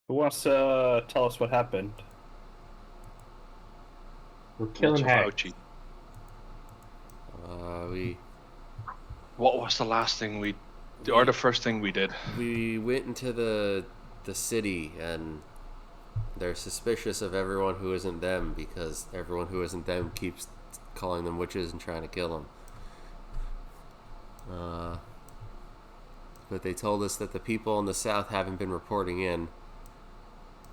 Who wants to tell us what happened? We're Lots killing of hags. ouchie. We What was the last thing or we the first thing we did? we went into the city, and they're suspicious of everyone who isn't them because everyone who isn't them keeps calling them witches and trying to kill them. But they told us that the people in the south haven't been reporting in,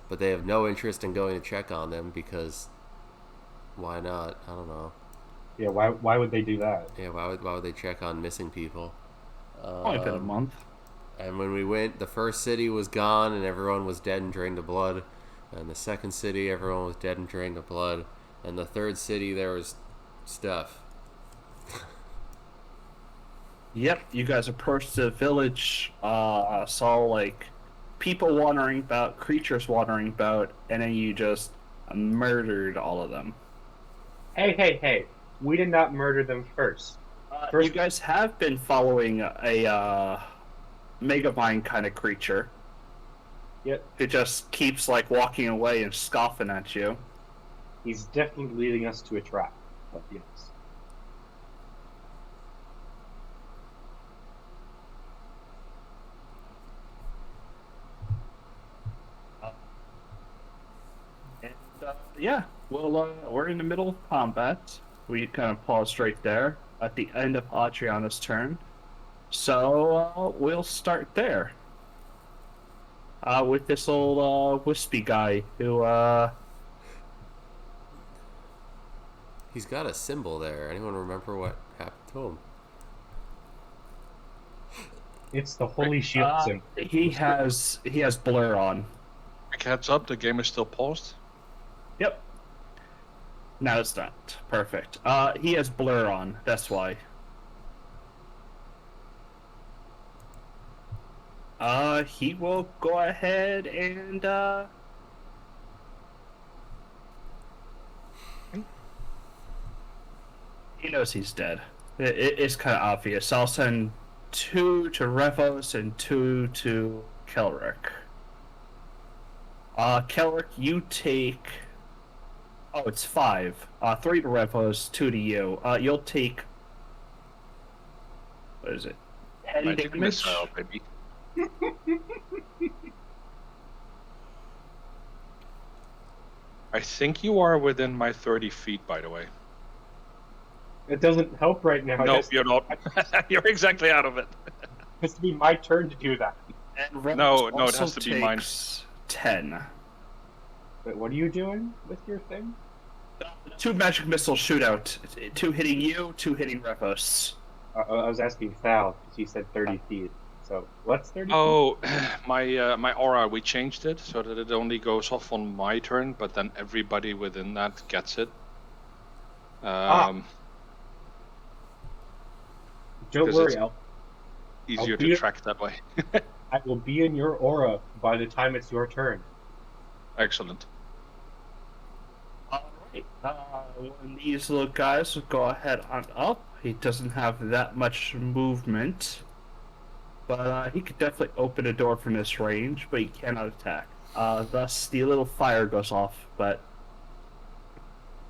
but they have no interest in going to check on them because why not? I don't know. Yeah, why would they do that? Yeah, why would they check on missing people? Only been a Um, month. And when we went, the first city was gone and everyone was dead and drained of blood. And the second city, everyone was dead and drained of blood. And the third city, there was stuff. Yep, you guys approached the village, saw like people wandering about, creatures wandering about, and then you just murdered all of them. Hey! We did not murder them first. You First, guys have been following a Megavine kind of creature yeah, who just keeps like walking away and scoffing at you. he's definitely leading us to a trap. But yes, Uh, and yeah, well, we're in the middle of combat. We kind of paused right there at the end of Adriana's turn. So we'll start there. With this old wispy guy who He's got a symbol there. Anyone remember what happened to him? it's the holy shield symbol. he has blur on. Quick heads up, the game is still paused. Yep. No, it's not. Perfect. He has blur on. That's why. He will go ahead and he knows he's dead. It's kind of obvious. I'll send 2 to Revos and 2 to Kelrick. Kelrick, you take. Oh, it's 5. 3 to Revos, 2 to you. You'll take. What is it? 10 Magic damage. missile, baby. I think you are within my 30 feet, by the way. It doesn't help right now. No, you're not. You're exactly out of it. It has to be my turn to do that. And Revos No, it also has to be mine. takes 10. Wait, what are you doing with your thing? 2 magic missile shootout. 2 hitting you, 2 hitting Revos. I was asking Thal because he said 30 feet. So what's 30 feet? Oh, my aura, we changed it so that it only goes off on my turn, but then everybody within that gets it. Don't 'cause worry, it's easier I'll to be- track that way. I will be in your aura by the time it's your turn. Excellent. Alright. When these little guys will go ahead on up. He doesn't have that much movement. But he could definitely open a door from this range, but he cannot attack. Thus, the little fire goes off, but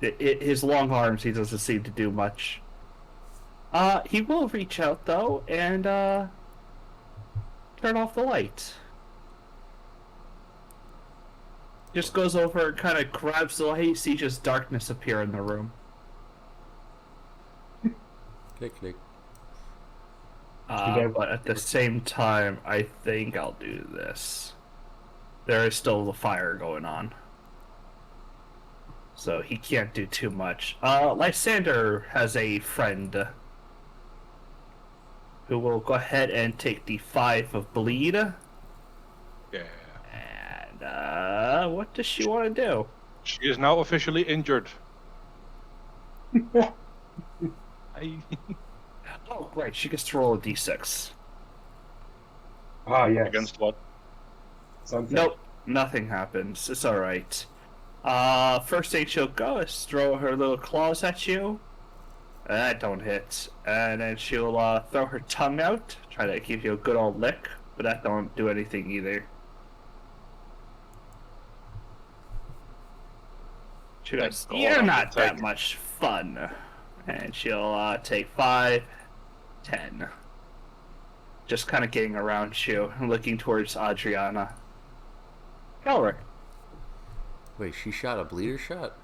his long arms, he doesn't seem to do much. He will reach out, though, and turn off the light. Just goes over and kind of grabs the light. You see just darkness appear in the room. Click. But at the same time, I think I'll do this. There is still the fire going on. So he can't do too much. Lysander has a friend who will go ahead and take the 5 of bleed. Yeah. And, what does she want to do? She is now officially injured. Oh, great, she gets to roll a d6. Ah, yes. Against what? Something. Nope, nothing happens. It's alright. First thing she'll go is throw her little claws at you. That don't hit. And then she'll throw her tongue out, try to give you a good old lick, but that don't do anything either. She goes, Thank God "You're I'm not the that tank." much fun," and she'll take 5, 10. Just kind of getting around you and looking towards Adriana. Kelrick. Wait, she shot a bleeder shot?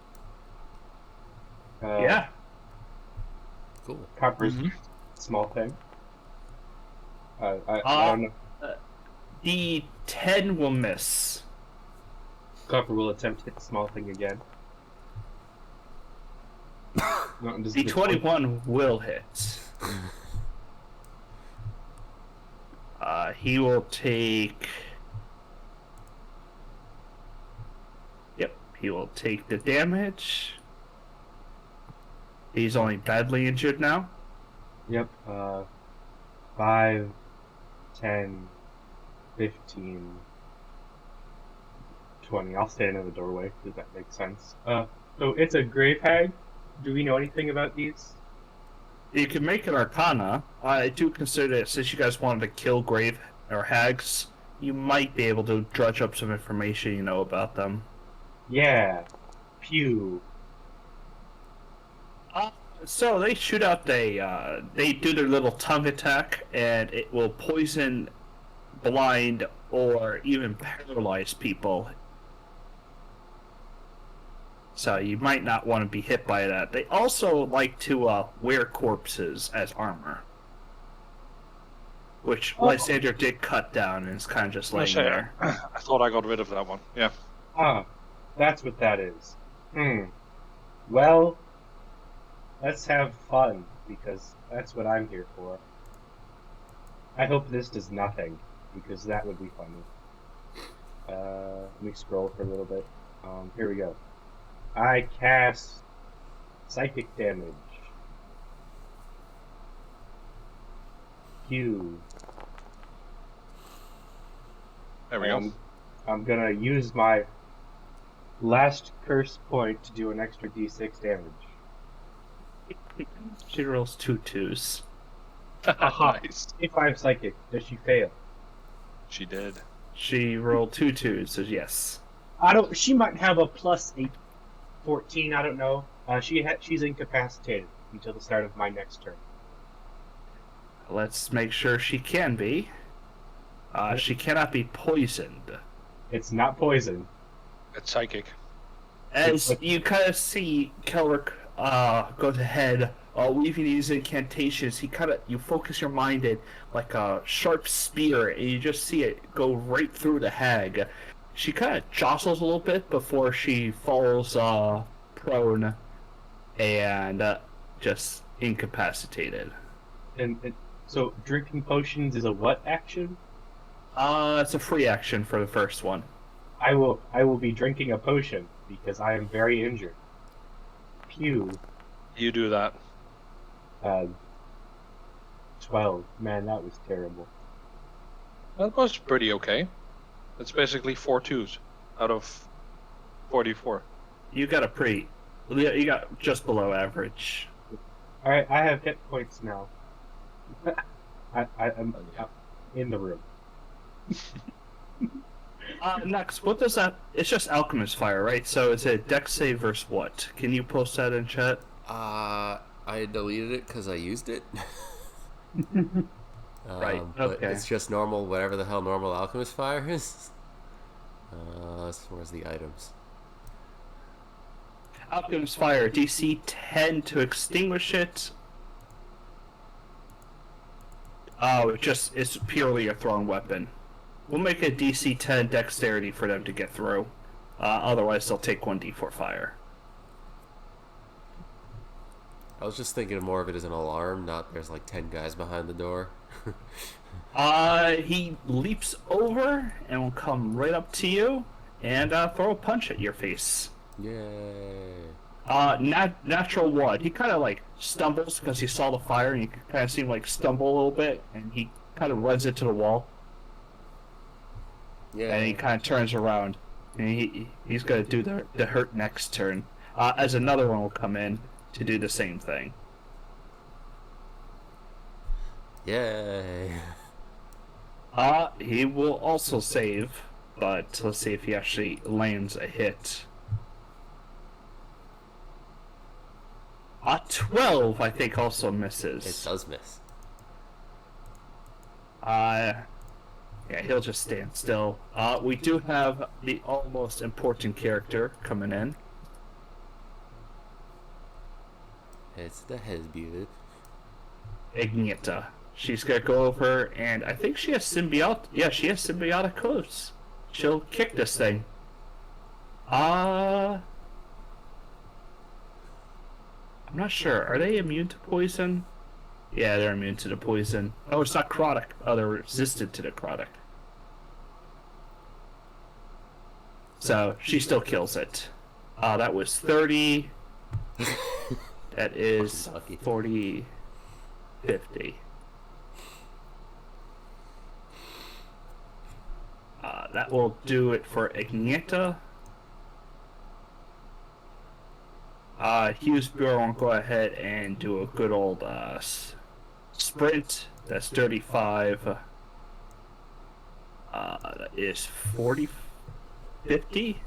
Yeah. Cool. Copper's Mhm. small thing. I Uh, don't know. The 10 will miss. Copper will attempt to hit the small thing again. No, does The 21 will hit. He will take. Yep, he will take the damage. He's only badly injured now. Yep. 5, 10, 15, 20. I'll stand in the doorway. Does that make sense? So it's a grave hag. Do we know anything about these? You can make an Arcana. I do consider that since you guys wanted to kill grave or hags, you might be able to drudge up some information you know about them. Yeah. Pew. So they shoot out they do their little tongue attack, and it will poison, blind, or even paralyze people. So you might not want to be hit by that. They also like to wear corpses as armor, which Lysander did cut down and is kind of just I laying say, there. I thought I got rid of that one. Yeah. Ah, that's what that is. Well, let's have fun, because that's what I'm here for. I hope this does nothing, because that would be funny. Let me scroll for a little bit. Here we go. I cast psychic damage. Q. There we go. I'm gonna use my last curse point to do an extra d6 damage. She rolls 2 2s. Aha. Nice. If I'm psychic, does she fail? She did. She rolled 2 2s, so yes. I don't. She might have a plus 8, 14. I don't know. She's incapacitated until the start of my next turn. Let's make sure she can be. She cannot be poisoned. It's not poison. It's psychic. As you kind of see Kelrick goes ahead, weaving these incantations, you focus your mind in like a sharp spear, and you just see it go right through the hag. She kind of jostles a little bit before she falls prone and just incapacitated. And so drinking potions is a what action? It's a free action for the first one. I will be drinking a potion because I am very injured. Pew. You do that. 12. Man, that was terrible. That was pretty okay. That's basically 4 2s out of 44. You got just below average. Alright, I have hit points now. I'm in the room. Next, what does that? It's just Alchemist Fire, right? So it's a Dex save versus what? Can you post that in chat? I deleted it because I used it. Right, But okay. it's just normal, whatever the hell normal alchemist fire is. Where's the items? Alchemist Fire, DC 10 to extinguish it. Oh, it's purely a thrown weapon. We'll make a DC 10 dexterity for them to get through. Otherwise, they'll take 1d4 fire. I was just thinking more of it as an alarm, not there's like 10 guys behind the door. He leaps over and will come right up to you and throw a punch at your face. Yay. Natural one. He kind of like stumbles because he saw the fire, and you kind of see him like stumble a little bit, and he kind of runs into the wall, Yeah. and he kind of turns around, and he's gonna do the hurt next turn. As another one will come in to do the same thing. Yay. He will also save, but let's see if he actually lands a hit. 12, I think, also It misses. does miss. Yeah, he'll just stand still. We do have the almost important character coming in. It's the Hesbuet. Ignita. She's gonna go over, and I think she has symbiotic. Yeah, she has symbiotic hooves. She'll kick this thing. I'm not sure. Are they immune to poison? Yeah, they're immune to the poison. Oh, it's not necrotic. Oh, they're resistant to necrotic. So she still kills it. That was 30. That is Lucky. 40, 50. That will do it for Ignita. Hughes Bureau will go ahead and do a good old sprint. That's 35. That is 40, 50?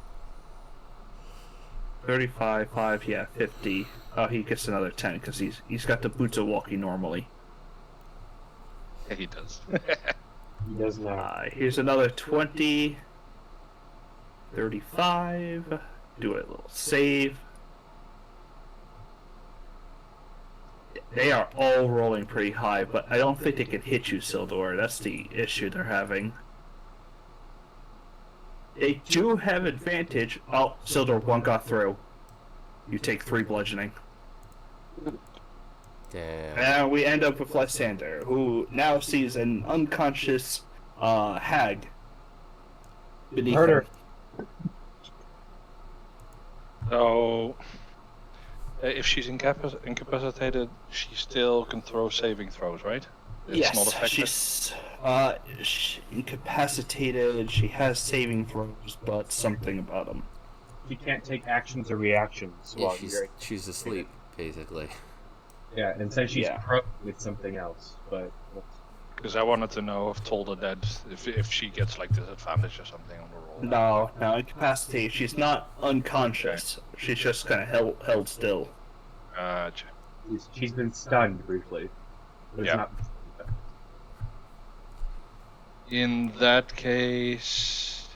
35, 5, yeah, 50. Oh, he gets another 10 because he's got the boots of walking normally. Yeah, he does. He does now. Here's another 20. 35. Do a little save. They are all rolling pretty high, but I don't think they can hit you, Sildor. That's the issue they're having. They do have advantage. Oh, Sildor, one got through. You take 3 bludgeoning. Damn. And we end up with Lysander, who now sees an unconscious hag beneath Murder. him. So, if she's incapacitated, she still can throw saving throws, right? It's not effective. She's incapacitated. She has saving throws, but something about them. She can't take actions or reactions Yeah, while you're... she's asleep, basically. Yeah, and since she's Yeah. pro with something else, but... Because I wanted to know if Toll the Dead, if she gets like disadvantage or something on the roll. No, incapacitated. She's not unconscious. She's just kind of held still. Gotcha. She's been stunned briefly. But it's Yeah. not... In that case,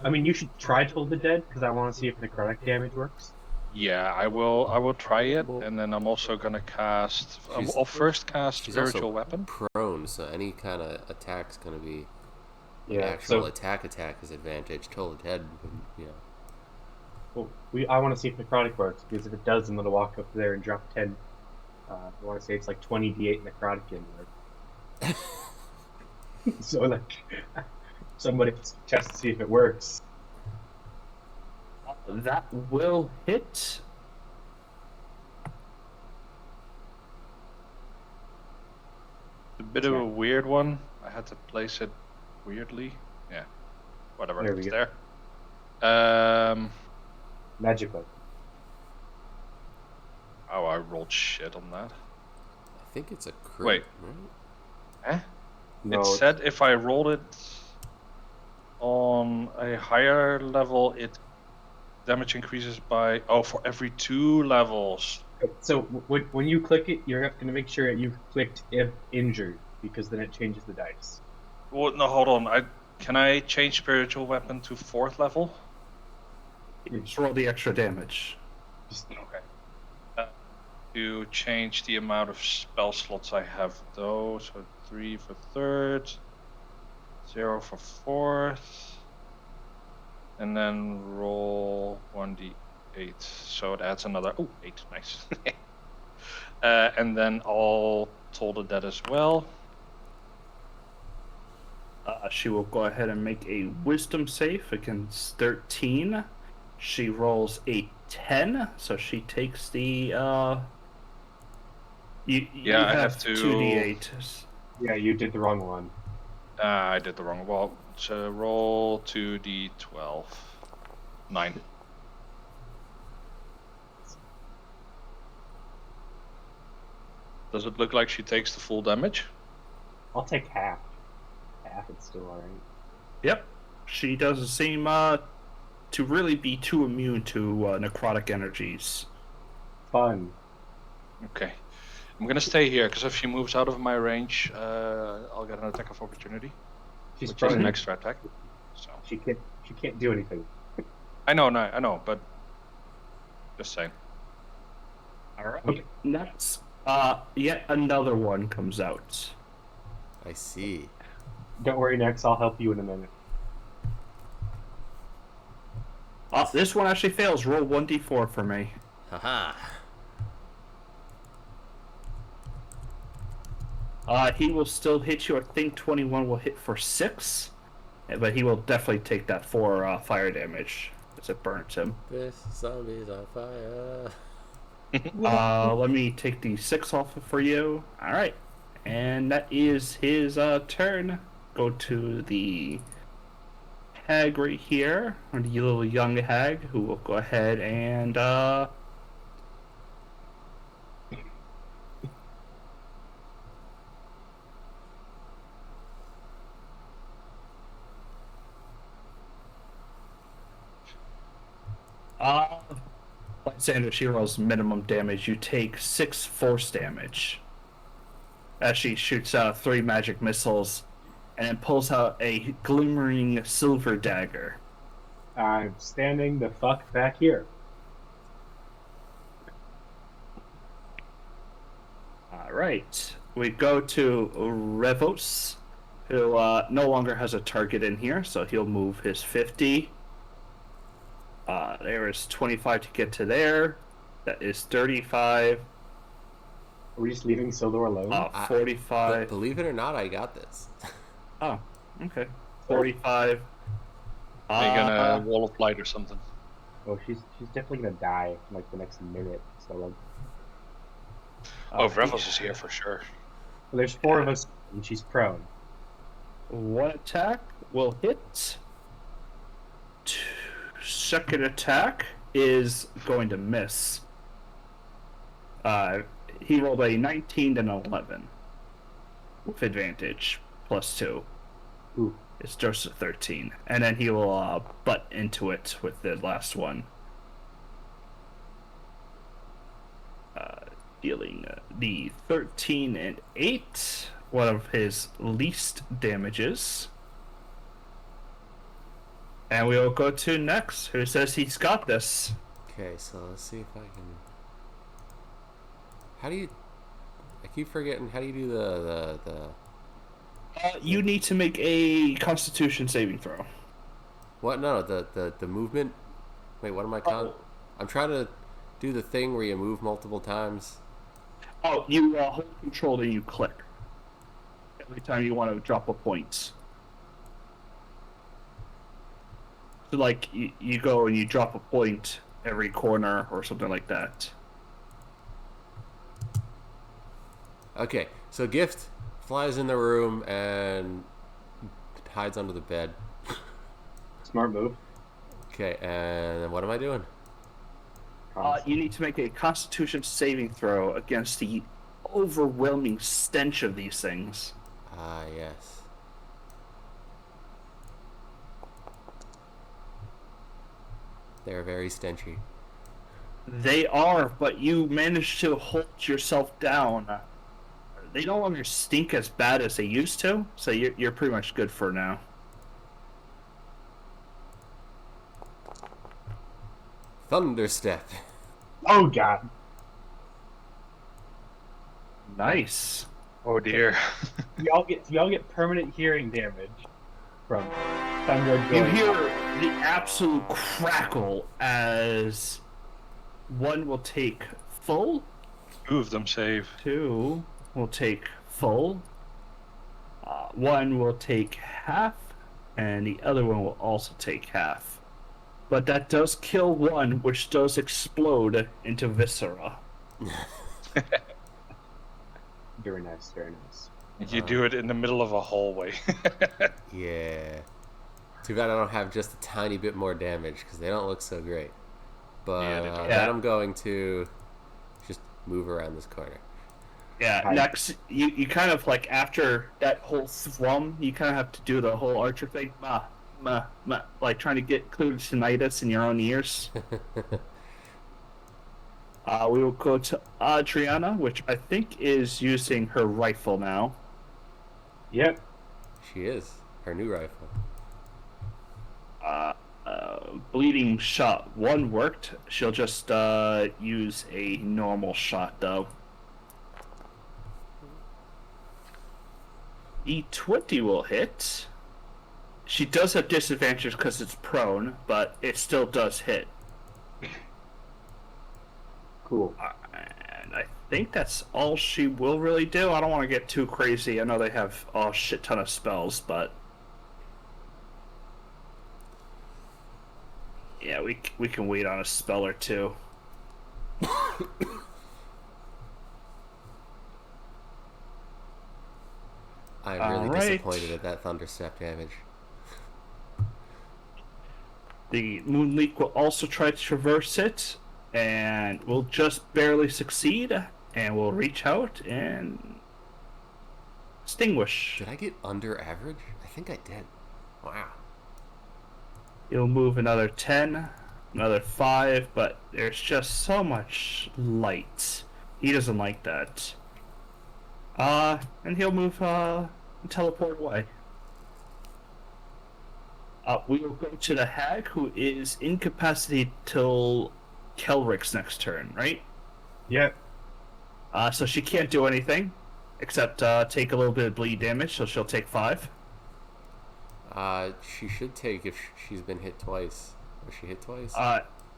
I mean, you should try Toll the Dead, because I want to see if necrotic damage works. yeah, I will try it, Well, and then I'm also gonna cast. she's- I'll first cast She's spiritual also weapon. prone, so any kind of attack's gonna be Yeah, actual so attack is advantage. Total head, you know. well, I want to see if necrotic works, because if it does, I'm going to walk up there and drop 10. I want to say it's like 20d8 necrotic in there. So, like, somebody test to see if it works. That will hit. A bit of a weird one. I had to place it weirdly. Yeah, whatever. There we It's go. there. Magically. Oh, I rolled shit on that. I think it's a crit. Wait. Right? Eh? No, It said if I rolled it on a higher level, it damage increases by for every 2 levels. so when you click it, you're going to make sure you've clicked if injured, because then it changes the dice. Well, no, hold on. Can I change spiritual weapon to 4th level? Just roll the extra damage. Okay. To change the amount of spell slots I have, though, so 3 for 3rd, 0 for 4th, and then roll 1d8. So it adds another. Oh, 8, nice. And then I'll Toll the Dead as well. She will go ahead and make a wisdom save against 13. She rolls a 10, so she takes the you I have have to- 2d8. Yeah, you did the wrong one. I did the wrong. Well, so roll 2d12. 9. Does it look like she takes the full damage? I'll take half. Half, it's still alright. Yep. She doesn't seem to really be too immune to necrotic energies. Fun. Okay. I'm gonna stay here because if she moves out of my range, I'll get an attack of opportunity, She's which is an prone. extra attack. So She can't do anything. I know, but just saying. All right. Okay. Next, yet another one comes out. I see. Don't worry, Nex. I'll help you in a minute. This one actually fails. Roll 1d4 for me. Haha. He will still hit you. I think 21 will hit for 6, but he will definitely take that 4 fire damage as it burns him. This zombie's on fire. Let me take the 6 off for you. All right, and that is his turn. Go to the hag right here, or the little young hag, who will go ahead and Alexander, she rolls minimum damage. You take 6 force damage as she shoots out 3 magic missiles and then pulls out a glimmering silver dagger. I'm standing the fuck back here. All right, we go to Revos, who no longer has a target in here, so he'll move his 50. There is 25 to get to there. That is 35. Are we just leaving Sildor alone? 45. Believe it or not, I got this. Oh, okay. 45. Are you gonna wall of light or something? Oh, she's definitely gonna die in like the next minute. So like, Oh, Revels is here for sure. well, there's 4 of us, and she's prone. 1 attack will hit. Second attack is going to miss. He rolled a 19 and 11 with advantage plus 2. Ooh. It's just a 13, and then he will butt into it with the last one, dealing the 13 and 8, one of his least damages. And we will go to Nex, who says he's got this. Okay, so let's see if I can. How do you? I keep forgetting. How do you do the? You need to make a Constitution saving throw. What? No, the movement. Wait, what am I Oh. I'm trying to do the thing where you move multiple times. Oh, you hold control and you click every time you want to drop a point. So, like, you go and you drop a point every corner or something like that. Okay, so Gift flies in the room and hides under the bed. Smart move. Okay, and then what am I doing? You need to make a Constitution saving throw against the overwhelming stench of these things. Ah, yes. They're very stenchy. They are, but you managed to hold yourself down. They no longer stink as bad as they used to, so you're pretty much good for now. Thunderstep. Oh god. Nice. Oh dear. Y'all get permanent hearing damage from thunder You going. hear the absolute crackle as one will take full, 2 of them save. 2 will take full, 1 will take half, and the other one will also take half. But that does kill 1, which does explode into viscera. Very nice, very nice. You do it in the middle of a hallway. Yeah. Too bad I don't have just a tiny bit more damage because they don't look so great. But Yeah, they don't. then I'm going to just move around this corner. Yeah, Hi. next, you kind of, like, after that whole thrum, you kind of have to do the whole Archer thing. Like trying to get clear tinnitus in your own ears. We will go to Adriana, which I think is using her rifle now. Yep. She is. Her new rifle. Bleeding shot 1 worked. She'll just use a normal shot though. E20 will hit. She does have disadvantage because it's prone, but it still does hit. Cool. And I think that's all she will really do. I don't want to get too crazy. I know they have a shit ton of spells, but yeah, we can wait on a spell or two. I'm really Alright. disappointed at that thunderstep damage. The Moonleak will also try to traverse it, and will just barely succeed, and will reach out and extinguish. Did I get under average? I think I did. Wow. He'll move another 10, another 5, but there's just so much light. He doesn't like that. And he'll move, and teleport away. We will go to the hag, who is incapacitated till Kelric's next turn, right? Yep. So she can't do anything, except take a little bit of bleed damage, so she'll take 5. She should take if she's been hit twice. Was she hit twice?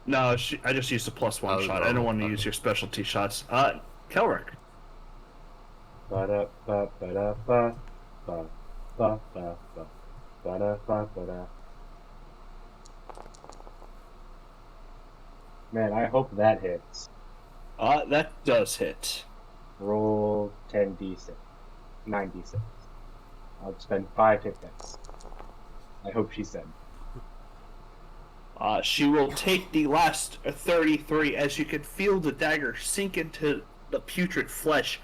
No, I just used a +1 shot. I don't want to use your specialty shots. Kelric. Ba-da-ba-ba-da-ba. Ba-ba-ba-ba. Ba-da-ba-ba-da. Man, I hope that hits. That does hit. Roll 10d6. 9d6. I'll spend 5 hit dice. I hope she said. She will take the last 33 as you can feel the dagger sink into the putrid flesh,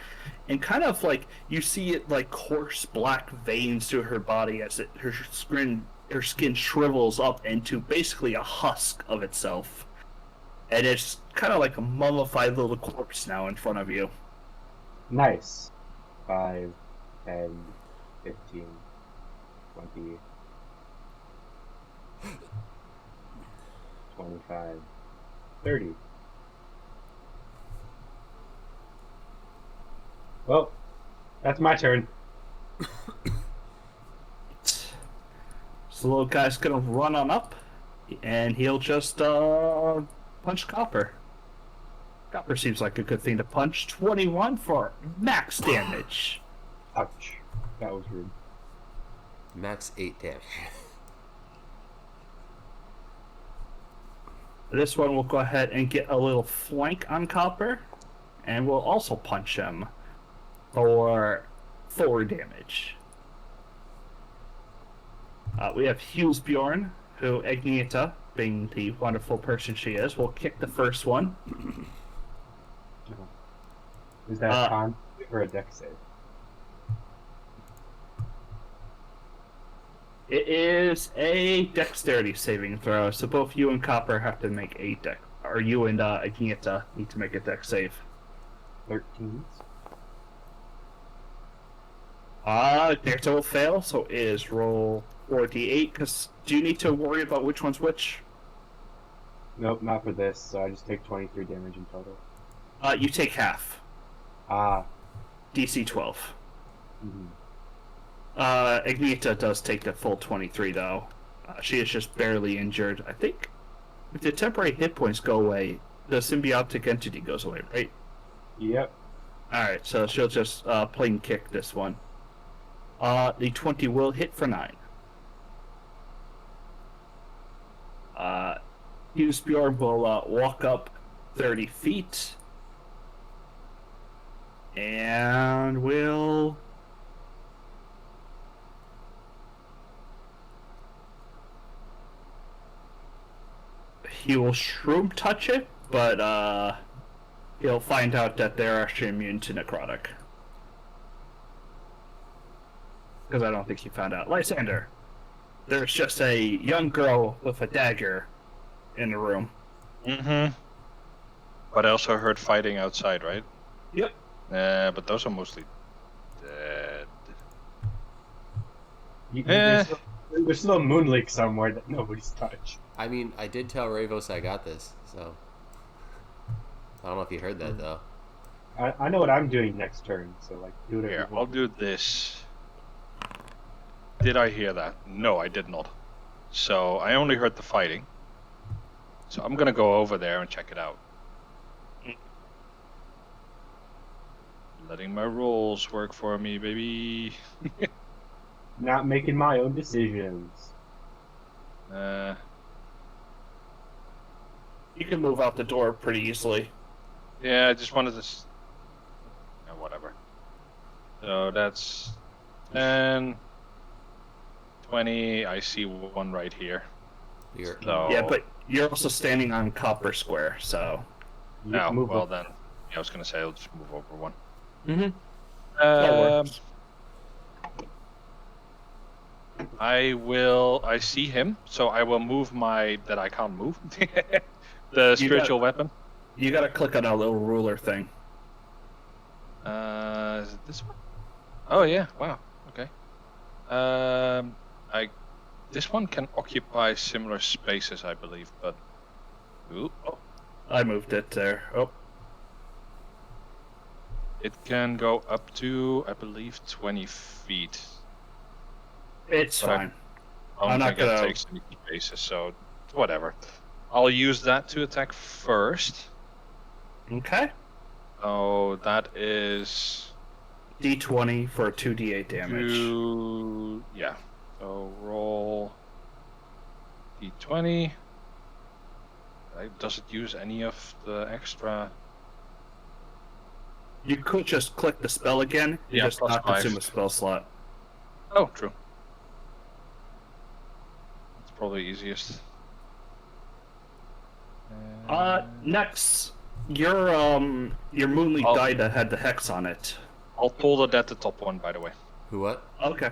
and kind of like you see it like coarse black veins through her body as her skin shrivels up into basically a husk of itself, and it's kind of like a mummified little corpse now in front of you. Nice. 5, 10, 15, 20, 25, 30. Well, that's my turn. So the little guy's gonna run on up, and he'll just punch Copper. Copper seems like a good thing to punch. 21 for max damage. Ouch. That was rude. Max 8 damage. This one will go ahead and get a little flank on Copper, and we'll also punch him for 4 damage. We have Hughes Bjorn, who Agneta, being the wonderful person she is, will kick the first one. Is that a con or a dex save? It is a dexterity saving throw, so both you and Copper have to make a dex, or you and Agneta need to make a dex save. 13. Agneta will fail, so it is roll 4d8, because do you need to worry about which one's which? Nope, not for this, so I just take 23 damage in total. You take half. DC 12. Mm-hmm. Agneta does take the full 23, though. She is just barely injured. I think if the temporary hit points go away, the symbiotic entity goes away, right? Yep. Alright, so she'll just plain kick this one. The 20 will hit for 9. Hughes Bjorn will walk up 30 feet. And will... He will shroom touch it, but he'll find out that they're actually immune to necrotic. Because I don't think he found out. Lysander, there's just a young girl with a dagger in the room. Mm-hmm. But I also heard fighting outside, right? Yep. But those are mostly dead. There's still a moon lake somewhere that nobody's touched. I mean, I did tell Ravos I got this, so I don't know if you heard that though. I know what I'm doing next turn, so like do whatever Here, you I'll want. do this. Did I hear that? No, I did not. So I only heard the fighting. So I'm gonna go over there and check it out. Letting my rolls work for me, baby. Not making my own decisions. You can move out the door pretty easily. Yeah, I just wanted to. Whatever. So that's 10, 20. I see one right here. You're, So Yeah, but you're also standing on Copper Square, so. You oh, move well up. then. Yeah, I was gonna say I'll just move over one. Mm-hmm. That works. I see him, so I will move that I can't move. The spiritual weapon. You gotta click on a little ruler thing. Is it this one? Oh yeah, wow. Okay. This one can occupy similar spaces, I believe, but ooh, oh, I moved it there. Oh, it can go up to, I believe, 20 feet. it's But fine. I I'm don't not think it gonna- takes any spaces, so whatever. I'll use that to attack first. Okay. Oh, that is D20 for 2d8 damage. yeah. So roll d20. Does it use any of the extra? You could just click the spell again and Yeah, just plus not 5. consume a spell slot. Oh, true. It's probably easiest. Next, your Moonleaf I'll- die that had the hex on it. I'll pull the dead, the top one, by the way. who what? Okay.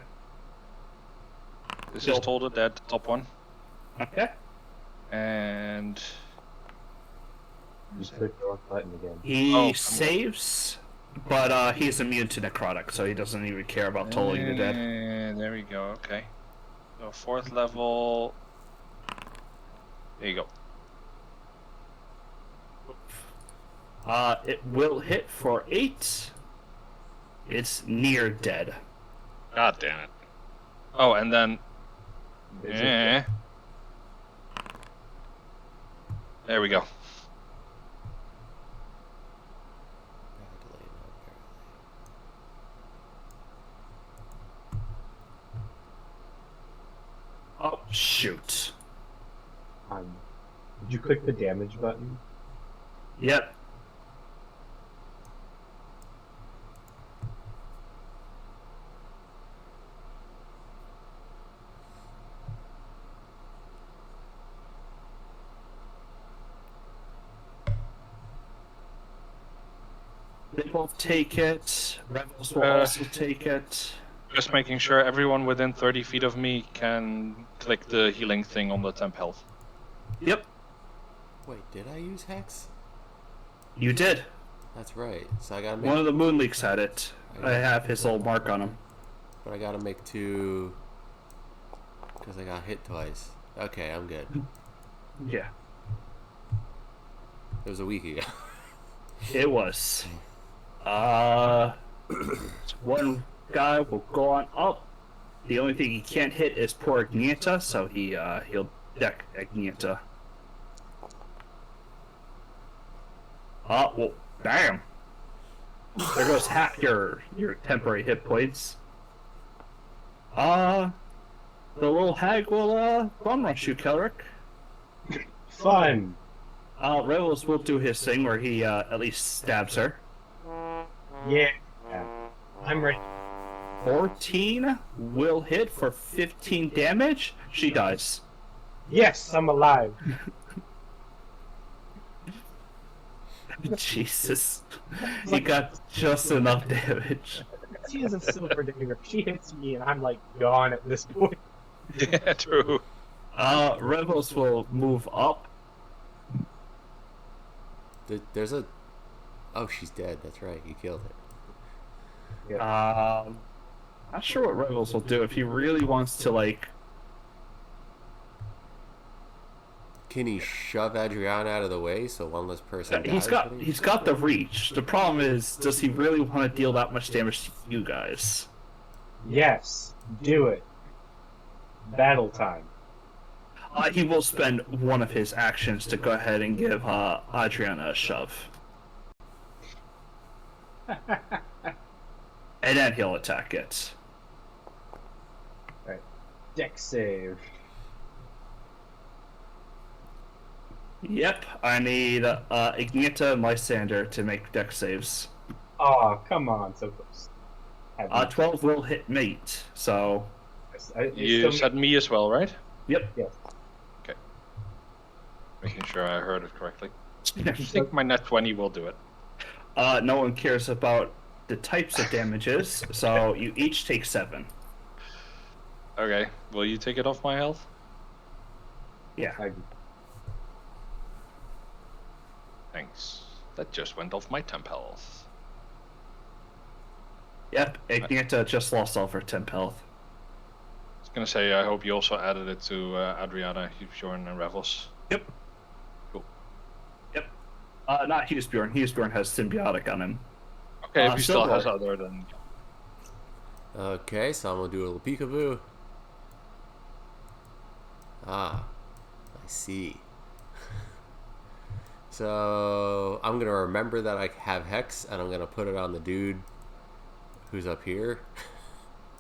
This Cool. is told the dead, the top one, Okay. and You click the wrong button again. He Oh, I'm- saves, but he's immune to necrotic, so he doesn't even care about tolling the dead. There we go. Okay. So 4th level. There you go. It will hit for 8. It's near dead. God damn it. Oh, and then. Is it- Eh. There we go. Oh, shoot. Did you click the damage button? Yep. They both take it. Rebels will also take it. Just making sure everyone within 30 feet of me can click the healing thing on the temp health. Yep, Wait, did I use hex? you did. That's right. So I gotta make, One of the Moonleaks had it. I have his little mark on him. but I gotta make 2 because I got hit twice. Okay, I'm good. Yeah, It was a week ago. it was. One guy will go on up. The only thing he can't hit is poor Agneta, so he'll deck Agneta. Well, damn. There goes half your temporary hit points. The little hag will bum rush you, Kelric. Fun! Rebels will do his thing where he at least stabs her. Yeah. I'm ready. 14 will hit for 15 damage. She dies. Yes, I'm alive. Jesus. He got just enough damage. She is a silver dagger. She hits me and I'm like gone at this point. Yeah, true. Rebels will move up. There's a. Oh, she's dead. That's right. You killed it. Not sure what Rivals will do if he really wants to like. Can he shove Adriana out of the way so one less person dies? He's got the reach. The problem is, does he really want to deal that much damage to you guys? Yes, do it. Battle time. He will spend one of his actions to go ahead and give Adriana a shove. And then he'll attack it. Alright. Dex save. Yep, I need Ignita and Lysander to make dex saves. Oh, come on, so close. 12 will hit mate, so... You said me as well, right? Yep. Yes. Okay. Making sure I heard it correctly. I think my net 20 will do it. No one cares about the types of damages, so you each take 7. Okay. Will you take it off my health? Yeah. Thanks. That just went off my temp health. Yep, Ignita just lost all of her temp health. I was gonna say, I hope you also added it to Adriana, Hughesbjorn, and Revels. Yep. Cool. Yep. Not Hughesbjorn. Hughesbjorn has symbiotic on him. Okay, if he still has Silver. other than... Okay, so I'm gonna do a little peekaboo. Ah, I see. So I'm gonna remember that I have Hex, and I'm gonna put it on the dude who's up here.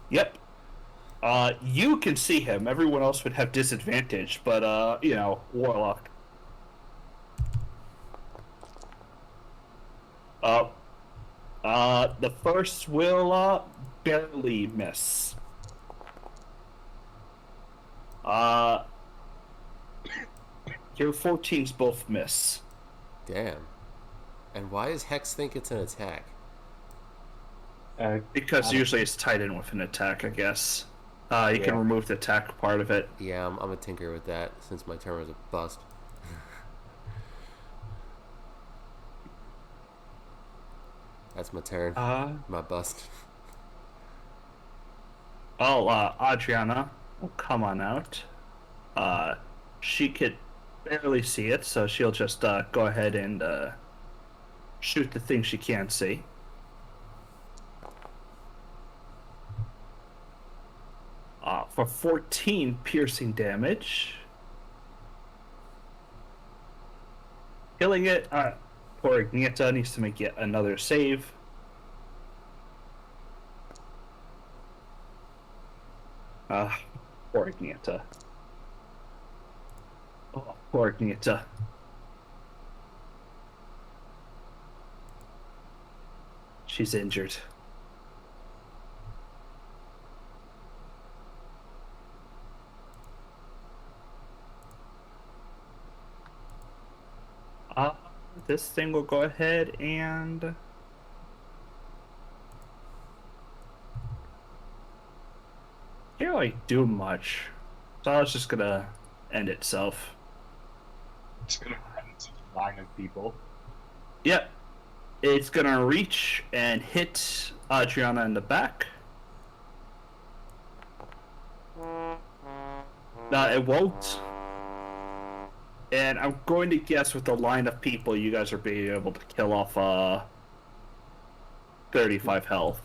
Yep. You can see him. Everyone else would have disadvantage, but, you know, Warlock. The first will, barely miss. Your 14s both miss. Damn. And why does Hex think it's an attack? Because usually it's tied in with an attack, I guess. You can remove the attack part of it. Yeah, I'm a tinker with that since my turn was a bust. That's my turn. My bust. Adriana will come on out. She could barely see it, so she'll just go ahead and shoot the thing she can't see. For 14 piercing damage. Killing it. Poor Ignita needs to make yet another save. Poor Ignita. Oh, poor Ignita. She's injured. This thing will go ahead and can't really do much. So it's just gonna end itself. It's gonna run into a line of people. Yep. It's gonna reach and hit Adriana in the back. No, it won't. And I'm going to guess with the line of people, you guys are being able to kill off 35 health.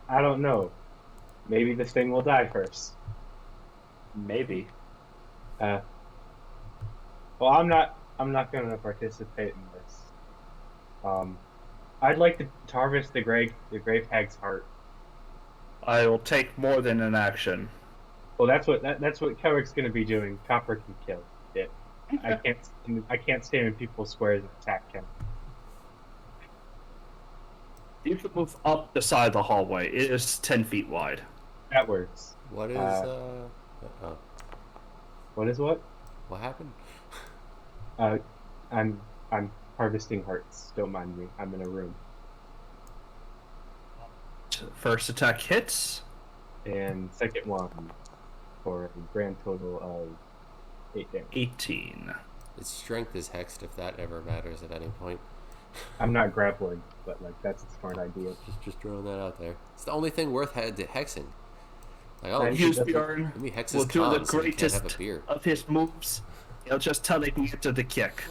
I don't know. Maybe this thing will die first. Maybe. Well, I'm not going to participate in this. I'd like to harvest the grave hag's heart. I will take more than an action. Well, that's what Kelrick's going to be doing. Copper can kill it. I can't stand when people squares and attack him. You can move up the side of the hallway. It is 10 feet wide. That works. What is What is what? What happened? I'm harvesting hearts. Don't mind me. I'm in a room. First attack hits. And second one for a grand total of 8 damage. 18. Its strength is hexed if that ever matters at any point. I'm not grappling, but like that's a smart idea. Just throwing that out there. It's the only thing worth hexing. Like, oh, And let it me, doesn't- Bjorn let me hex will his do the comms so he can't have a greatest beer. of his moves. He'll just tell Ignita to kick.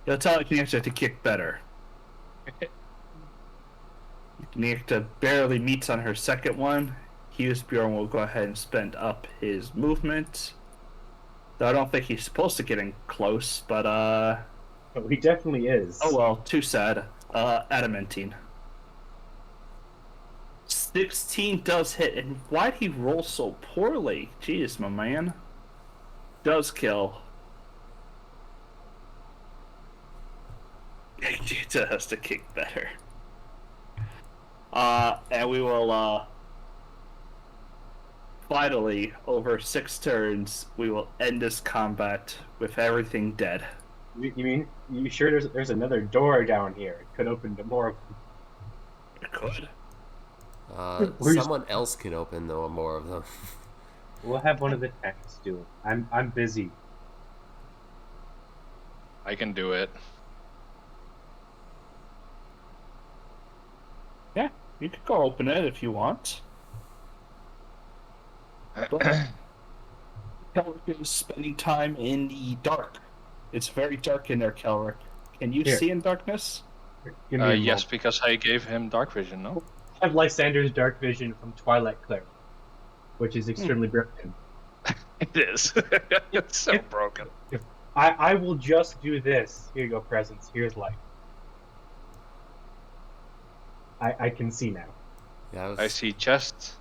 He'll tell Ignita to kick better. Ignita barely meets on her second one. Bjorn will go ahead and spend up his movement. Though I don't think he's supposed to get in close, but But he definitely is. oh well, too sad. Adamantine. 16 does hit, and why'd he roll so poorly? Jeez, my man. Does kill. Ignita has to kick better. And we will, finally, over 6 turns, we will end this combat with everything dead. You mean you sure there's another door down here? It could open to more of them. It could. Someone else can open though more of them. We'll have one of the techs do it. I'm busy. I can do it. Yeah, you could go open it if you want. But Kelrick is spending time in the dark. It's very dark in there, Kelrick. Can you Here. see in darkness? Give me a Yes, moment. because I gave him dark vision, no? I have Lysander's dark vision from Twilight Cleric, which is extremely broken. It is. It's so broken. I will just do this. Here you go, presents. Here's light. I can see now. Yeah, I see chests.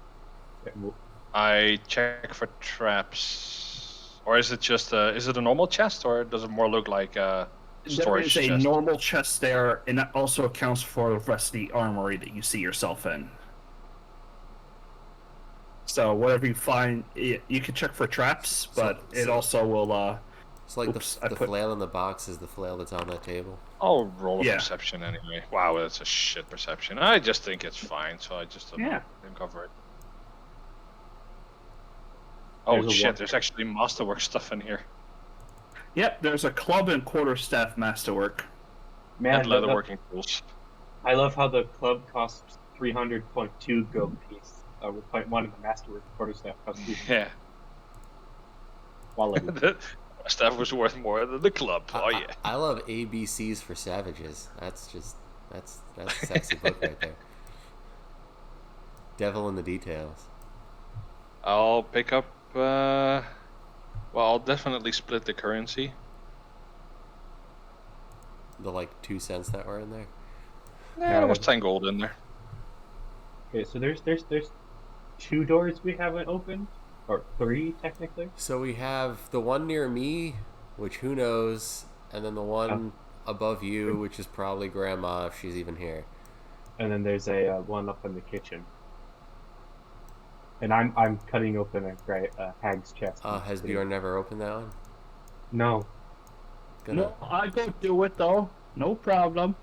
Yeah, well, I check for traps. Or is it just is it a normal chest, or does it more look like a There storage is a chest? normal chest there, and that also accounts for the rest of the armory that you see yourself in. So whatever you find, you can check for traps, but it also will. it's like Oops, I the put- flail in the box is the flail that's on that table. I'll roll a Yeah. perception anyway. Wow, that's a shit perception. I just think it's fine, so I just don't cover it. Oh There's a shit, one- there's actually masterwork stuff in here. Yep, there's a club and quarterstaff masterwork. man, And leatherworking tools. I love how the club costs 300.2 gold piece. With 0.1 in the masterwork quarterstaff costs 2 Yeah. quality. The staff was worth more than the club. Oh yeah. I love ABCs for savages. That's a sexy book right there. Devil in the details. I'll pick up. Well, I'll definitely split the currency. The like 2 cents that were in there. There was 10 gold in there. Okay, so there's 2 doors we haven't opened, or 3 technically. So we have the one near me, which who knows, and then the one above you, which is probably Grandma if she's even here. And then there's a one up in the kitchen. And I'm cutting open a hag's chest. Has Bjorn never opened that one? No. Gonna No, I go do it though. No problem.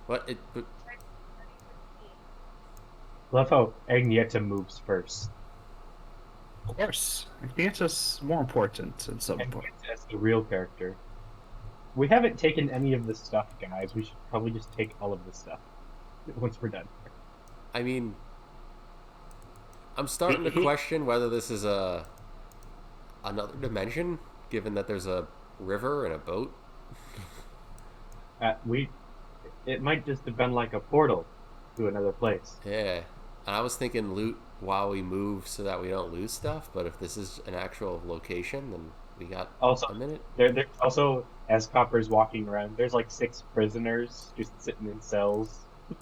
what it but Love how Agnietta moves first. Of course, Agnieta's more important at some point. Agnietta is the real character. We haven't taken any of this stuff, guys. We should probably just take all of this stuff once we're done. I mean I'm starting to question whether this is another dimension, given that there's a river and a boat. It might just have been like a portal to another place. Yeah. And I was thinking loot while we move so that we don't lose stuff, but if this is an actual location, then we got Also, a minute. there's also, as Copper's walking around, there's like 6 prisoners just sitting in cells.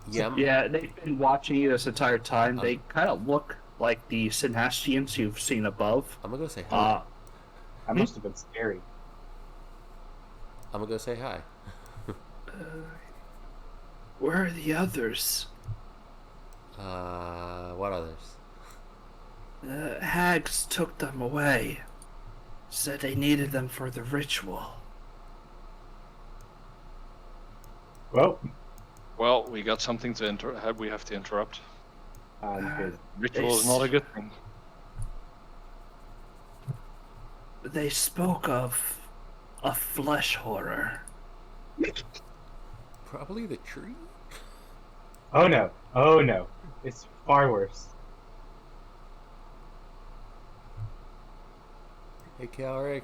Yeah, Yeah, they've been watching you this entire time. They kind of look like the Synastians you've seen above. I'm gonna go say hi. That must have been scary. I'm gonna go say hi. Where are the others? What others? Hags took them away. Said they needed them for the ritual. Well, We got something to we have to interrupt. good. Ritual is not a good thing. They spoke of a flesh horror. Probably the tree. Oh no. Oh no. It's far worse. Hey, Calric. And it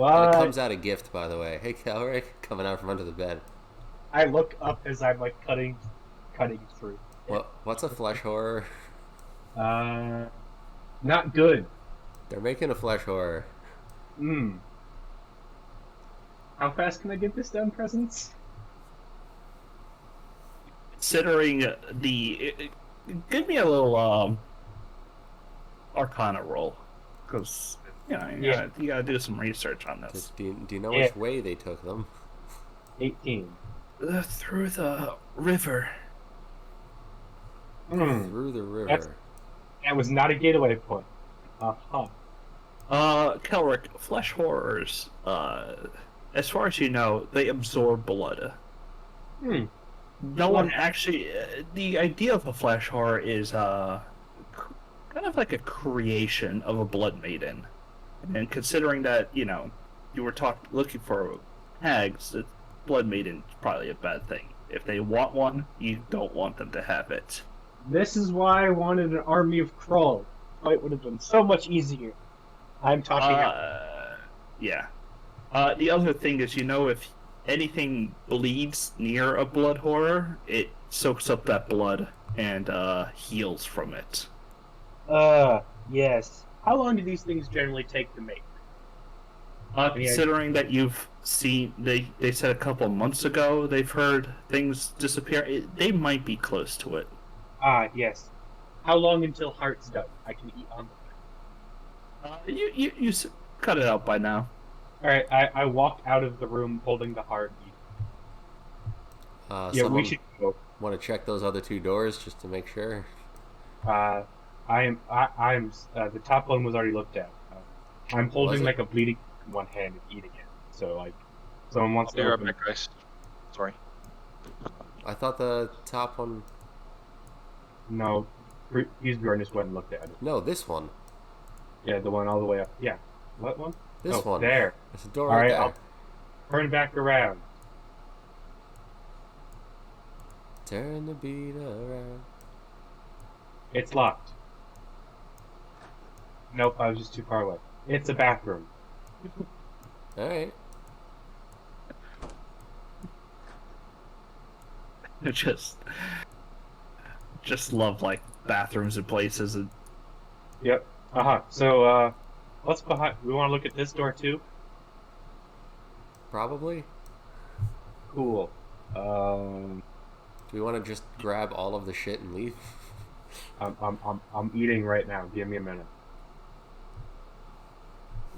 What? comes out a gift, by the way. Hey, Calric, coming out from under the bed. I look up as I'm like cutting through. What's a flesh horror? Uh, not good. They're making a flesh horror. Hmm. How fast can I get this done, Presents? Considering give me a little Arcana roll, because Yeah. you gotta do some research on this. Do you know Yeah. which way they took them? 18. Through the river. Hmm. Through the That's river. that was not a getaway point. Uh-huh. Kelrick, flesh horrors. As far as you know, they absorb blood. Hmm. No one actually. The idea of a flesh horror is kind of like a creation of a blood maiden, and considering that you were looking for hags, the blood maiden is probably a bad thing. If they want one, you don't want them to have it. This is why I wanted an army of Krull. Fight would have been so much easier. I'm talking out. Yeah. The other thing is, if anything bleeds near a blood horror, it soaks up that blood and heals from it. Yes. How long do these things generally take to make? Considering that you've seen, they said a couple months ago they've heard things disappear, they might be close to it. Ah, yes. How long until Heart's done? I can eat on the way. You cut it out by now. Alright, I walk out of the room holding the heart. Yeah, we Someone should go. want to check those other two doors just to make sure. I'm the top one was already looked at. I'm holding Was it? like a bleeding in one hand and eating it. So like, someone wants I'll to be right open. back, guys. Sorry. I thought the top one. No, Hughes just went and looked at it. No, this one. Yeah, the one all the way up. Yeah, what one? This one. There. There's a door All right right, there. I'll turn back around. Turn the beat around. It's locked. Nope, I was just too far away. It's a bathroom. All right. Just love like bathrooms and places and Yep. Uh-huh. So, what's behind? We want to look at this door too. Probably. Cool. Do we want to just grab all of the shit and leave? I'm eating right now. Give me a minute.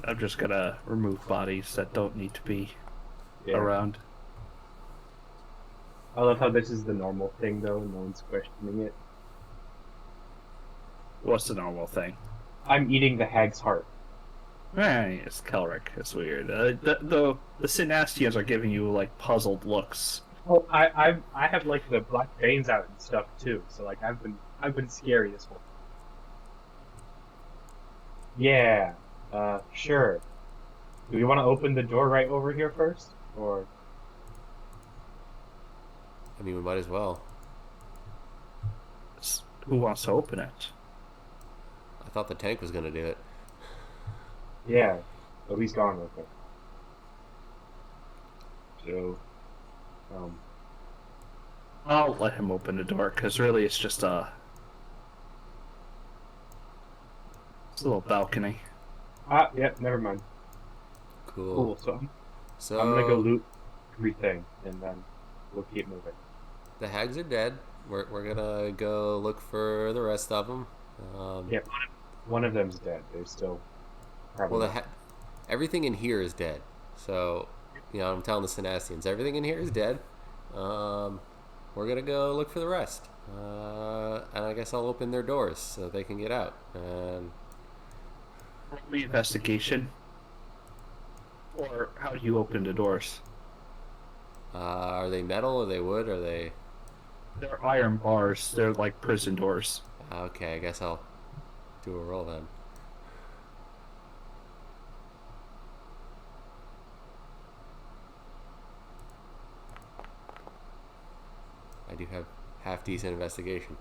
I'm just gonna remove bodies that don't need to be Yeah. around. I love how this is the normal thing though. No one's questioning it. What's the normal thing? I'm eating the hag's heart. It's Kelric. It's weird. The Synastians are giving you like puzzled looks. Oh, I have like the black veins out and stuff too. So like I've been scary this whole. Yeah. Sure. Do we want to open the door right over here first, or? I mean, we might as well. Who wants to open it? I thought the tank was gonna do it. Yeah. Oh, he's gone real quick. So, I'll let him open the door because really it's just it's a little balcony. yeah, never mind. Cool. Cool. So So I'm gonna go loot everything, and then we'll keep moving. the hags are dead. We're gonna go look for the rest of them. Yeah, one of them's dead. There's still probably. Well, everything in here is dead. So, I'm telling the Synastians, everything in here is dead. We're gonna go look for the rest. And I guess I'll open their doors so they can get out. And Roll me investigation. Or how do you open the doors? are they metal? Are they wood? Are they? They're iron bars. They're like prison doors. Okay, I guess I'll do a roll then. do have half decent investigation.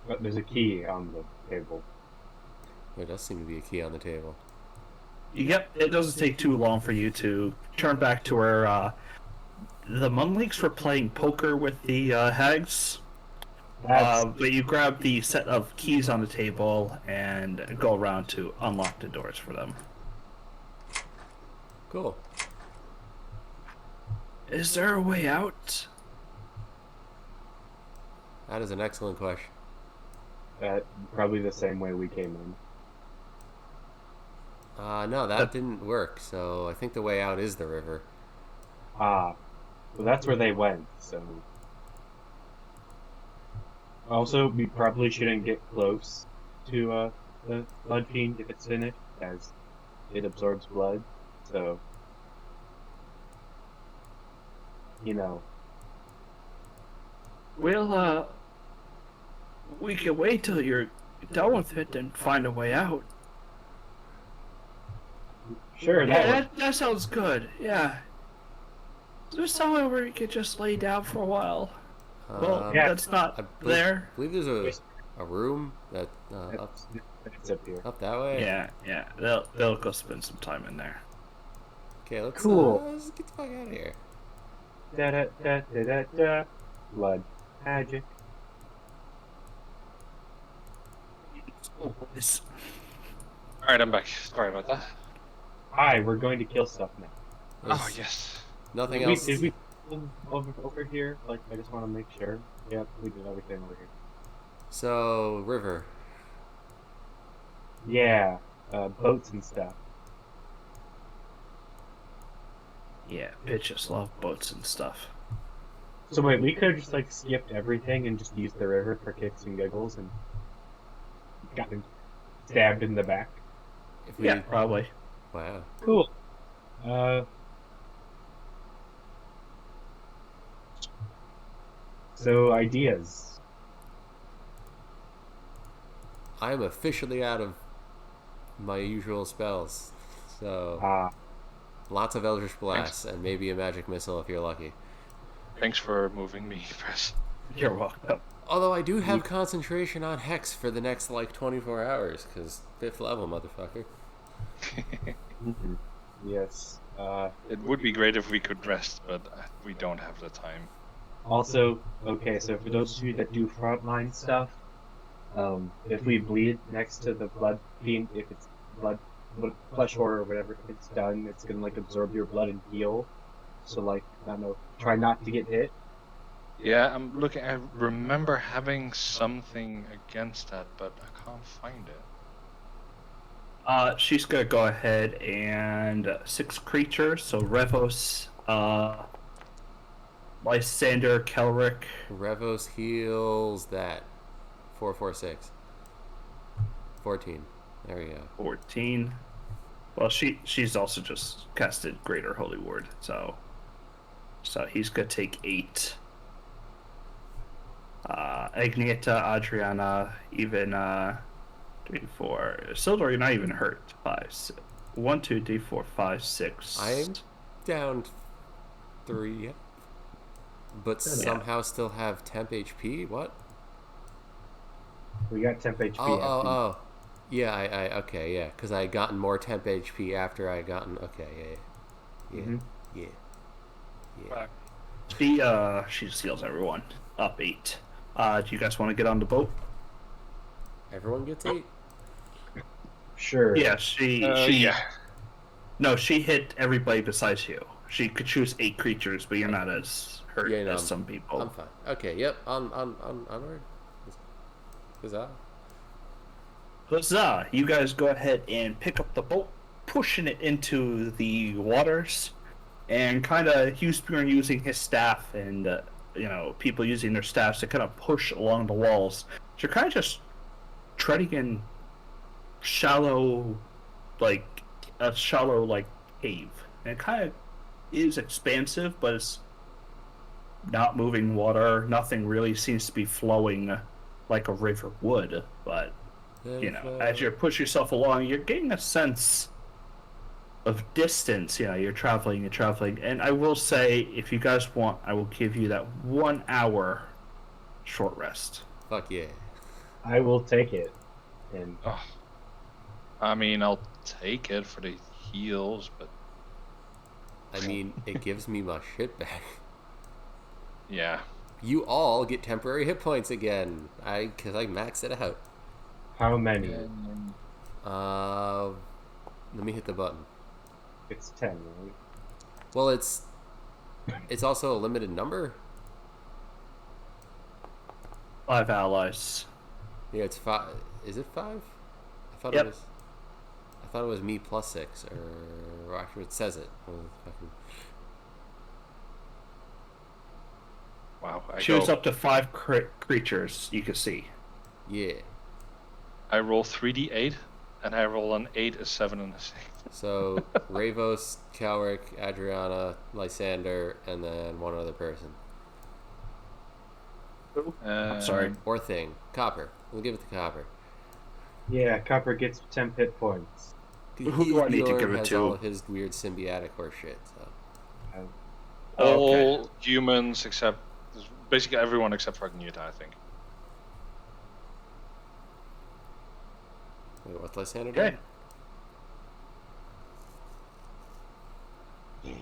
But there's a key on the table. There does seem to be a key on the table. Yep, it doesn't take too long for you to turn back to where the Munleaks were playing poker with the hags. That's But you grab the set of keys on the table and go around to unlock the doors for them. Cool. Is there a way out? That is an excellent question. probably the same way we came in. No, that didn't work. So I think the way out is the river. Ah, well, that's where they went. So, also, we probably shouldn't get close to the blood fiend if it's finished, as it absorbs blood. So, you know, Well, we can wait till you're done with it and find a way out. sure, Yeah, that that sounds good. Yeah. Is there somewhere where you could just lay down for a while? Well, Yeah. that's not I believe, there. believe there's a room that works. It's up here. up that way. Yeah. They'll go spend some time in there. Okay, let's Cool. Let's get the fuck out of here. Da da da da da da. Blood magic. All right, I'm back. Sorry about that. Hi, we're going to kill stuff now. Oh There's yes. nothing Did we, else. did we over here? Like, I just want to make sure. Yep, we did everything over here. So river. Yeah, boats and stuff. Yeah, bitches love boats and stuff. So wait, we could have just like skipped everything and just used the river for kicks and giggles and gotten stabbed in the back. If we, Yeah, probably. Wow. Cool. So ideas. I am officially out of my usual spells. So lots of Eldritch Blasts and maybe a magic missile if you're lucky. Thanks for moving me, Chris. You're welcome. Although I do have concentration on Hex for the next like 24 hours, because 5th level, motherfucker. Yes. It would be great if we could rest, but we don't have the time. Also, okay, so for those of you that do frontline stuff, if we bleed next to the blood fiend, if it's flesh horror or whatever, if it's done, it's gonna like absorb your blood and heal. So like, I don't know, try not to get hit. Yeah, I'm looking. I remember having something against that, but I can't find it. She's gonna go ahead and 6 creatures. So Revos, Lysander, Kelric. Revos heals that. 446. 14. There we go. 14. Well, she's also just casted Greater Holy Ward, so he's gonna take 8. Agneta, Adriana, even 3, 4. Sildor, you're not even hurt. 5, 6. 1, 2, 3, 4, 5, 6. I'm down 3, but Yeah. somehow still have temp HP. What? We got temp HP. Oh. Yeah, I okay, yeah, because I had gotten more temp HP after I had gotten. Okay, yeah. Mhm. She just heals everyone. Up 8. Do you guys want to get on the boat? Everyone gets 8. Sure. Yeah, she Yeah. No, she hit everybody besides you. She could choose 8 creatures, but you're not as hurt Yeah, no, as some people. I'm fine. Okay, yep. Onward. Huzzah. Huzzah! You guys go ahead and pick up the boat, pushing it into the waters, and kind of Hugh Spearn using his staff and people using their staffs to kind of push along the walls. So you're kind of just treading in shallow, like a shallow cave, and it kind of is expansive, but it's not moving water. Nothing really seems to be flowing like a river would, but as you push yourself along, you're getting a sense of distance, you're traveling. And I will say, if you guys want, I will give you that 1 hour short rest. Fuck yeah. I will take it. And Oh, I mean, I'll take it for the heals, but I mean, it gives me my shit back. yeah. You all get temporary hit points again. Because I maxed it out. how many? And Uh, let me hit the button. It's 10, right? Well, it's also a limited number. 5 allies. Yeah, it's 5. Is it 5? I thought it Yep. was. I thought it was me plus 6, or actually it says it. wow, Choose up to 5 creatures you can see. Yeah. I roll 3d8, and I roll an 8, a 7, and a 6. So Ravos, Calric, Adriana, Lysander, and then one other person I'm sorry. or thing. Copper. We'll give it to Copper. Yeah, Copper gets 10 hit points. Who do I need to Bjorn give it has to? all of his weird symbiotic horse shit. So Um, All humans except basically everyone except for Agneta, I think. wait, what's Lysander Okay. doing?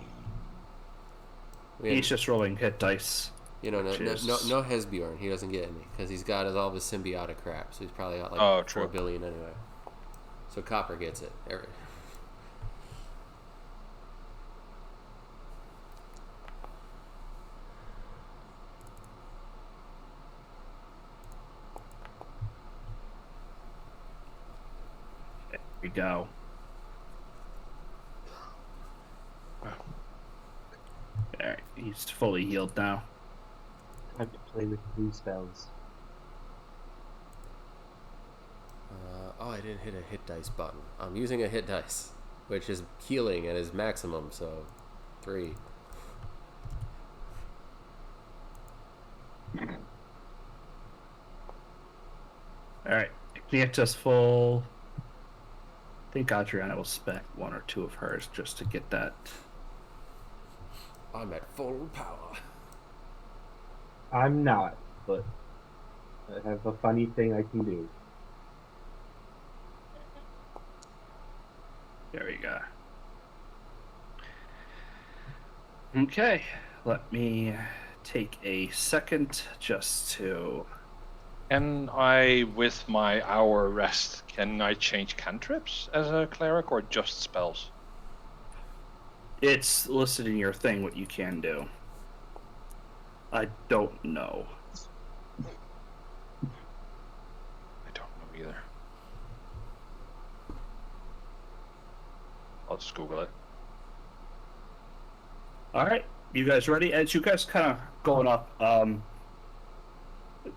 He's just rolling hit dice. no which is- Hesbjorn. He doesn't get any because he's got all of his symbiotic crap. So he's probably got like Oh, 4 true. billion anyway. So Copper gets it. There we go. Alright, he's fully healed now. I have to play with blue spells. I didn't hit a hit dice button. I'm using a hit dice, which is healing and is maximum. So 3. Alright, Agneta's full. I think Adriana will spec 1 or 2 of hers just to get that. I'm at full power. I'm not, but I have a funny thing I can do. There we go. Okay, let me take a second just to. Can I, with my hour rest, can I change cantrips as a cleric or just spells? It's listed in your thing what you can do. I don't know. I don't know either. I'll just Google it. Alright, you guys ready? As you guys kind of going up,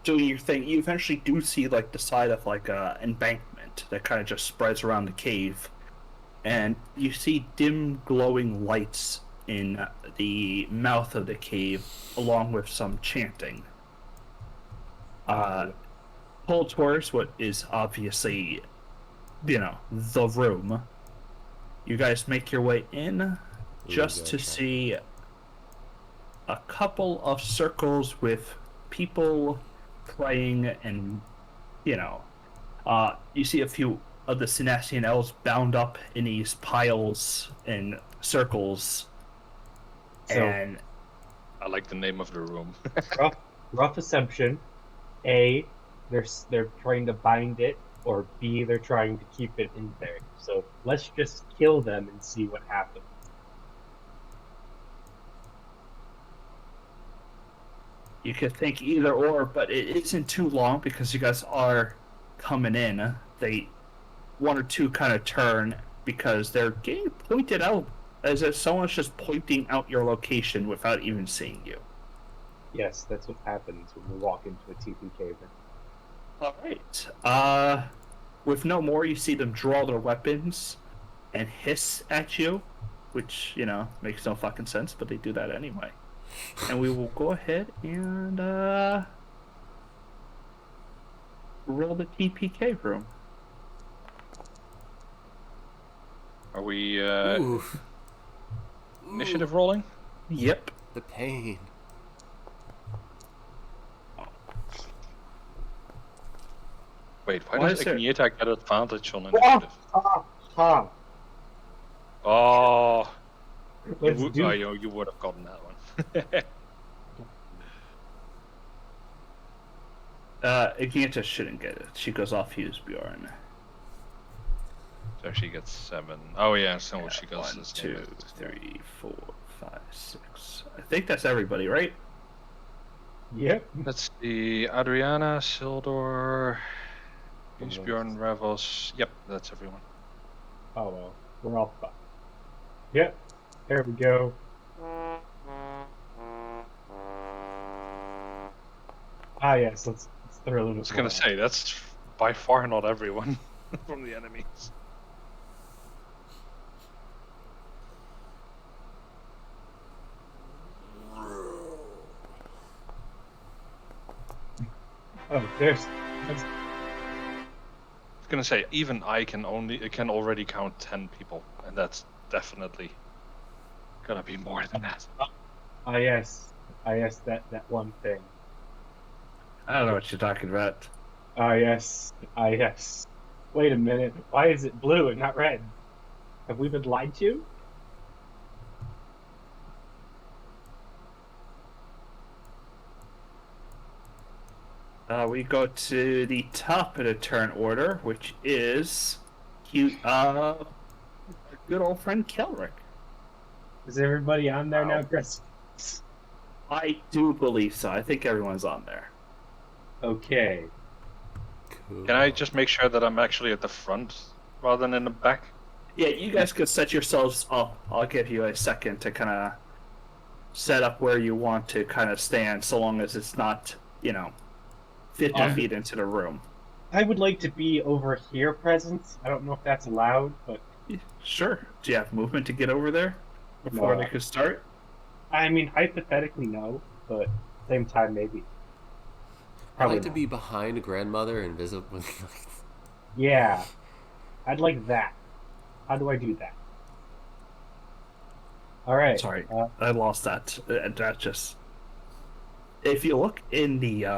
doing your thing, you eventually do see like the side of like a embankment that kind of just spreads around the cave, and you see dim glowing lights in the mouth of the cave along with some chanting. Pull towards what is obviously, the room. You guys make your way in just to see a couple of circles with people praying, and you see a few of the Synassian elves bound up in these piles and circles. So, And I like the name of the room. rough assumption: A, they're trying to bind it, or B, they're trying to keep it in there. So let's just kill them and see what happens. you could think either or, but it isn't too long because you guys are coming in. They one or two kind of turn because they're getting pointed out as if someone's just pointing out your location without even seeing you. Yes, that's what happens when we walk into a TP cave. All right. With no more, you see them draw their weapons and hiss at you, which makes no fucking sense, but they do that anyway. And we will go ahead and roll the TPK room. Are we Oof. initiative rolling? Yep. The pain. Wait, why Why does is there- Agnieszka get advantage on Ha, initiative? ha, ha. Oh, Let's do you would have gotten that one. Ignita shouldn't get it. She goes off use Bjorn. So she gets 7. Oh yeah, so Yeah, she goes 1, the same 2, as 3, 4, 5, 6. I think that's everybody, right? Yep. Let's see, Adriana, Sildor, The Bjorn, list. Ravos. Yep, that's everyone. Oh well, we're all fine. Yep. There we go. Ah yes, let's throw a little I bit was gonna more. say that's by far not everyone from the enemies. Oh, there's I was gonna say even I can already count 10 people, and that's definitely gonna be more than that. yes. Yes, that one thing. I don't know what you're talking about. Yes. Yes. Wait a minute. Why is it blue and not red? Have we been lied to? We go to the top of the turn order, which is cute. Our good old friend Kelrick. Is everybody on there Wow. now, Chris? I do believe so. I think everyone's on there. Okay. Cool. Can I just make sure that I'm actually at the front rather than in the back? Yeah, you guys could set yourselves up. I'll give you a second to kind of set up where you want to kind of stand, so long as it's not, 50 feet into the room. I would like to be over here present. I don't know if that's allowed, but Sure. Do you have movement to get over there before No. they could start? I mean, hypothetically, no, but same time, maybe. I'd Probably like to not. be behind grandmother invisible. Yeah, I'd like that. How do I do that? All right. Sorry, I lost that. That just. If you look in the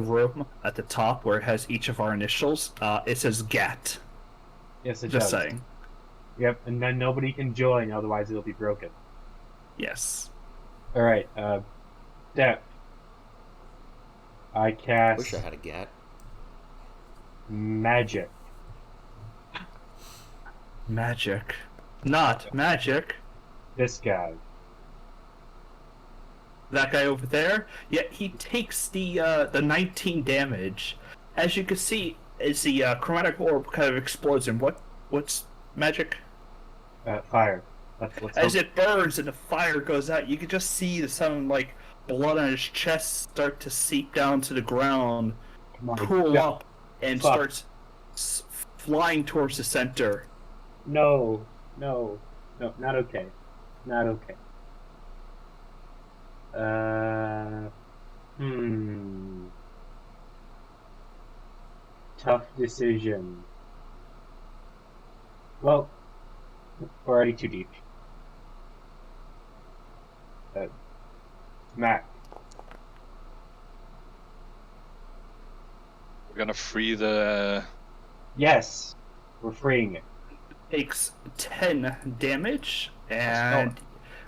room at the top where it has each of our initials, it says GAT. Yes, it Just does. saying. Yep, and then nobody can join, otherwise it'll be broken. Yes. All right. Step. I cast Wish I had a gat. magic. Magic. Not magic. This guy. That guy over there. Yeah, he takes the 19 damage. As you can see, as the chromatic orb kind of explodes. And what's magic? Fire. Let's As hope. it burns and the fire goes out, you can just see some like blood on his chest start to seep down to the ground, Come on. cool Yeah. up, and Fuck. starts flying towards the center. No, no, no, not okay. Not okay. Hmm. Tough decision. Well, we're already too deep. Matt. We're gonna free the. Yes, we're freeing it. Takes 10 damage, Let's and go.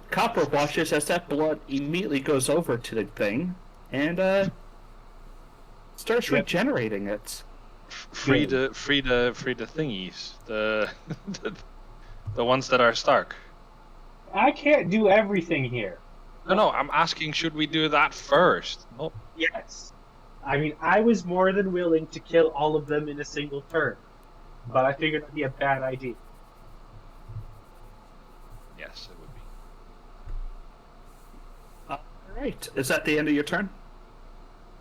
Copper watches as that blood immediately goes over to the thing and starts Yep. regenerating it. Free the thingies, the ones that are Stark. I can't do everything here. No, I'm asking, should we do that first? Not Yes. I mean, I was more than willing to kill all of them in a single turn, but I figured that'd be a bad idea. yes, it would be. Alright, is that the end of your turn?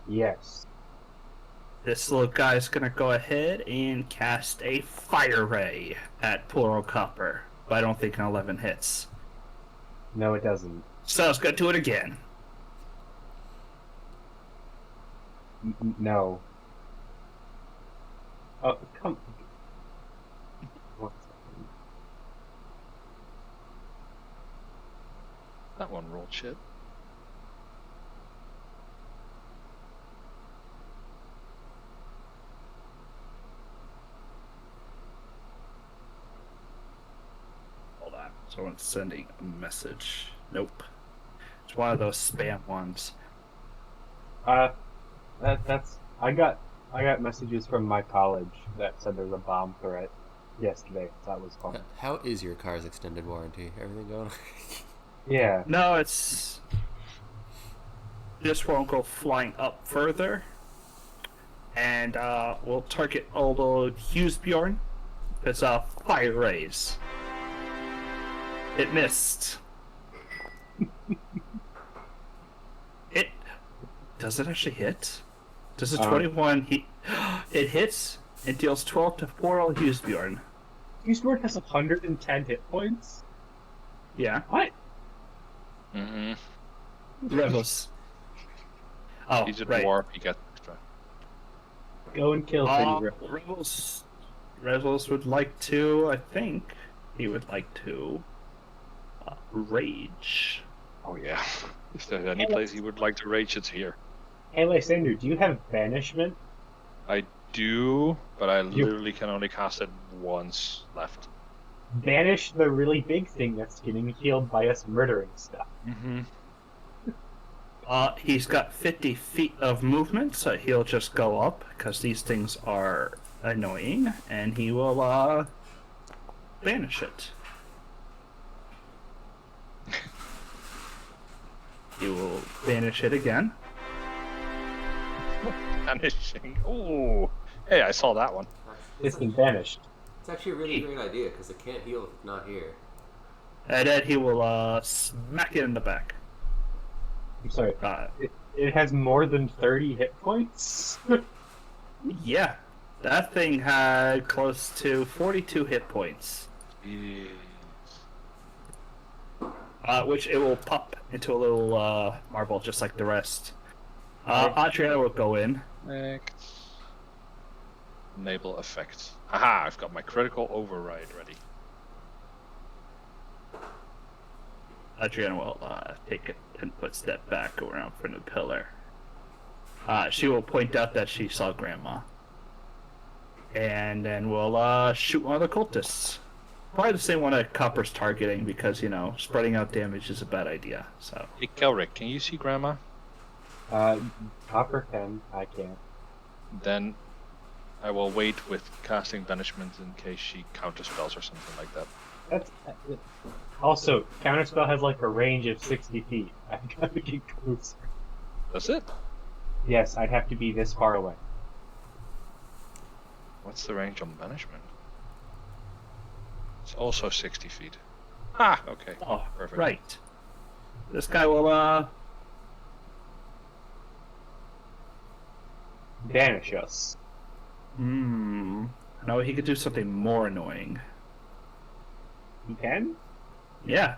Yes. This little guy's gonna go ahead and cast a Fire Ray at Plural Copper, but I don't think an 11 hits. No, it doesn't. So it's gonna do it again. No. Oh, come. 1 second. That one rolled shit. Hold on. Someone's sending a message. Nope. It's one of those spam ones. That's I got messages from my college that said there's a bomb threat yesterday. That was fun. How is your car's extended warranty? Everything going? Yeah. No, it's. This won't go flying up further. And we'll target old Hughesbjorn. It's fire rays. It missed. It does it actually hit? Does a 21 hit? It hits. It deals 12 to 4 old Hughesbjorn. Hughesbjorn has 110 hit points. Yeah. What? Mm-hmm. Rebels. Oh, He's a right. dwarf, he gets extra. Go and kill Pretty Rebel. Rebels would like to, I think, he would like to rage. Oh yeah. If there's any place he would like to rage, it's here. Hey, Lysander, do you have banishment? I do, but I literally can only cast it once left. Banish the really big thing that's getting healed by us murdering stuff. Mm-hmm. He's got 50 feet of movement, so he'll just go up, because these things are annoying, and he will, banish it. He will banish it again. Vanishing. Ooh. Hey, I saw that one. It's been banished. It's actually a really great idea because it can't heal if it's not here. And then he will, smack it in the back. I'm sorry. It has more than 30 hit points? Yeah. That thing had close to 42 hit points. Jeez. Which it will pop into a little, marble just like the rest. Adriana will go in. Next. Enable effect. Aha, I've got my critical override ready. Adriana will take a 10-foot step back around from the pillar. She will point out that she saw Grandma. And then we'll shoot one of the cultists. Probably the same one that Copper's targeting because, you know, spreading out damage is a bad idea. So. Hey, Kelric, can you see Grandma? Copper can, I can't. Then I will wait with casting banishment in case she counterspells or something like that. That's also, counterspell has like a range of 60 feet. I've got to get closer. That's it. Yes, I'd have to be this far away. What's the range on banishment? It's also 60 feet. Ah, okay. Oh, perfect. right. This guy will, Banish us. No, he could do something more annoying. He can? Yeah.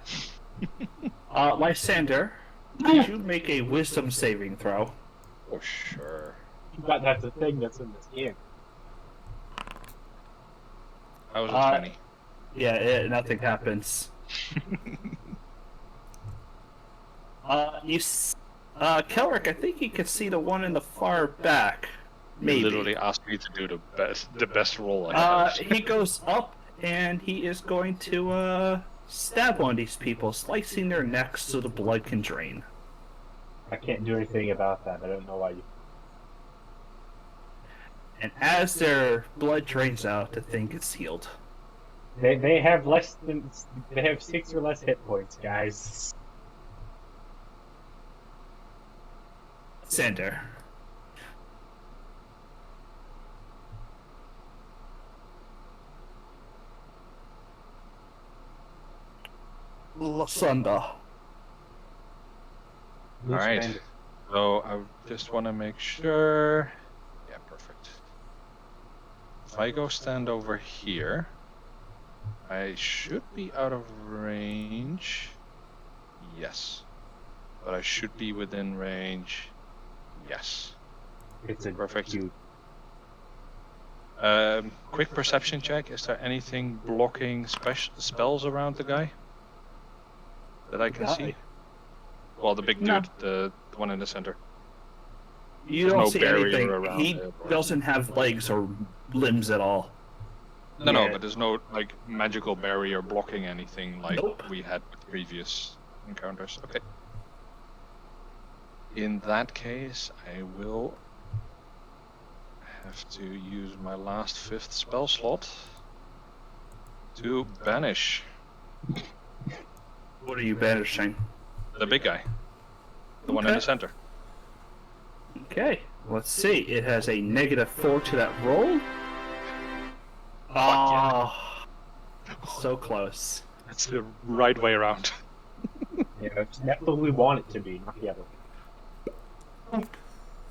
Lysander, could you make a wisdom saving throw? Oh, sure. But that's a thing that's in this game. That was a 20. Yeah, nothing happens. Kelric, I think you could see the one in the far back. Maybe. You literally asked me to do the best roll I have. He goes up and he is going to stab one of these people, slicing their necks so the blood can drain. I can't do anything about that. I don't know why you... And as their blood drains out, the thing gets healed. They have less than... They have 6 or less hit points, guys. Sander. Lasunda. Alright. So I just want to make sure. Yeah, perfect. If I go stand over here, I should be out of range. Yes. But I should be within range. Yes. It's a Perfect. huge... Quick perception check. Is there anything blocking spells around the guy that I can see? Well, the big No. dude, the one in the center. You There's don't no see barrier anything. around He it, or- doesn't have legs or limbs at all. No, Yeah. but there's no like magical barrier blocking anything like Nope. we had with previous encounters. Okay. In that case, I will have to use my last 5th spell slot to banish What are you banishing? the big guy, the one in the Okay. center. Okay, let's see. It has a -4 to that roll. Ah, so close. That's the right way around. Yeah, that's what we want it to be, not the other way.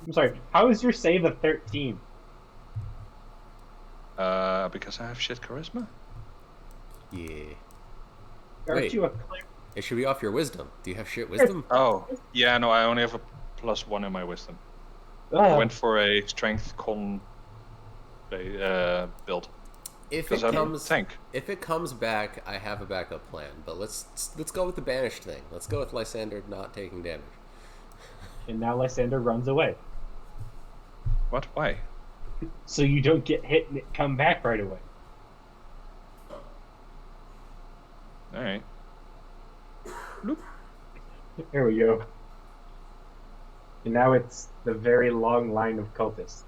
I'm sorry, how is your save a 13? Because I have shit charisma. Yeah. Aren't Wait. you a cleric? It should be off your wisdom. Do you have shit wisdom? Oh, yeah, no, I only have a +1 in my wisdom. I went for a strength con build. If Because it I'm a comes, tank. if it comes back, I have a backup plan. But let's go with the banished thing. Let's go with Lysander not taking damage. And now Lysander runs away. What? Why? So you don't get hit and it come back right away. Alright. There we go. And now it's the very long line of cultists.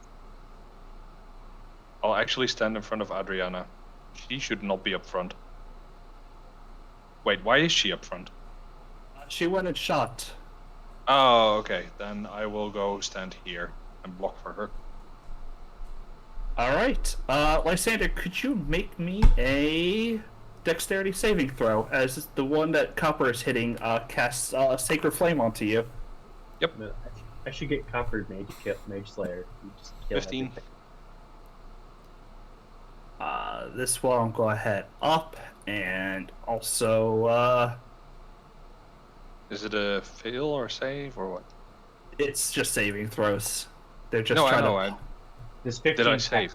I'll actually stand in front of Adriana. She should not be up front. Wait, why is she up front? She went and shot. Oh, okay. Then I will go stand here and block for her. All right, Lysander, could you make me a dexterity saving throw, as the one that Copper is hitting casts Sacred Flame onto you? No, I should get Copper Mage Slayer. You just kill 15. everything. This one will go ahead up, and also Is it a fail or save or what? it's just saving throws. They're just No, I trying know. to. There's 15. Did I save?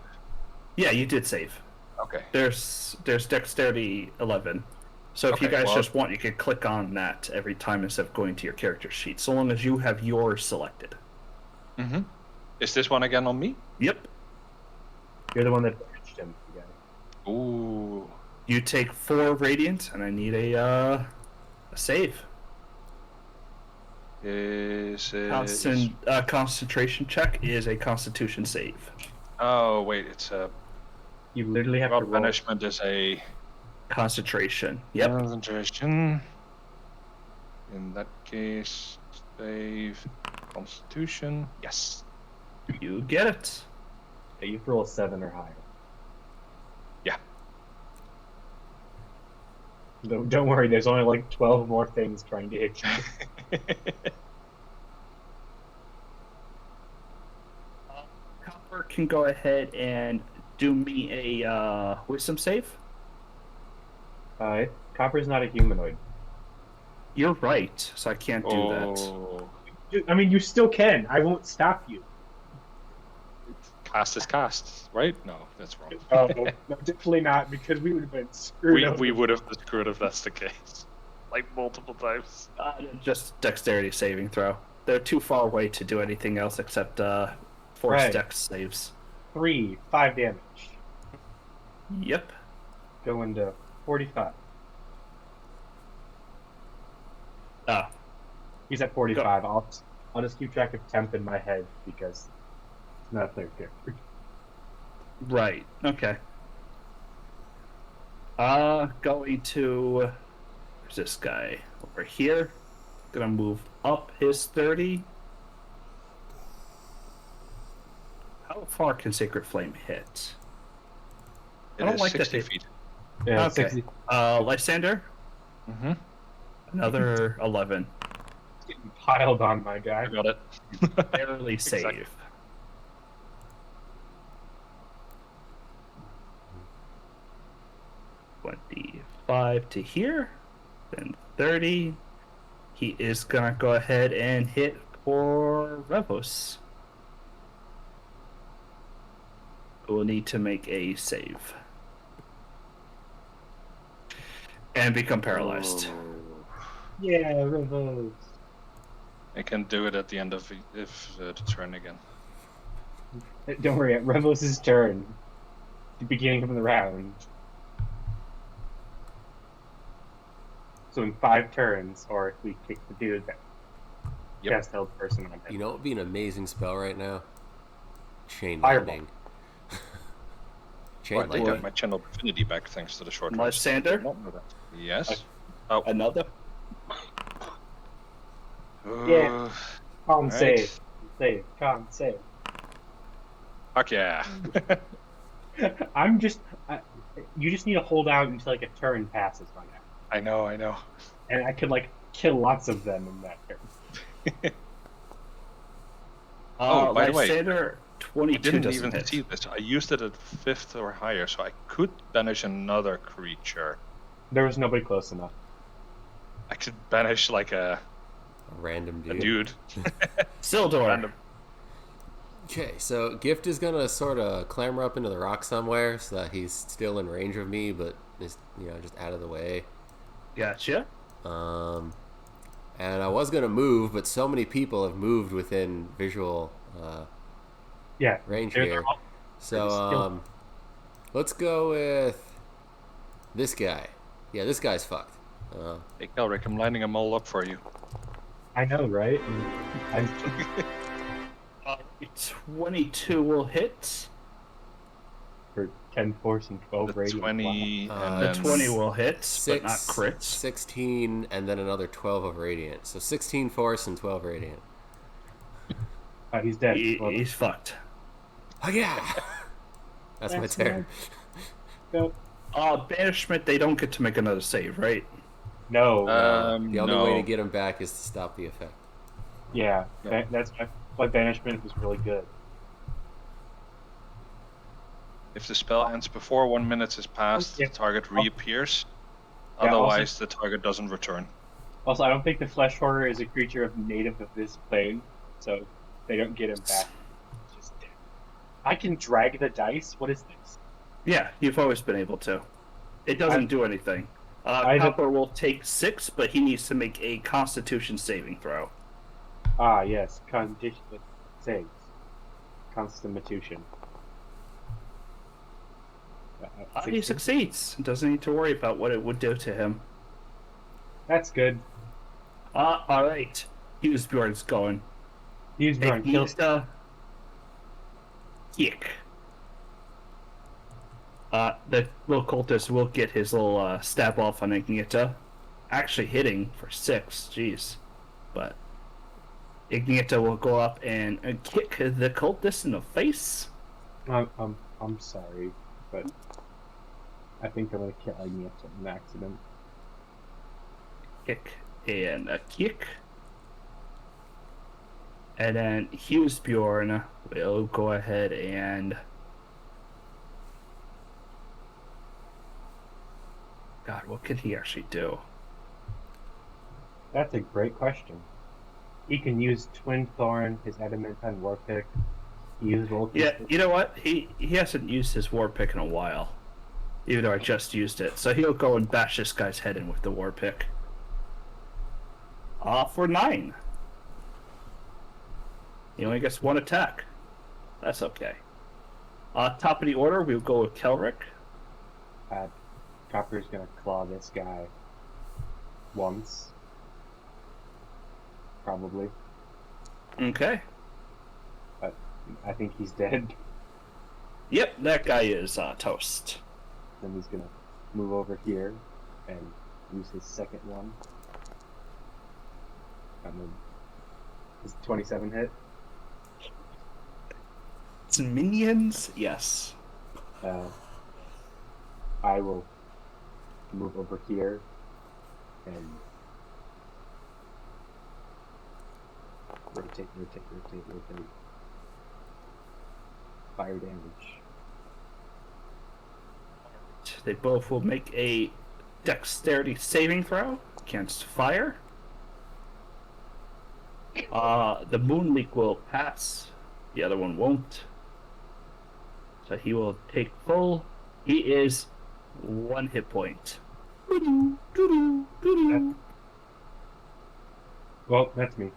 Yeah, you did save. Okay. There's dexterity 11. So if you Okay, guys well- just want, you can click on that every time instead of going to your character sheet, so long as you have yours selected. Mm-hmm. Is this one again on me? Yep. You're the one that banished him. Yeah. Ooh. You take 4 radiant, and I need a save. Is it... Concentration check is a Constitution save. Oh, wait. It's a... You literally have to Well, roll. banishment is a... Concentration. Yep. Concentration. In that case, save Constitution. Yes. You get it. Yeah, you have to roll a 7 or higher. Yeah. Don't worry, there's only like 12 more things trying to hit you. Copper can go ahead and do me a wisdom save. Copper's not a humanoid. You're right, so I can't do that. Oh. I mean, you still can. I won't stop you. Cast is cast, right? No, that's wrong. Oh, no, definitely not, because we would have been screwed up. we would have been screwed if that's the case. Like multiple times. Just dexterity saving throw. They're too far away to do anything else except force Right. dex saves. 5 damage. Yep. Going to 45. Ah, He's at 45. I'll just keep track of temp in my head because it's not a third character. right. Okay. Going to... Where's this guy? Over here. Gonna move up his 30. How far can Sacred Flame hit? It I don't is like that 60 they- feet. Yeah, Okay. 60. Lysander, Mm-hmm. another 11. Getting piled on, my guy. I got it. Barely save. Exactly. $25 to here, then 30. He is gonna go ahead and hit for Revos. Who will need to make a save. And become paralyzed. Yeah, Rivos. I can do it at the end of the turn again. Don't worry, at Revos' turn, the beginning of the round. So in 5 turns, or if we kick the dude that best held person on him. You know what would be an amazing spell right now? Chain Fireball. lightning. Oh, Chain I did lightning. get my channel affinity back thanks to the short My rest. Sander? Did not know that. Yes. Oh. Another? Yeah. Con Right. save. Save. Con save. Fuck yeah. You just need to hold out until like a turn passes by now. I know. And I could like kill lots of them in that turn. Oh, by the way, Lysander, I 22 didn't doesn't even hit. see this. I used it at 5th or higher, so I could banish another creature. There was nobody close enough. I could banish like a Random dude. dude. Sildor. Random. Okay, so Gift is gonna sort of clamber up into the rock somewhere so that he's still in range of me, but is just out of the way. Gotcha. And I was gonna move, but so many people have moved within visual range they're here. all- So let's go with this guy. Yeah, this guy's fucked. Hey, Kelrick, I'm lining them all up for you. I know, right? I'm 22 will hit. for 10 force and 12 The radiant. 20 Wow. and The then 20 will hit, but Six, not crits. 16, and then another 12 of radiant. So 16 force and 12 radiant. He's dead. Well, He's fucked. Oh yeah, that's my That's turn. no. Banishment, they don't get to make another save, right? No. The only way to no. get him back is to stop the effect. Yeah, No. that's why banishment was really good. If the spell ends before 1 minute has passed, Yeah. the target reappears. Yeah, Otherwise, the target doesn't return. Also, I don't think the Flesh Horror is a creature of native of this plane, so they don't get him back. It's just dead. I can drag the dice. What is this? Yeah, you've always been able to. It doesn't do anything. Copper will take 6, but he needs to make a Constitution saving throw. Ah, yes, condition saves. Constitution. He succeeds. Doesn't need to worry about what it would do to him. That's good. Alright. Hughesbjorn's going. He's going kill. Kick. The little cultist will get his little stab off on Ignieta. Actually hitting for 6, jeez. But Ignieta will go up and kick the cultist in the face. I'm sorry, but I think I'm gonna kill Agnieszka in an accident. Kick and a kick. And then Hughesbjorn will go ahead and... God, what could he actually do? That's a great question. He can use Twin Thorn, his Adamantine Warpick. He used Volcus. Yeah, you know what? He hasn't used his war pick in a while. Even though I just used it. So he'll go and bash this guy's head in with the war pick. For 9. He only gets 1 attack. That's okay. Top of the order, we'll go with Kelrick. Copper's gonna claw this guy once. Probably. Okay. But I think he's dead. Yep, that guy is toast. Then he's gonna move over here and use his second one. And then his 27 hit. Some minions? Yes. I will move over here and rotate. Fire damage. They both will make a dexterity saving throw against fire. The Moonleak will pass. The other one won't. So he will take full. He is 1 hit point. Well, that's me.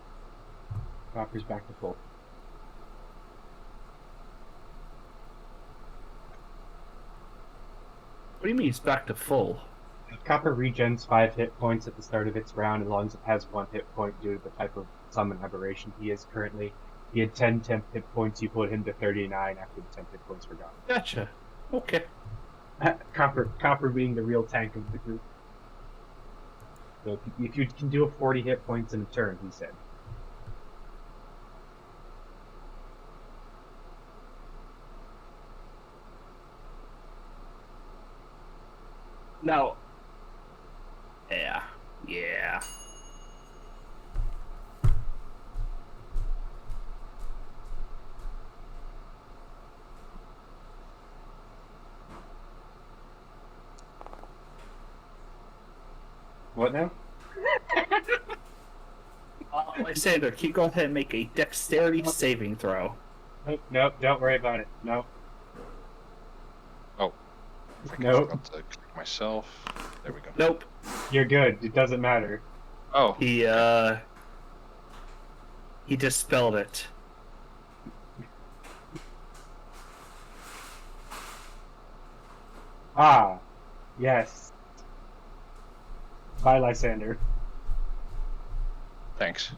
Copper's back to full. What do you mean it's back to full? Copper regens 5 hit points at the start of its round as long as it has 1 hit point due to the type of summon aberration he is currently. He had 10 temp hit points, you put him to 39 after the temp hit points were gone. Gotcha. Okay. Copper being the real tank of the group. So if you can do a 40 hit points in a turn, he said. Now. Yeah. What now? Lysander, can you go ahead and make a dexterity saving throw? Nope, don't worry about it. No. Oh. I Nope. forgot to click myself. There we go. Nope. You're good. It doesn't matter. Oh. He dispelled it. Ah, yes. Bye, Lysander. Thanks.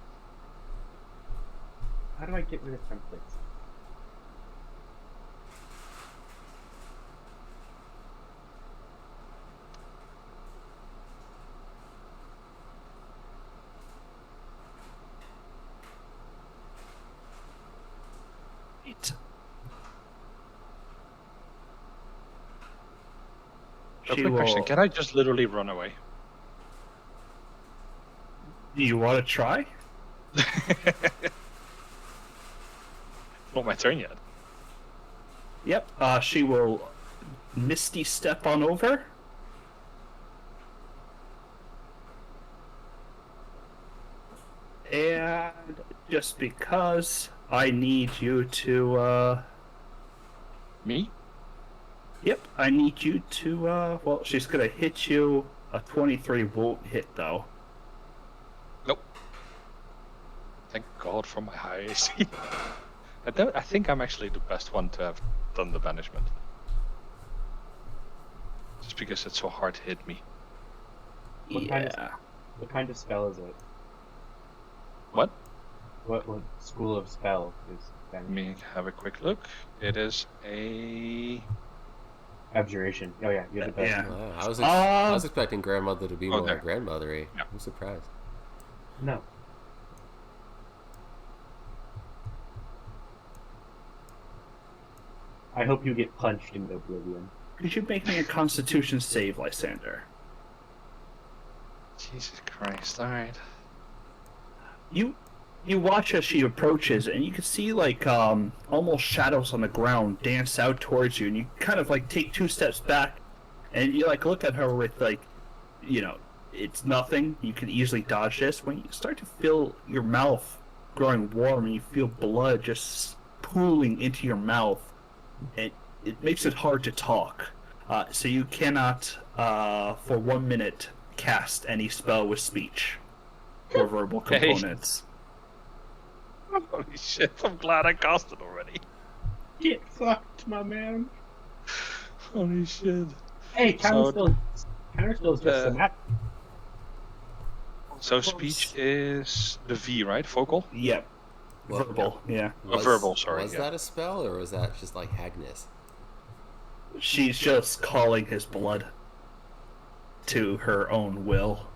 How do I get rid of templates? Right. A quick question. Can I just literally run away? Do you want to try? Not my turn yet. Yep. She will misty step on over. And just because I need you to, Me? Yep, I need you to, well, she's gonna hit you. A 23 won't hit, though. Nope. Thank God for my high AC. I think I'm actually the best one to have done the banishment. Just because it's so hard to hit me. What kind of spell is it? What? What school of spell is that? Let me have a quick look. It is a... Abjuration. Oh yeah, you're the best. Yeah. Wow, I was expecting grandmother to be more there. grandmothery. Yeah. I'm surprised. No. I hope you get punched into oblivion. Could you make me a Constitution save, Lysander? Jesus Christ, alright. You watch as she approaches, and you can see like almost shadows on the ground dance out towards you, and you kind of like take 2 steps back, and you like look at her with like, it's nothing. You can easily dodge this. When you start to feel your mouth growing warm, and you feel blood just pooling into your mouth, and it makes it hard to talk. So you cannot, for 1 minute, cast any spell with speech or verbal Hey. components. Holy shit, I'm glad I cast it already. Get fucked, my man. Holy shit. Hey, counterspell is just uh, an app. So speech is the V, right? Vocal? Yep. Well, Verbal, yeah. Verbal, sorry, Was yeah. that a spell, or was that just like Agnes? She's just calling his blood to her own will.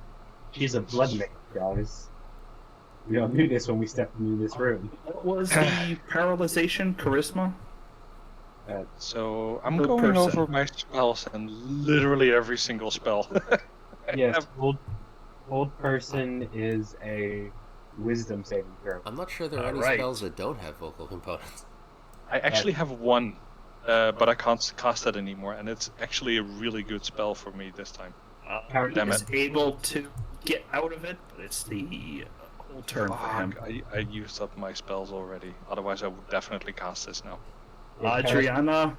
She's a blood mage, guys. We all knew this when we stepped into this room. What was the paralyzation? Charisma? So I'm Per going person. over my spells and literally every single spell. Yes, old person is a wisdom saving throw. I'm not sure there are any Right. spells that don't have vocal components. I actually have one, but I can't cast it anymore, and it's actually a really good spell for me this time. Damn He's it. able to get out of it, but it's the whole turn for him. Fuck, I used up my spells already. Otherwise, I would definitely cast this now. Adriana,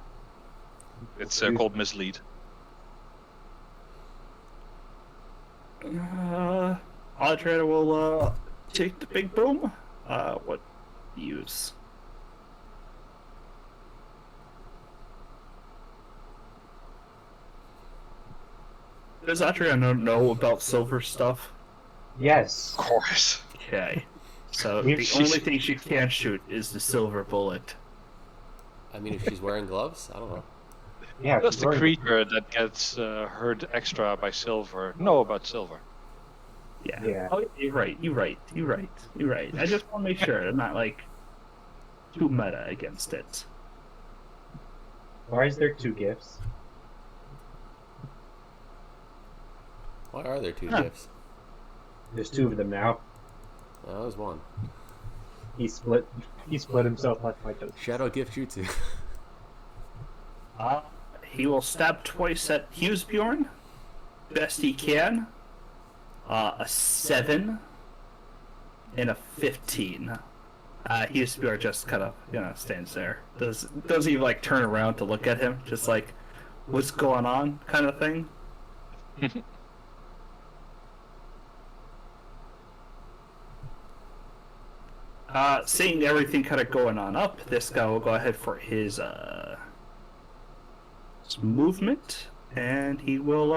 It's called Mislead. Adriana will take the big boom. What use. Does Adriano know about silver stuff? Yes. Of course. Okay. So We've- the only thing she can shoot is the silver bullet. I mean, if she's wearing gloves, I don't know. Yeah, Does she's the wearing- creature that gets hurt extra by silver know about silver? Yeah. Yeah. Oh, you're right. You're right. You're right. You're right. I just want to make sure I'm not like too meta against it. Why is there 2 gifts? Why are there two Huh. gifts? There's 2 of them now. That was one. He split himself like my toast. Shadow gift jutsu. He will stab twice at Hughesbjorn. Best he can. A 7 and a 15. Hughesbjorn just kind of, stands there. Doesn't even like turn around to look at him. Just like, what's going on, kind of thing. Seeing everything kind of going on up, this guy will go ahead for his movement, and he will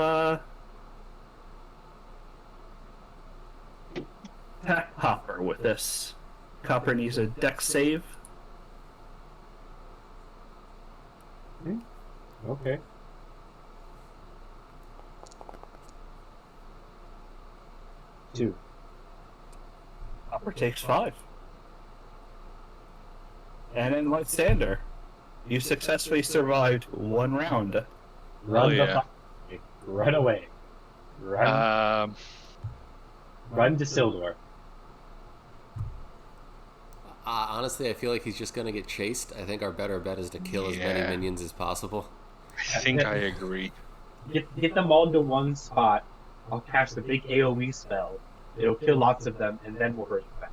attack Hopper with this. Copper needs a dex save. Okay. Two. Hopper takes 5. And then Lysander, you successfully survived 1 round. Run the yeah. fuck away. Run away. Run. Run to Sildor. Honestly, I feel like he's just gonna get chased. I think our better bet is to kill as many Yeah. minions as possible. I think I agree. Get them all into one spot. I'll cast a big AoE spell. It'll kill lots of them, and then we'll bring it back.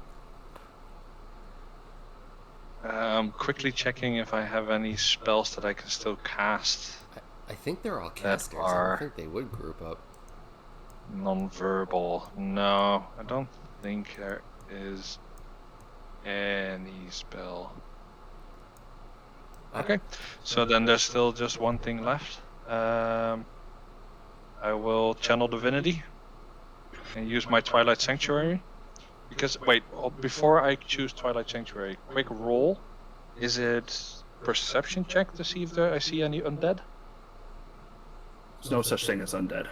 Quickly checking if I have any spells that I can still cast. I think they're all casters. I are- don't think they would group up. Non-verbal. No, I don't think there is any spell. Okay, so then there's still just one thing left. I will channel divinity and use my Twilight Sanctuary. Because before I choose Twilight Sanctuary, quick roll. Is it perception check to see if I see any undead? There's no such thing as undead.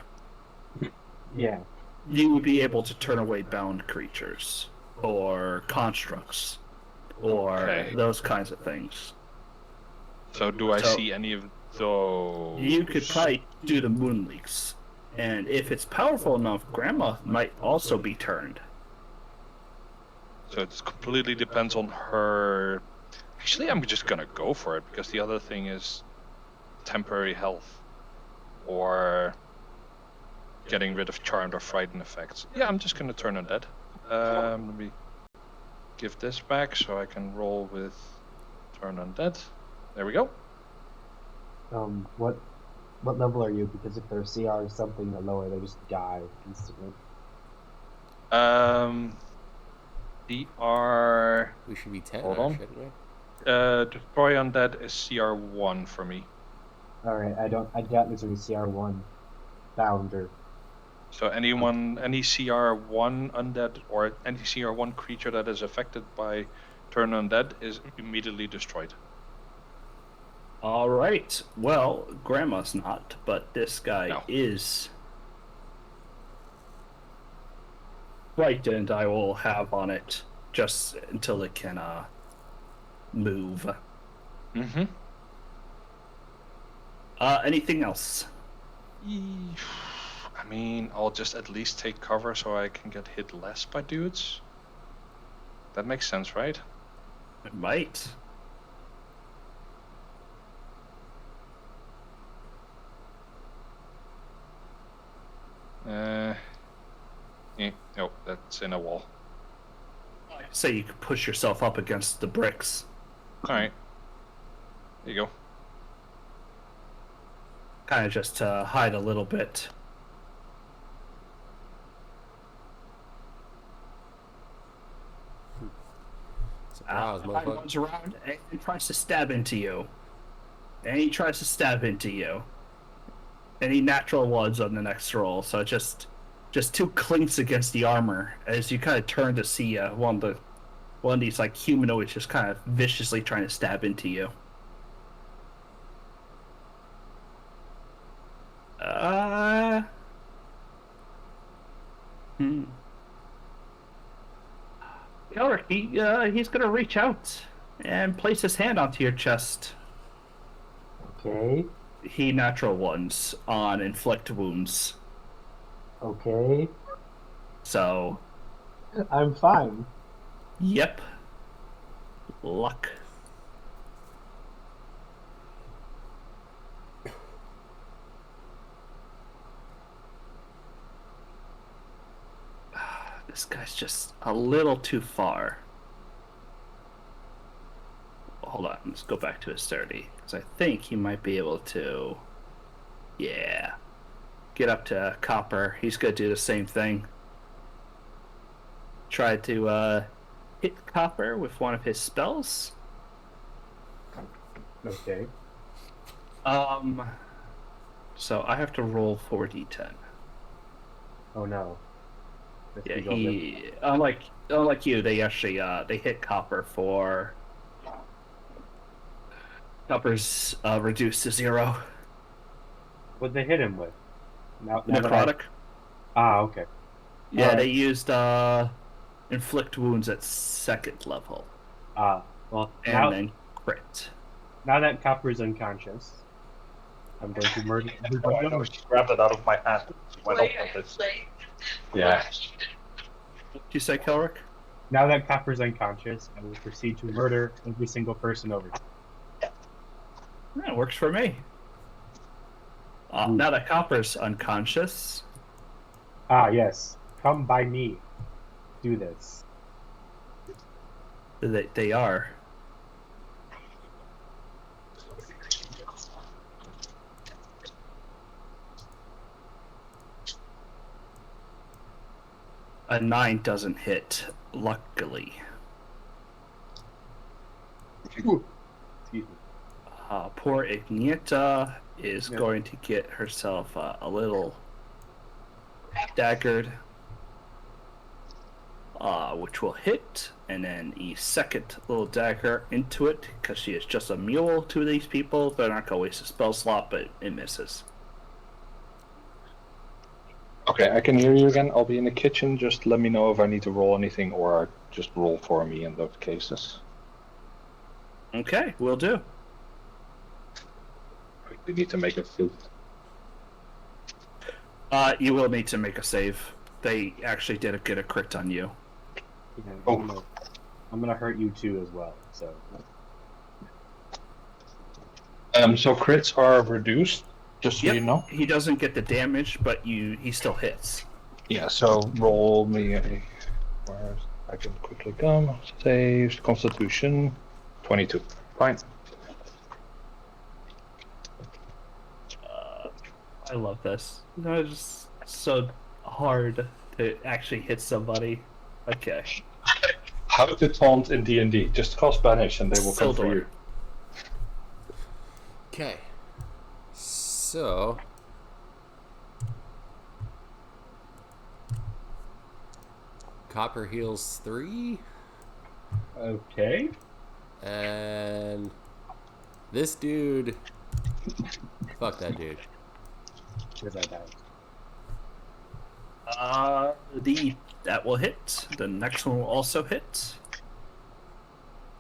Yeah. You would be able to turn away bound creatures, or constructs, or Okay. those kinds of things. So do I So- see any of those? You could probably do the moon leaks. And if it's powerful enough, Grandma might also be turned. So it completely depends on her. Actually, I'm just gonna go for it because the other thing is temporary health or getting rid of charmed or frightened effects. Yeah, I'm just gonna turn undead. Let me give this back so I can roll with turn undead. There we go. What level are you? Because if they're CR or something or lower, they just die instantly. The R We should be 10, Hold on. shouldn't we? Destroy undead is CR1 for me. Alright, I doubt there's any CR1 bounder. So any CR1 undead or any CR1 creature that is affected by turn undead is immediately destroyed. Alright, well, Grandma's not, but this guy No. is. Frightened, I will have on it just until it can move. Mm-hmm. Anything else? I mean, I'll just at least take cover so I can get hit less by dudes. That makes sense, right? It might. Nope, that's in a wall. Say you could push yourself up against the bricks. Alright. There you go. Kind of just to hide a little bit. Surprise, Guy motherfucker. runs around and tries to stab into you. And he tries to stab into you. And he natural ones on the next roll, so just two clinks against the armor as you kind of turn to see one of these like humanoids just kind of viciously trying to stab into you. Uh. Hmm. Elric, he's gonna reach out and place his hand onto your chest. Okay. He natural ones on inflict wounds. Okay. So, I'm fine. yep. Luck. This guy's just a little too far. Hold on, let's go back to his 30. Because I think he might be able to... Yeah. Get up to Copper. He's going to do the same thing. Try to hit Copper with one of his spells. Okay. So I have to roll 4d10. Oh no. This Yeah, could go really- unlike you, they actually they hit Copper for Copper's reduced to 0. What'd they hit him with? Now that Necrotic. okay. Yeah, Alright. they used inflict wounds at 2nd level, Well, and then crit. now that Copper's unconscious, I'm going to murder Oh, I know. She grabbed it out of my hand. She went up with it. Yeah. What did you say, Kelric? Now that Copper's unconscious, I will proceed to murder every single person over here. That works for me. Now that Copper's unconscious, Yes. Come by me. Do this. they are. A 9 doesn't hit, luckily. Excuse me. Poor Ignita is going to get herself a little daggered, which will hit, and then a second little dagger into it, because she is just a mule to these people. They're not going to waste a spell slot, but it misses. Okay, I can hear you again. I'll be in the kitchen. Just let me know if I need to roll anything, or just roll for me in those cases. Okay, will do. We need to make a food. You will need to make a save. They actually did get a crit on you. Yeah, Oh. I'm gonna hurt you too as well. So So crits are reduced, just so you know. He doesn't get the damage, but he still hits. Yeah, so roll me a... Where I can quickly come. Saves, Constitution, 22. Fine. I love this. It's just so hard to actually hit somebody. Okay. How to taunt in D&D. Just cast Banish and they will come for Sildor. you. Okay. So. Copper heals 3. okay. And this dude. Fuck that dude. Because I died. That will hit. The next one will also hit.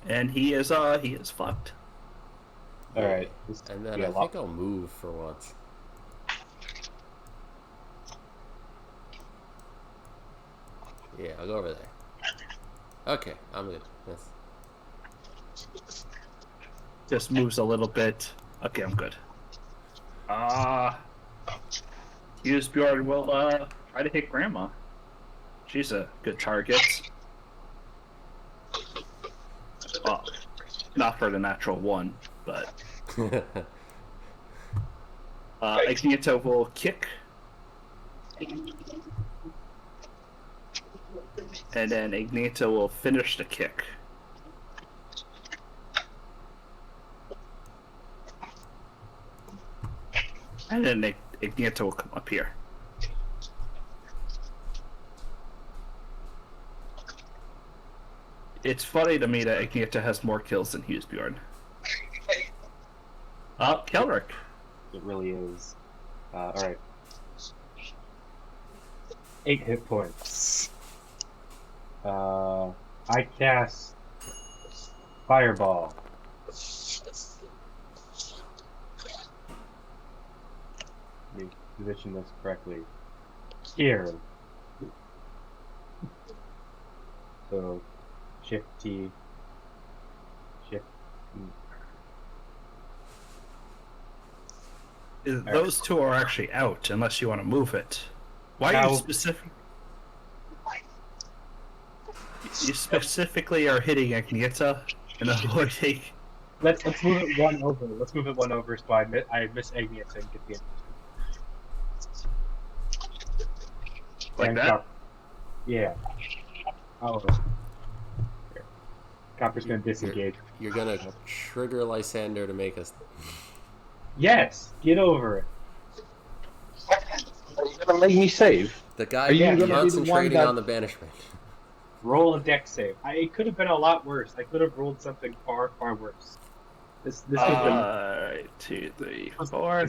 And he is fucked. All right. And then I think I'll move for once. Yeah, I'll go over there. Okay, I'm good. Yes. Just moves a little bit. Okay, I'm good. Hughes Bjorn will try to hit Grandma. She's a good target. Well, not for the natural 1, but Ignita will kick. And then Ignita will finish the kick. And then Ignieta will come up here. It's funny to me that Ignieta has more kills than Hughesbjorn. Kelrick. It really is. Alright. 8 hit points. I cast Fireball. Let me position this correctly. Here. So, Shift T. Shift E. Those two are actually out, unless you want to move it. Why are you specific? You specifically are hitting Ignieta and avoiding. Let's move it one over. Let's move it one over so I miss Agnius and get the Like and that? Yeah. Oh. Here. Copper's gonna disengage. You're gonna trigger Lysander to make us. Yes! Get over it. Are you gonna make me save? The guy Are you gonna be the one concentrating that- on the banishment. Roll a deck save. It could have been a lot worse. I could have rolled something far, far worse. This would have been. 2, 3, 4.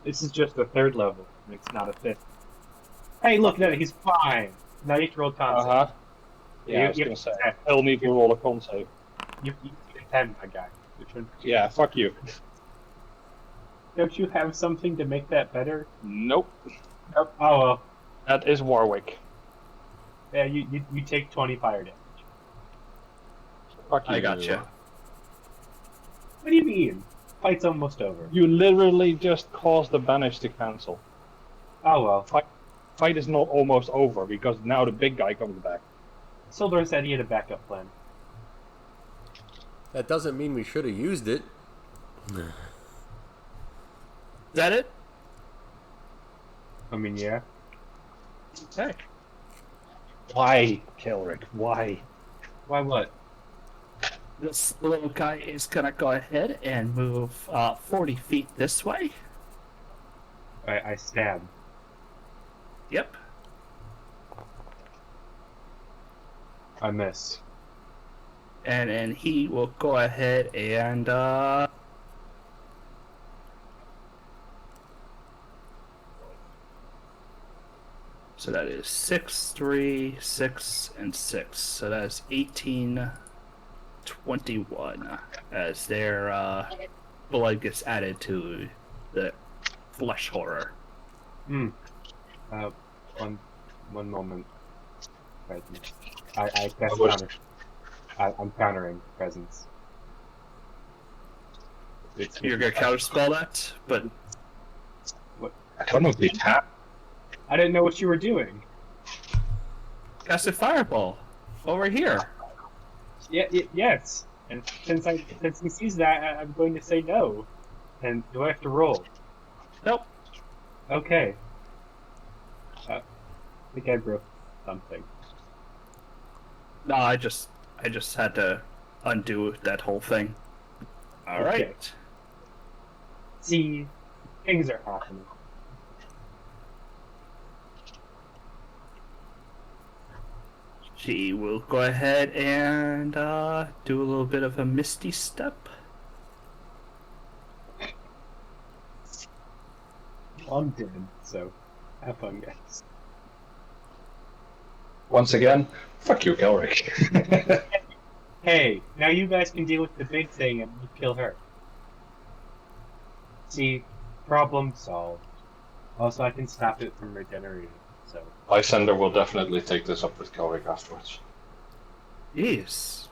This is just a third level. It's not a fifth. Hey, look at it. He's fine. Now you have to roll con save. Uh huh. Yeah, I was You- gonna say. you- Tell me to roll a con save. You get 10, my guy. Yeah, fuck you. Don't you have something to make that better? Nope. Oh, well. That is Warwick. Yeah, you take 20 fire damage. Fuck you. I gotcha. What do you mean? Fight's almost over. You literally just caused the banish to cancel. Oh well. Fight is not almost over because now the big guy comes back. Sildar said he had a backup plan. That doesn't mean we should have used it. Is that it? I mean, yeah. Okay. Why, Kelrick? Why? Why what? This little guy is gonna go ahead and move 40 feet this way. I stab. Yep. I miss. And he will go ahead and so that is 6, 3, 6, and 6. So that's 18, 21 as their blood gets added to the flesh horror. One moment. Presence. I cast counter. I'm countering presence. You're gonna counterspell that, but I don't know if they tap. I didn't know what you were doing. cast a fireball over here. Yes. And since he sees that, I'm going to say no. And do I have to roll? Nope. Okay. I think I broke something. No, I just had to undo that whole thing. All right. Okay. See, things are happening. She will go ahead and do a little bit of a misty step. I'm dead, so have fun, guys. Once again, fuck you, Kelrick. Hey, now you guys can deal with the big thing and kill her. See, problem solved. Also, I can stop it from regenerating, so... Lysander will definitely take this up with Kelrick afterwards. Yes.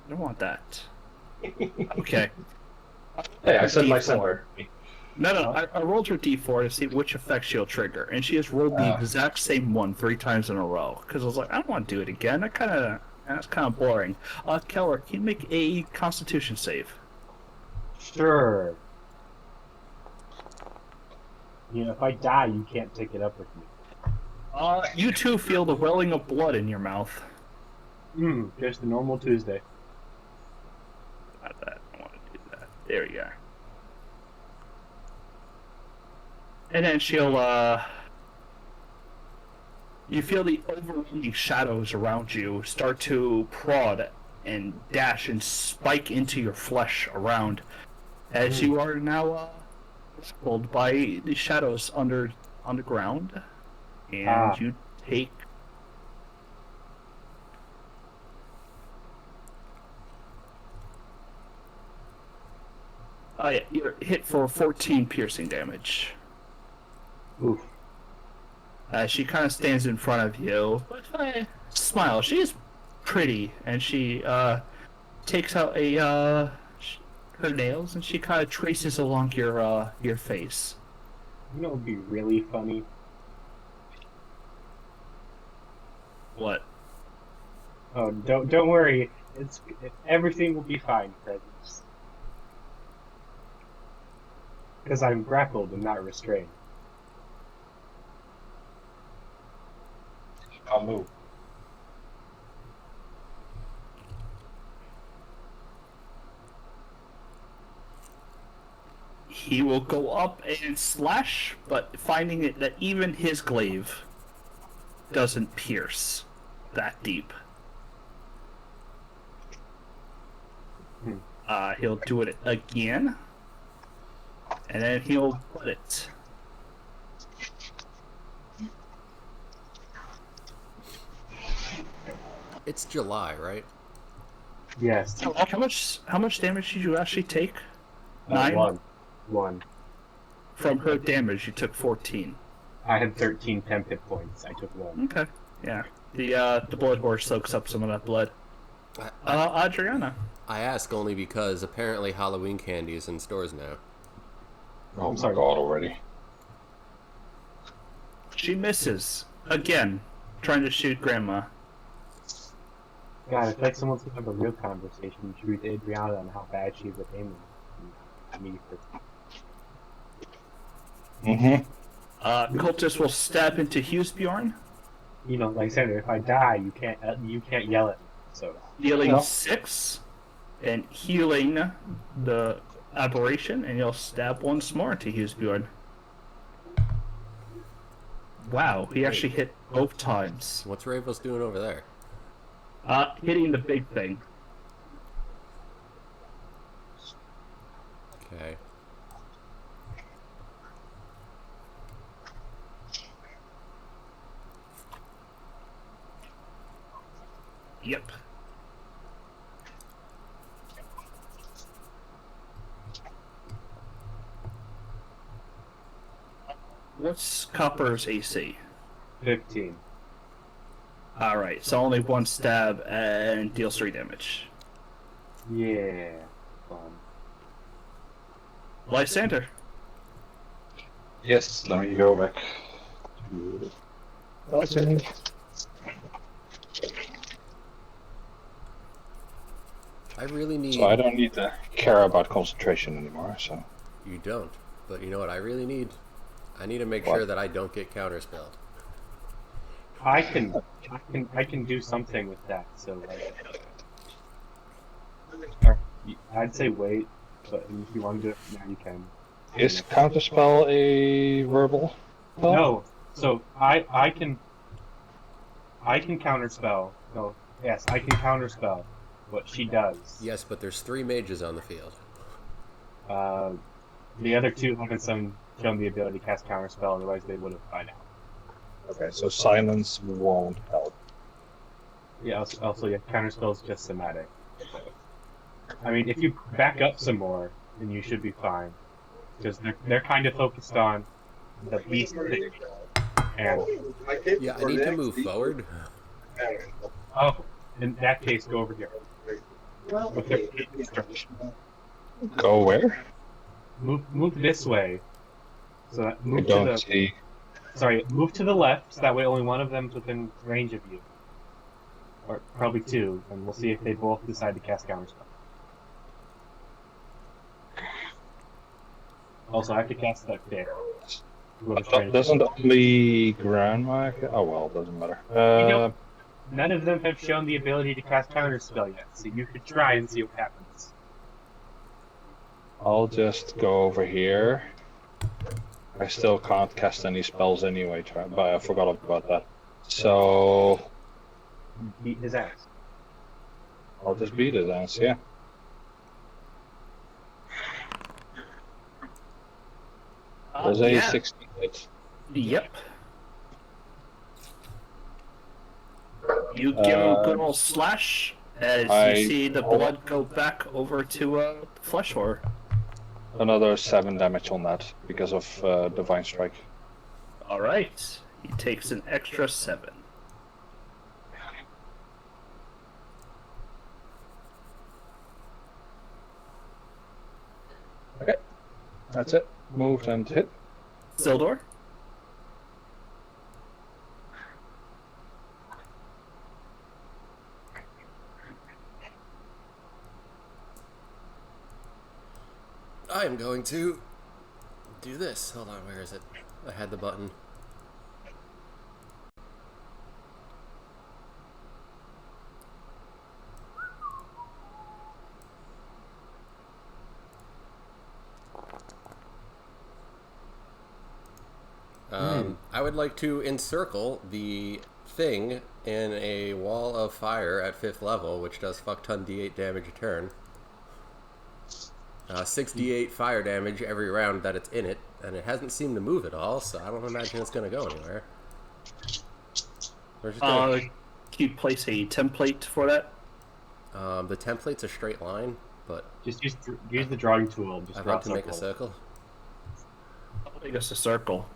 I don't want that. Okay. Hey, I said D4. Lysander. No. I rolled her d4 to see which effect she'll trigger, and she has rolled the exact same one 3 times in a row. Because I was like, I don't want to do it again. That's kind of boring. Keller, can you make a Constitution save? Sure. You know, if I die, you can't take it up with me. You too feel the welling of blood in your mouth. Just the normal Tuesday. Not that. I want to do that. There you are. And then she'll, you feel the overwhelming shadows around you start to prod and dash and spike into your flesh around as you are now pulled by the shadows on the ground, and you take. Yeah, you're hit for 14 piercing damage. Oof. She kind of stands in front of you, but smile. She is pretty, and she takes out her nails, and she kind of traces along your face. You know what would be really funny? What? Oh, don't worry. Everything will be fine, Presence. Because I'm grappled and not restrained. I'll move. He will go up and slash, but finding it that even his glaive doesn't pierce that deep. He'll do it again, and then he'll put it. It's July, right? Yes. How much damage did you actually take? 9? One. From her damage, you took 14. I had 13 temp hit points. I took 1. Okay. Yeah. The blood horse soaks up some of that blood. Adriana. I ask only because apparently Halloween candy is in stores now. Oh I'm my sorry. god, already. She misses again, trying to shoot Grandma. God, I feel like someone's gonna have a real conversation with Adriana on how bad she is at aiming. Me Mm-hmm. Cultist will stab into Hughesbjorn, You know, like I said, if I die, you can't yell at me. So dealing No. 6 and healing the aberration, and you'll stab once more into Hughesbjorn. Wow, he actually hit both times. What's Ravos doing over there? Hitting the big thing. Okay. Yep. What's Copper's AC? 15. Alright, so only one stab and deals 3 damage. Yeah. Fun. Lysander. Yes, let me go back to I really need... So I don't need to care about concentration anymore, so... You don't. But you know what I really need? I need to make What? sure that I don't get counterspelled. I can do something with that. So like, I'd say wait, but if you want to do it now, you can. Is Counterspell a verbal? spell? No. So I can counterspell. No. Yes, I can counterspell what she does. Yes, but there's 3 mages on the field. The other 2 haven't shown the ability to cast counterspell, otherwise they would have by now. Okay, so silence won't help. Yeah. Also, yeah, counterspell is just somatic. I mean, if you back up some more, then you should be fine, because they're kind of focused on the beast thing. And Yeah, I need to move forward. oh, in that case, go over here. Okay. Go where? Move this way. So that I move to don't the see. move to the left. So that way, only one of them's within range of you, or probably 2, and we'll see if they both decide to cast counterspell. Also, I have to cast that there. Doesn't only Grandma... Oh well, doesn't matter. know- None of them have shown the ability to cast counterspell yet, so you could try and see what happens. I'll just go over here. I still can't cast any spells anyway, but I forgot about that. So Beat his ass. I'll just beat his ass, yeah. There's a yeah. 16 hit. Yep. You give him a good old slash as you see the blood go back over to the flesh horror. Another 7 damage on that because of Divine Strike. Alright. He takes an extra 7. Okay, that's it. Moved and hit. Sildor? I'm going to do this. Hold on, where is it? I had the button. I would like to encircle the thing in a wall of fire at 5th level, which does fuck ton d8 damage a turn. 6d8 fire damage every round that it's in it, and it hasn't seemed to move at all, so I don't imagine it's going to go anywhere. We're just gonna... Can you place a template for that? The template's a straight line, but... Just use the drawing tool. And just I'd draw like to make a circle. How big is a circle?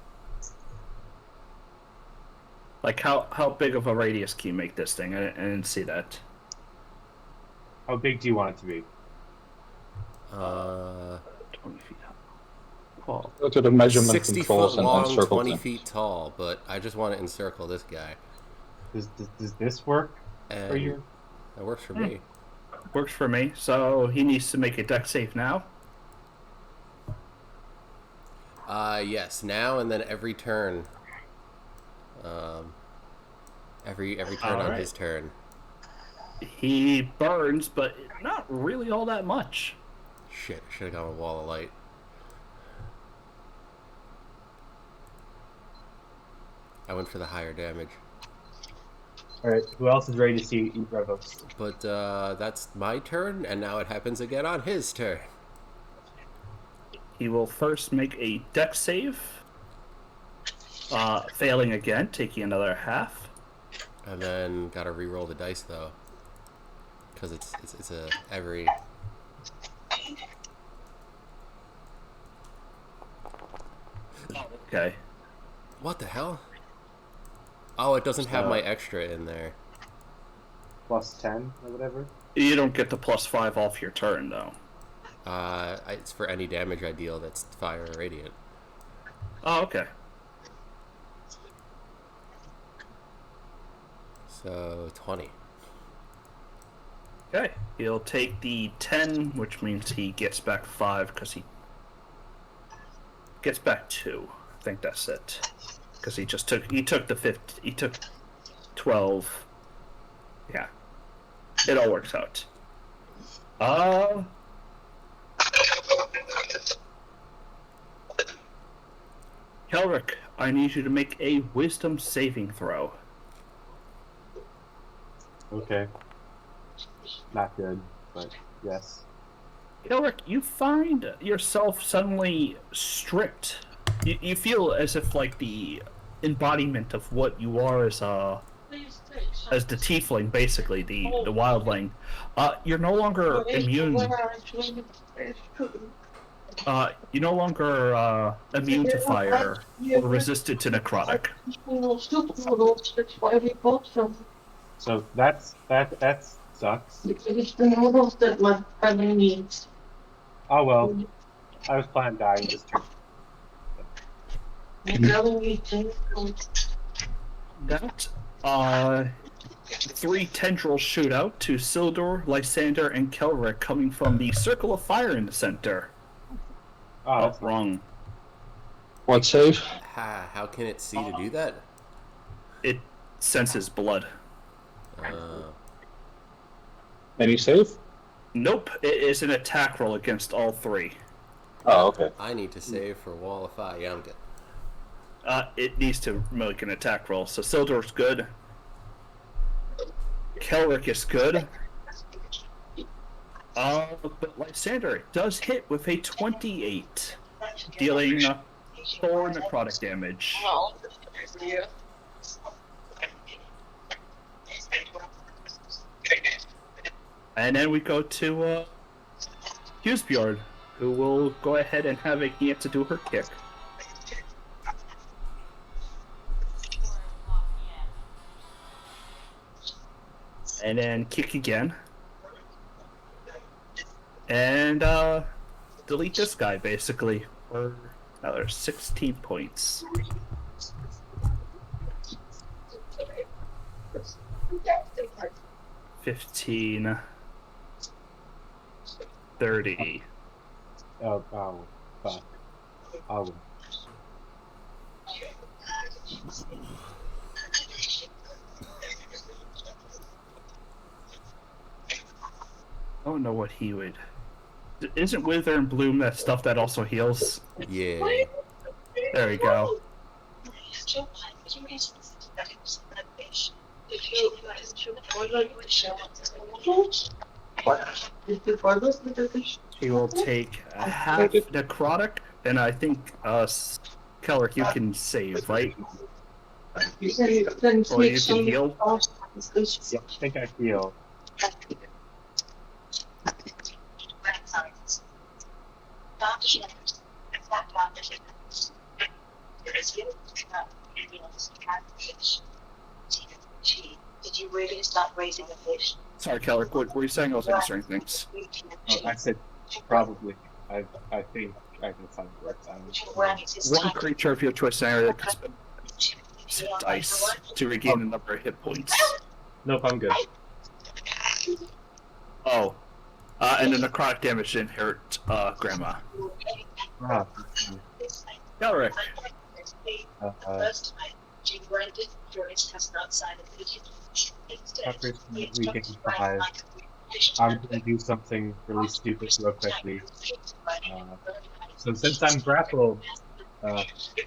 Like, how big of a radius can you make this thing? I didn't see that. How big do you want it to be? 20 feet tall. Go to the measurement 60 controls foot and long, encircle 20 them. feet tall, but I just want to encircle this guy. Does this work And for you? that works for me. Works for me. So he needs to make a deck save now. Yes, now and then every turn. Every turn on Alright. his turn. He burns, but not really all that much. Shit, I should have gone with Wall of Light. I went for the higher damage. Alright, who else is ready to see eat Revos? But that's my turn, and now it happens again on his turn. He will first make a deck save. Failing again, taking another half. And then gotta re-roll the dice though, because it's a every. Okay. What the hell? Oh, it doesn't have my extra in there. Plus 10 or whatever? You don't get the +5 off your turn, though. It's for any damage I deal that's fire or radiant. Oh, okay. So 20. Okay. He'll take the 10, which means he gets back 5 because he gets back 2. I think that's it. Because he took the 50. He took 12. Yeah. It all works out. Kelric, I need you to make a wisdom saving throw. Okay. Not good, but yes. Kelric, you find yourself suddenly stripped. You feel as if like the embodiment of what you are as the tiefling, basically the wildling. You're no longer immune. You're no longer immune to fire or resistant to necrotic. So that sucks. Oh well. I was planning on dying this turn. That 3 tendrils shoot out to Sildor, Lysander, and Kelric coming from the circle of fire in the center. Oh, Oh, that's wrong. What save? How can it see to do that? It senses blood. Any save? Nope, it is an attack roll against all 3. Oh, okay. I need to save for Wall of Fire. Yeah, I'm good. It needs to make an attack roll. So Sildur's good. Kelric is good. But Lysander does hit with a 28, dealing 4 necrotic damage. And then we go to Husbjorn, who will go ahead and have a chance to do her kick. And then kick again. And delete this guy basically for another 16 points. $15, $30. Oh, fuck. Oh. I don't know what he would. Isn't Wither and Bloom that stuff that also heals? Yeah. There we go. He will take a half necrotic, and I think Kelric, you can save, right? Or you can heal. Yep, I think I heal. Did you really start raising the fish? Sorry, Kelric, what were you saying? I was answering things. Oh, I said probably. I think I can find the right time. One creature of your choice scenario that can spend dice to regain a number of hit points. Nope, I'm good. Oh. And the necrotic damage didn't hurt Grandma. Ah, Kelric. After we gain 5, I'm gonna do something really stupid real quickly. So since I'm grappled,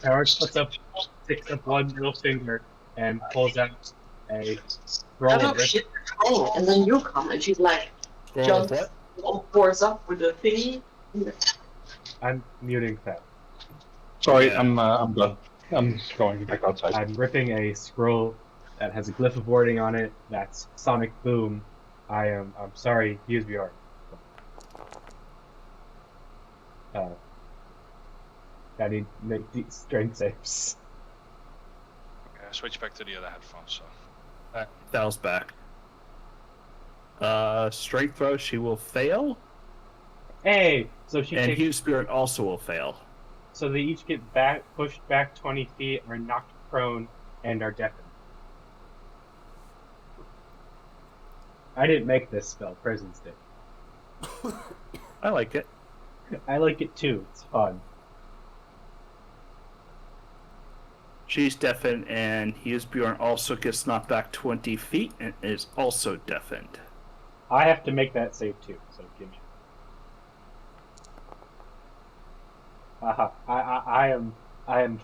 Howard sticks up one middle finger and pulls out a scroll of risk. And then you come and she's like, Roll what? pours up with the thingy. I'm muting that. Sorry, Yeah. I'm done. I'm going back outside. I'm ripping a scroll that has a glyph of warding on it. That's Sonic Boom. I'm sorry, use VR. I need to make these strength saves. Okay, I switch back to the other headphones. So That was back. Strength throw, she will fail. Hey, so she And takes. Hugh Spirit also will fail. So they each get pushed back 20 feet, are knocked prone, and are deafened. I didn't make this spell. Prisons did. I like it. I like it too. It's fun. She's deafened, and Husbjorn also gets knocked back 20 feet and is also deafened. I have to make that save too. So give me. Aha! I am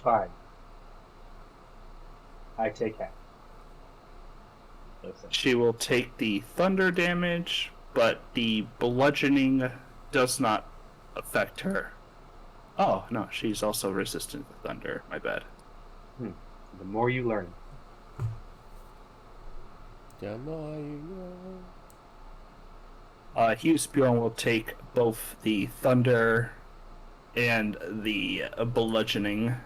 fine. I take half. Listen. She will take the thunder damage, but the bludgeoning does not affect her. Oh, no, she's also resistant to thunder. My bad. The more you learn. Husbjorn will take both the thunder and the bludgeoning.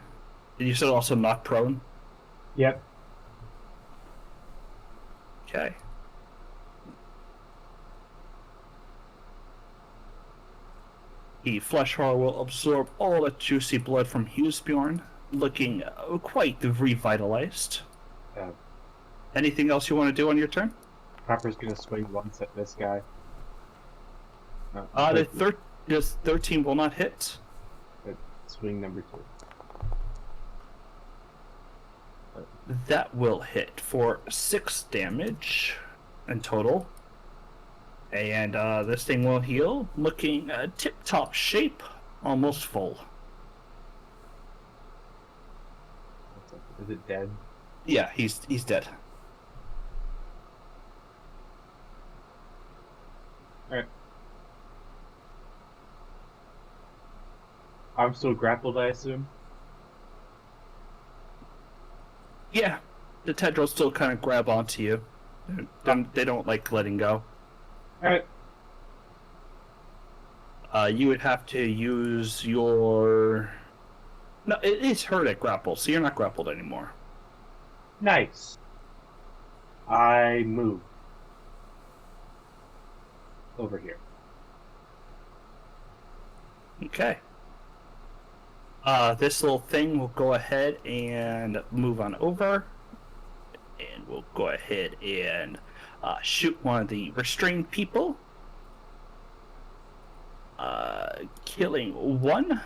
You said also knock prone? Yep. Okay. The flesh horror will absorb all the juicy blood from Husbjorn, looking quite revitalized. Anything else you want to do on your turn? Copper's gonna swing once at this guy. The 13 will not hit. Swing number 2. That will hit for 6 damage in total. And this thing will heal, looking tip-top shape, almost full. Is it dead? Yeah, he's dead. Alright. I'm still grappled, I assume? Yeah, the tendrils still kind of grab onto you. They don't like letting go. Alright. You would have to use your. No, it is hurt at grapple, so you're not grappled anymore. Nice. I move. Over here. Okay. This little thing will go ahead and move on over, and we'll go ahead and shoot one of the restrained people, killing one.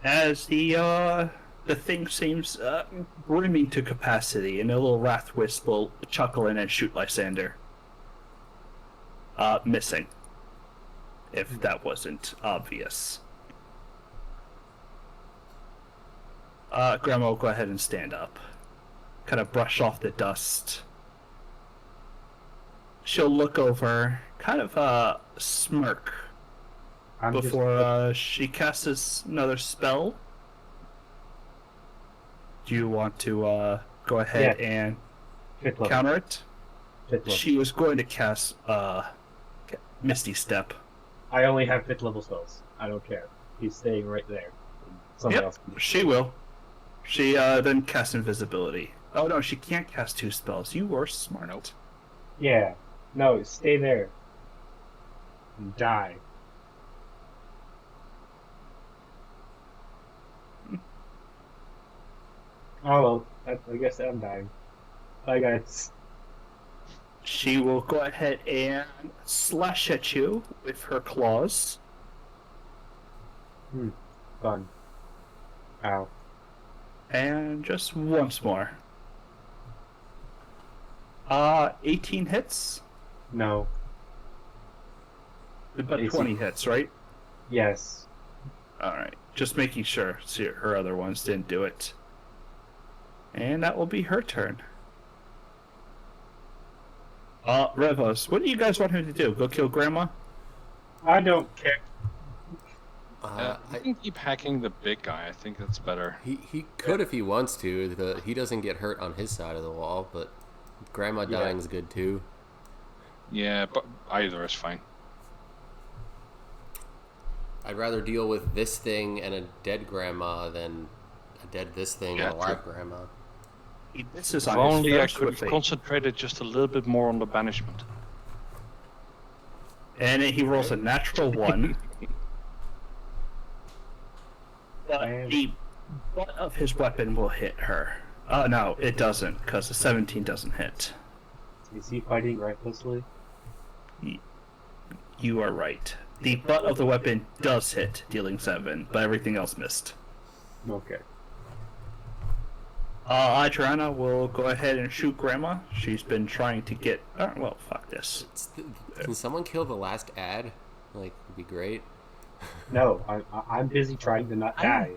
As the thing seems brimming to capacity, and a little wrath wisp will chuckle in and shoot Lysander. Missing. If that wasn't obvious. Grandma will go ahead and stand up. Kind of brush off the dust. She'll look over, kind of smirk before she casts another spell. Do you want to go ahead and counter it? She was going to cast Misty Step. I only have 5th level spells. I don't care. He's staying right there. Somebody else can She will. She then casts Invisibility. Oh no, she can't cast 2 spells. You were smart. Yeah. No, stay there. And die. Oh well, I guess I'm dying. Bye guys. She will go ahead and slash at you with her claws. Fun. Ow. And just once more. 18 hits? No. About 20 hits, right? Yes. Alright. Just making sure. See, her other ones didn't do it. And that will be her turn. Revos, what do you guys want him to do? Go kill Grandma? I don't care. I can keep hacking the big guy. I think that's better. He could if he wants to. He doesn't get hurt on his side of the wall, but Grandma dying is good too. Yeah, but either is fine. I'd rather deal with this thing and a dead grandma than a dead this thing and a live grandma. This is If on only his I first could with have a- concentrated just a little bit more on the banishment. And he rolls a natural 1. But the butt of his weapon will hit her. Oh no, it doesn't, because a 17 doesn't hit. Is he fighting recklessly? You are right. The butt of the weapon does hit, dealing 7, but everything else missed. Okay. Adriana will go ahead and shoot Grandma. She's been trying to get... well, fuck this. Can someone kill the last ad? Like, would be great. No, I'm busy trying to not die.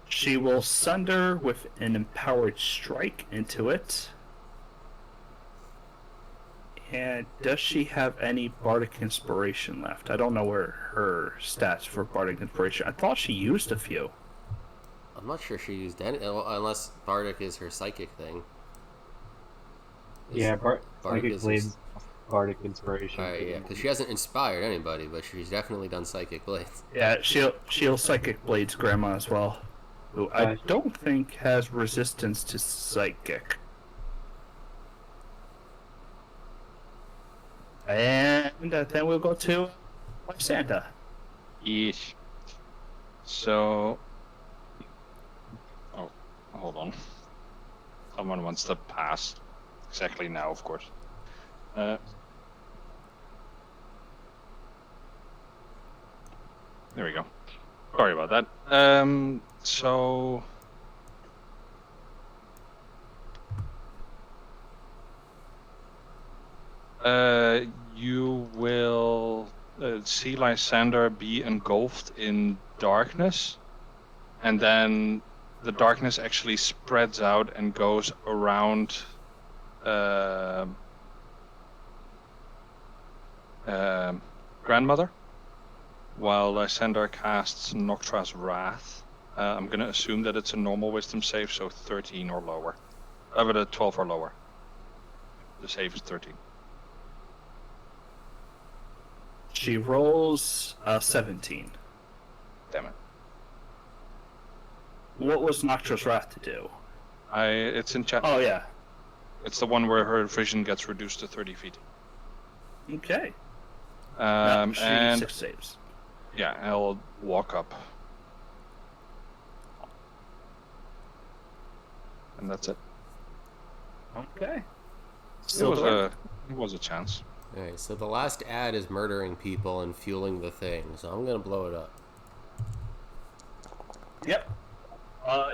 She will sunder with an empowered strike into it. And does she have any Bardic Inspiration left? I don't know where her stats for Bardic Inspiration. I thought she used a few. I'm not sure she used any, unless Bardic is her psychic thing. Yeah, Bardic Psychic is Blades, Bardic Inspiration. Alright, yeah, because she hasn't inspired anybody, but she's definitely done Psychic Blades. Yeah, she'll Psychic Blades Grandma as well. Who I don't think has resistance to Psychic. And then we'll go to Santa. Yeesh. So... Oh, hold on. Someone wants to pass. Exactly now, of course. There we go. Sorry about that. So... you will see Lysander be engulfed in darkness, and then the darkness actually spreads out and goes around Grandmother, while Lysander casts Noctra's Wrath. I'm going to assume that it's a normal wisdom save, so 13 or lower. But a 12 or lower. The save is 13. She rolls 17. Damn it. What was Noctra's Wrath to do? It's in chat. Oh, yeah. It's the one where her vision gets reduced to 30 feet. Okay. And 6 saves. yeah, I'll walk up. And that's it. Okay. It was a chance. Alright, so the last ad is murdering people and fueling the thing, so I'm gonna blow it up. Yep.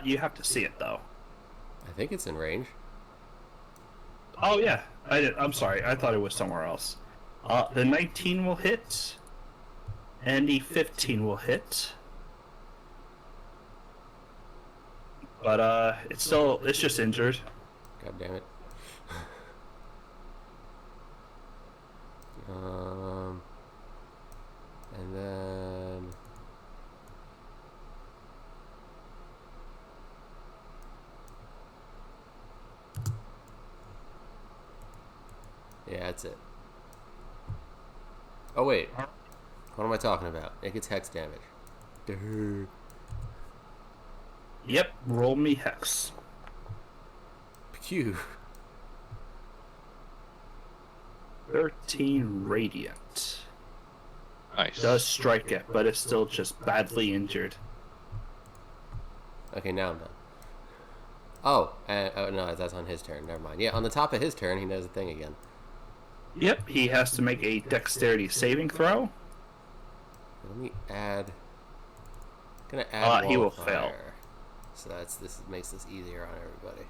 You have to see it, though. I think it's in range. Oh, yeah. I'm sorry. I thought it was somewhere else. The 19 will hit. And the 15 will hit. But, it's just injured. God damn it. And then... yeah, that's it. Oh, wait. What am I talking about? It gets hex damage. Duh. Yep. Roll me Hex. Pew. 13 Radiant. Nice. Does strike it, but it's still just badly injured. Okay, now I'm done. Oh, no, that's on his turn. Never mind. Yeah, on the top of his turn, he does the thing again. Yep, he has to make a dexterity saving throw. Let me add... gonna add he wall will of fail. fire. So this makes this easier on everybody.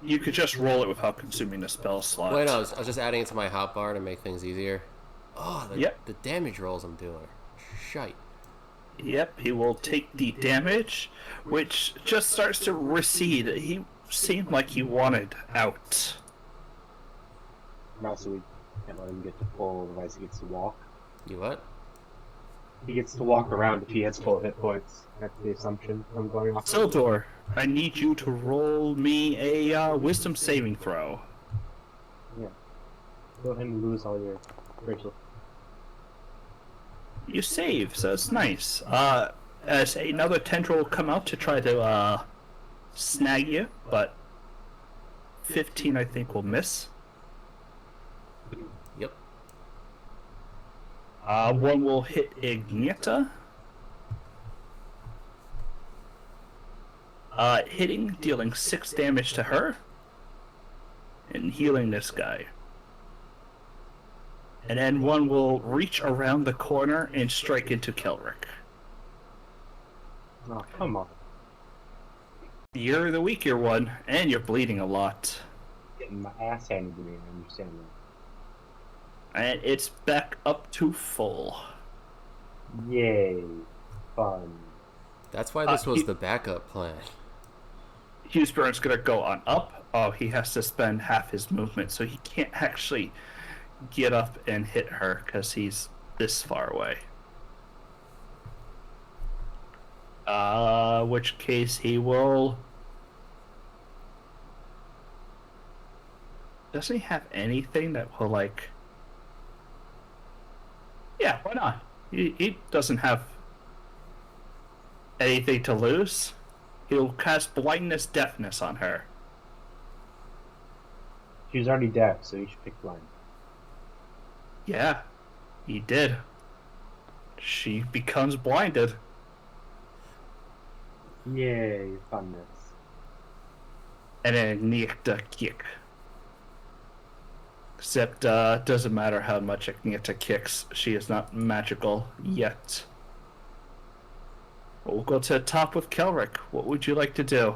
You could just roll it without consuming the spell slot. Wait, no, I was just adding it to my hotbar to make things easier. Oh, Yep. the damage rolls I'm doing are shite. Yep, he will take the damage, which just starts to recede. He seemed like he wanted out. Also, we can't let him get to full, otherwise he gets to walk. You what? He gets to walk around if he has full hit points. That's the assumption I'm going off. Sildor, I need you to roll me a wisdom saving throw. Yeah. Go ahead and lose all your Rachel. You save, so it's nice. As another tendril will come out to try to snag you, but 15 I think will miss. Yep. One will hit Ignita. Hitting, dealing 6 damage to her, and healing this guy. And then one will reach around the corner and strike into Kelric. Oh, come on. You're the weaker one, and you're bleeding a lot. Getting my ass handed to me, I understand that. And it's back up to full. Yay. Fun. That's why this was the backup plan. Hughesburne's gonna go on up. Oh, he has to spend half his movement, so he can't actually get up and hit her because he's this far away. Which case he will... Doesn't he have anything that will, like... Yeah, why not? He doesn't have anything to lose. He'll cast Blindness Deafness on her. She was already deaf, so you should pick blind. Yeah, he did. She becomes blinded. Yay, funness. And then Agnieta kick. Except, doesn't matter how much Agnieta kicks, she is not magical yet. We'll go to the top with Kelric. What would you like to do?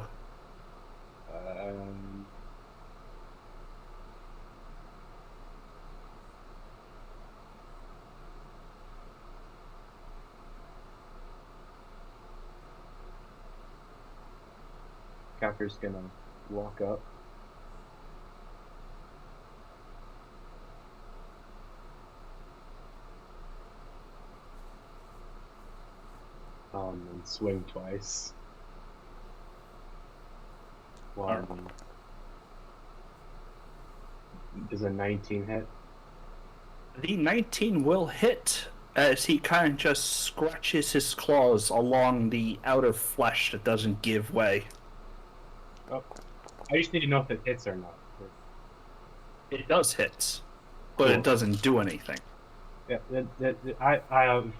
Capper's gonna walk up. And swing twice. One. Does a 19 hit? The 19 will hit as he kind of just scratches his claws along the outer flesh that doesn't give way. Oh. I just need to know if it hits or not. It does hit, but Cool. it doesn't do anything. Yeah,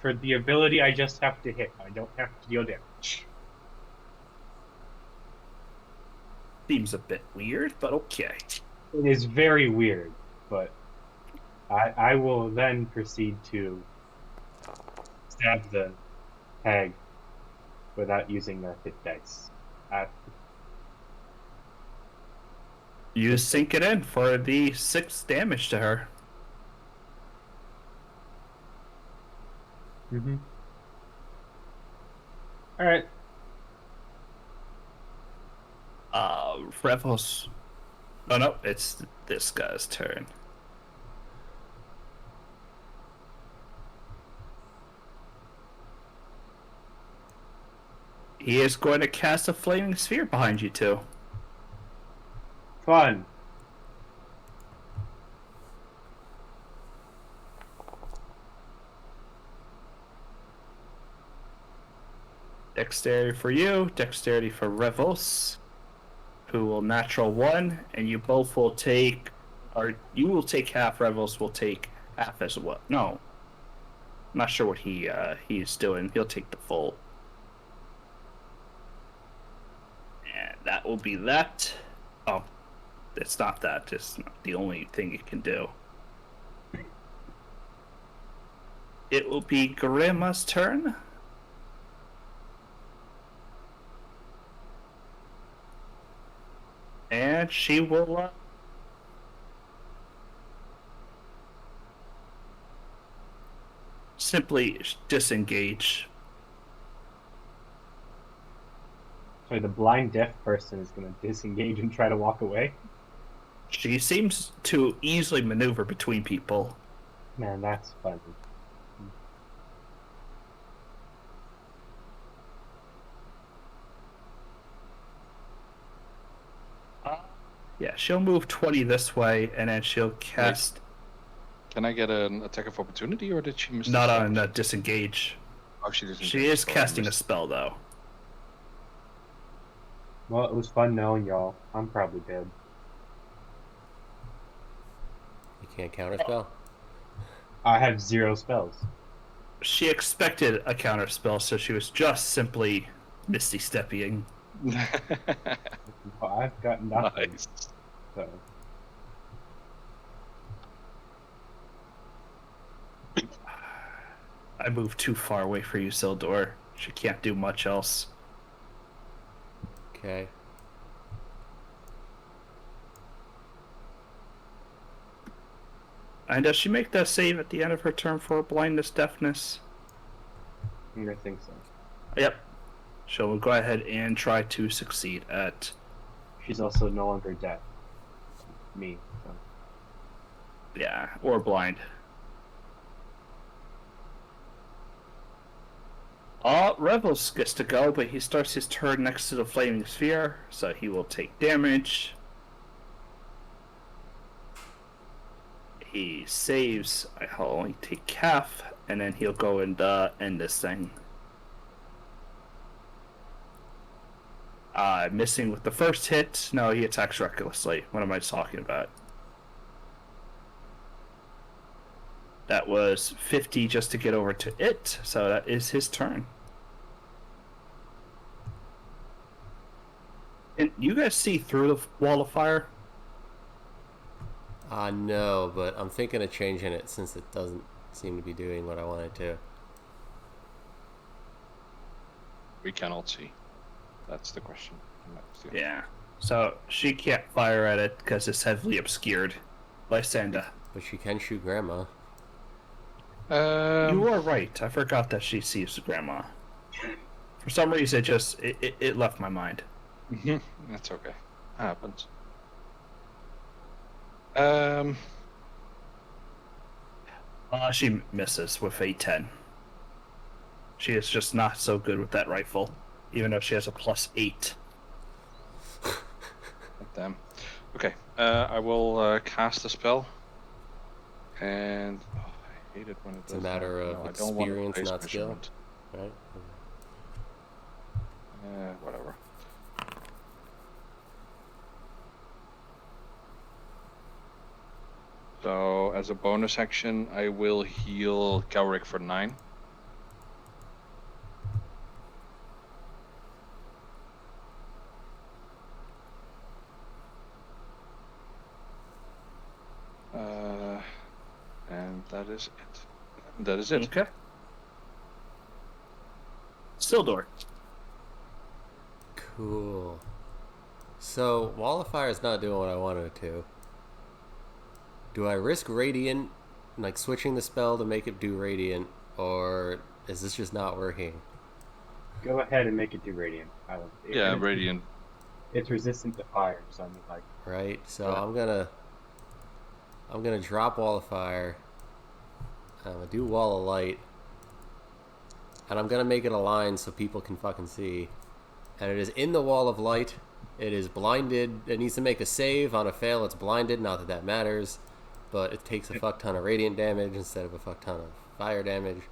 for the ability, I just have to hit. I don't have to deal damage. Seems a bit weird, but okay. It is very weird, but I will then proceed to stab the hag without using the hit dice. You sink it in for the 6 damage to her. Mm-hmm. All right. Revos. Oh no, it's this guy's turn. He is going to cast a flaming sphere behind you two. Fun. Dexterity for you, dexterity for Revos, who will natural 1, and you both will take, or you will take half, Revos will take half as well. No. I'm not sure what he's doing. He'll take the full. And that will be that. Oh, it's not that. It's not the only thing it can do. It will be Grandma's turn. And she will simply disengage. So the blind deaf person is going to disengage and try to walk away. She seems to easily maneuver between people. Man, that's fun. Yeah, she'll move 20 this way, and then she'll cast. Can I get an attack of opportunity, or did she miss? Not the on shot? disengage. Oh, she didn't. She is casting a spell, though. Well, it was fun knowing y'all. I'm probably dead. You can't counterspell? I have 0 spells. She expected a counter spell, so she was just simply misty stepping. Well, I've got nothing. Nice. So. I moved too far away for you, Sildor. She can't do much else. Okay. And does she make that save at the end of her turn for blindness, deafness? I think so. Yep. She'll go ahead and try to succeed at. She's also no longer deaf. Me. So. Yeah, or blind. Rebels gets to go, but he starts his turn next to the flaming sphere, so he will take damage. He saves. I'll only take half, and then he'll go and end this thing. Missing with the first hit. No, he attacks recklessly. What am I talking about? That was 50 just to get over to it, so that is his turn. And you guys see through the wall of fire? No, but I'm thinking of changing it since it doesn't seem to be doing what I want it to. We cannot see. That's the question. Yeah. So she can't fire at it because it's heavily obscured. Lysanda. But she can shoot Grandma. You are right. I forgot that she sees Grandma. For some reason, it left my mind. That's okay. Happens. She misses with a 10. She is just not so good with that rifle, even though she has a +8. Damn. Okay. I will cast a spell. And I hate it when it It's a does matter that. of No, I don't want to experience, place not skill, measurement. right? Whatever. So as a bonus action, I will heal Galric for 9. And that is it. That is it. Okay. Sildor. Cool. So, Wall of Fire is not doing what I wanted it to. Do I risk Radiant, like switching the spell to make it do Radiant, or is this just not working? Go ahead and make it do radiant. I will. Yeah, Radiant. It's resistant to fire, so I'm like. Right? So Yeah. I'm gonna drop Wall of Fire. I'm gonna do Wall of Light. And I'm gonna make it a line so people can fucking see. And it is in the Wall of Light. It is blinded. It needs to make a save. On a fail, it's blinded. Not that that matters. But it takes a fuck ton of radiant damage instead of a fuck ton of fire damage.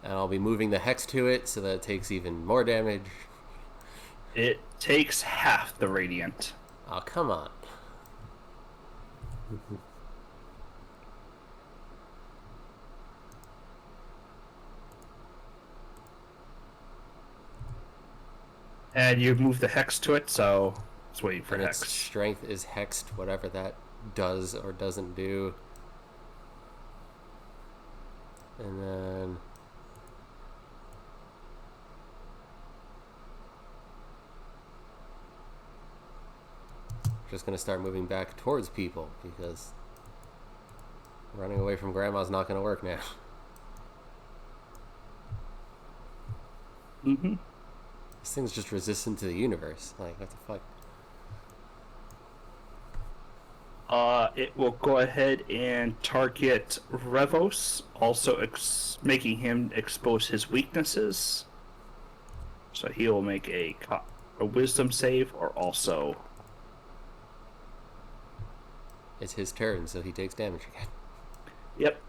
And I'll be moving the hex to it so that it takes even more damage. It takes half the radiant. Oh, come on. And you move the hex to it, so it's waiting for And its hex. strength is hexed, whatever that does or doesn't do. And then just gonna start moving back towards people because running away from grandma's not gonna work now. Mm-hmm. This thing's just resistant to the universe. Like, what the fuck? It will go ahead and target Revos, also making him expose his weaknesses. So he will make a wisdom save, or also. It's his turn, so he takes damage again. Yep.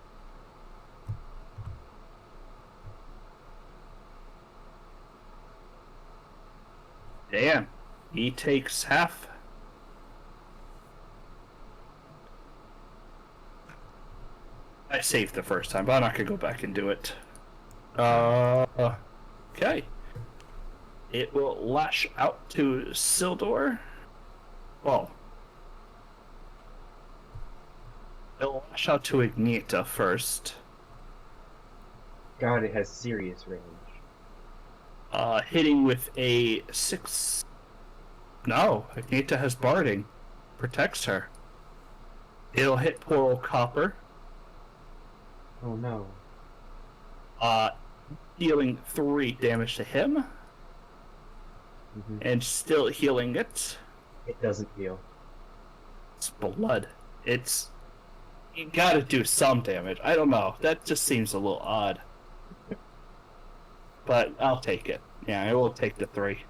Damn. He takes half. I saved the first time, but I'm not gonna go back and do it. Okay. It will lash out to Sildor. Well, it'll lash out to Ignita first. God, it has serious range. Hitting with a 6. No, Ignita has barding. Protects her. It'll hit poor old Copper. Oh no. Dealing 3 damage to him. Mm-hmm. And still healing it. It doesn't heal. It's blood. It's... You gotta do some damage. I don't know. That just seems a little odd. But I'll take it. Yeah, I will take the 3.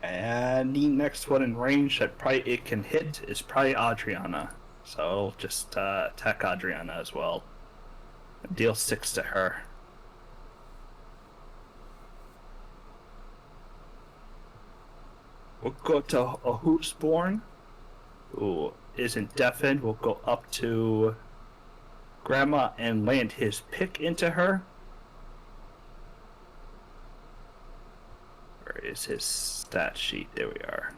And the next one in range that probably it can hit is probably Adriana. So I'll just attack Adriana as well. Deal 6 to her. We'll go to a Hootsborn, who isn't deafened. We'll go up to Grandma and land his pick into her. Where is his stat sheet? There we are.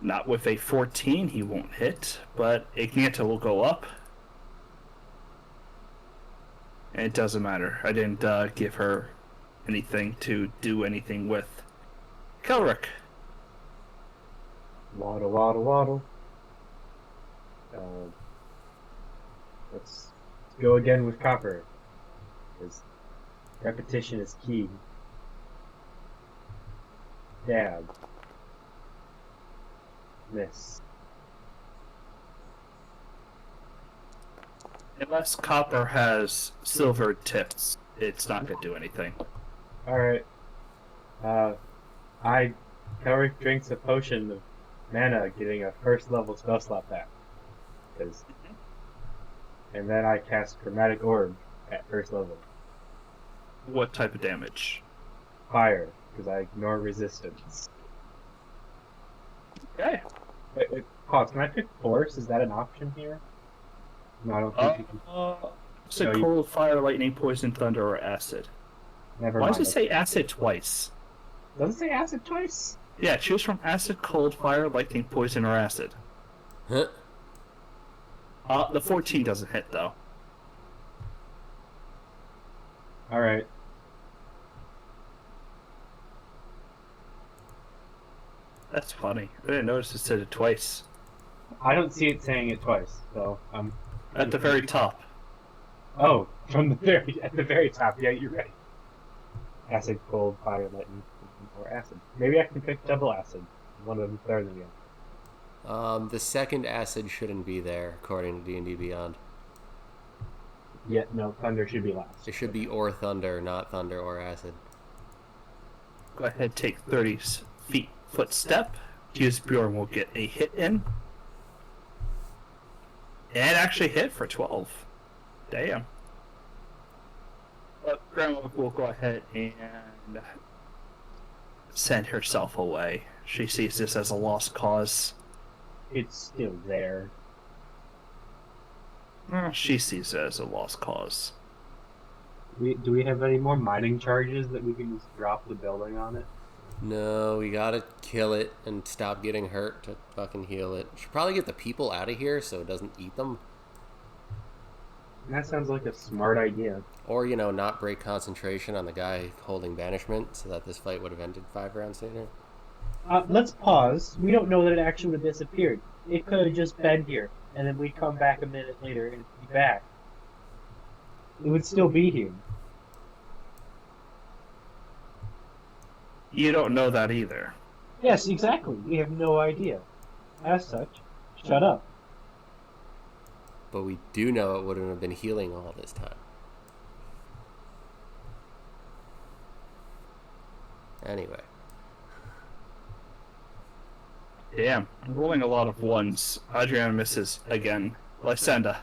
Not with a 14, he won't hit, but Ignita will go up. And it doesn't matter. I didn't give her anything to do anything with. Kelric. Waddle, waddle, waddle. Let's go again with copper. Because repetition is key. Dab. Miss. Unless copper has silver tips, it's not going to do anything. Alright. Kelric drinks a potion of mana, getting a first level spell slot back. And then I cast Chromatic Orb at first level. What type of damage? Fire, because I ignore resistance. Okay. Wait, pause. Can I pick Force? Is that an option here? No, I don't think you can. Is it No, you- cold, fire, lightning, poison, thunder, or acid? Never Why mind. does it say acid twice? Does it say acid twice? Yeah, choose from acid, cold, fire, lightning, poison, or acid. Huh? The 14 doesn't hit, though. Alright. That's funny. I didn't notice it said it twice. I don't see it saying it twice, so At the very top. Oh, at the very top. Yeah, you're right. Acid, cold, fire, lightning, or acid. Maybe I can pick double acid. One of them better than the other. The second acid shouldn't be there, according to D&D Beyond. Yeah, no, thunder should be last. It should be or thunder, not thunder or acid. Go ahead, take 30 foot step. Use Bjorn will get a hit in. And actually hit for 12. Damn. But Grandma will go ahead and send herself away. She sees this as a lost cause. It's still there. She sees it as a lost cause. Do we have any more mining charges that we can just drop the building on it? No, we gotta kill it and stop getting hurt to fucking heal it. Should probably get the people out of here so it doesn't eat them. That sounds like a smart idea. Or, not break concentration on the guy holding banishment so that this fight would have ended 5 rounds sooner. Let's pause. We don't know that it actually would have disappeared. It could have just been here, and then we'd come back a minute later and be back. It would still be here. You don't know that either. Yes, exactly. We have no idea. As such, shut up. But we do know it wouldn't have been healing all this time. Anyway. Damn, I'm rolling a lot of ones. Adriana misses again. Lysenda.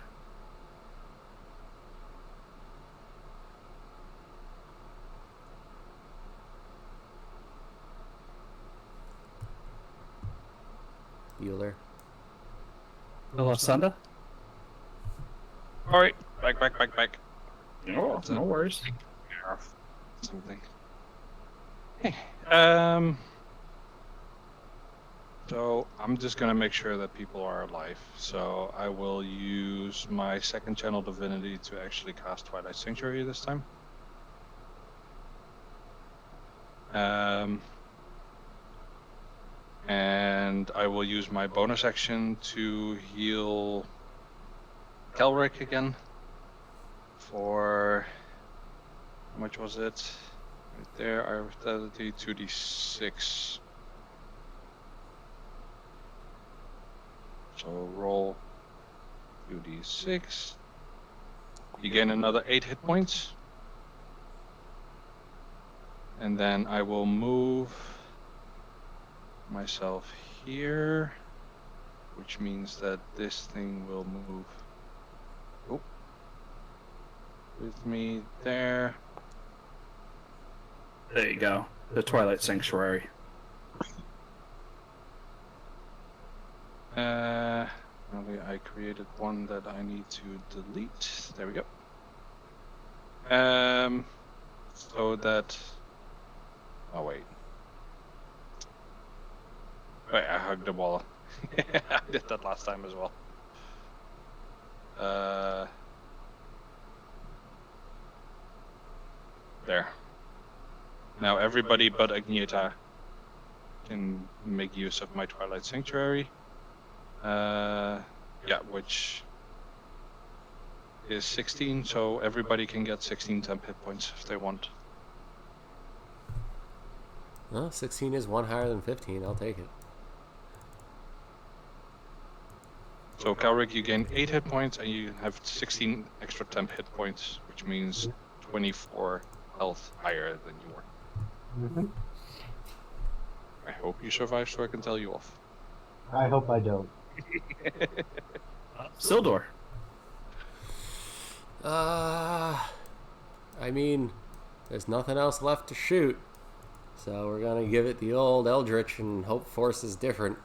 Bueller. Lysenda? Alright, back. No, no worries. Something. Hey, so I'm just gonna make sure that people are alive. So I will use my second channel divinity to actually cast Twilight Sanctuary this time. And I will use my bonus action to heal Kelric again for, how much was it? Right there, our vitality 2d6. So roll 2d6. You gain another 8 hit points. And then I will move myself here, which means that this thing will move with me there. There you go. The Twilight Sanctuary. I created one that I need to delete. There we go. So that. Oh wait. Wait, I hugged the wall. I did that last time as well. There. Now everybody but Agneta can make use of my Twilight Sanctuary. Yeah, which is 16, so everybody can get 16 temp hit points if they want. Well, 16 is one higher than 15. I'll take it. So Calric, you gain 8 hit points and you have 16 extra temp hit points, which means 24 health higher than you were. Mm-hmm. I hope you survive so I can tell you off. I hope I don't. Sildor. I mean, there's nothing else left to shoot. So we're gonna give it the old Eldritch and hope Force is different.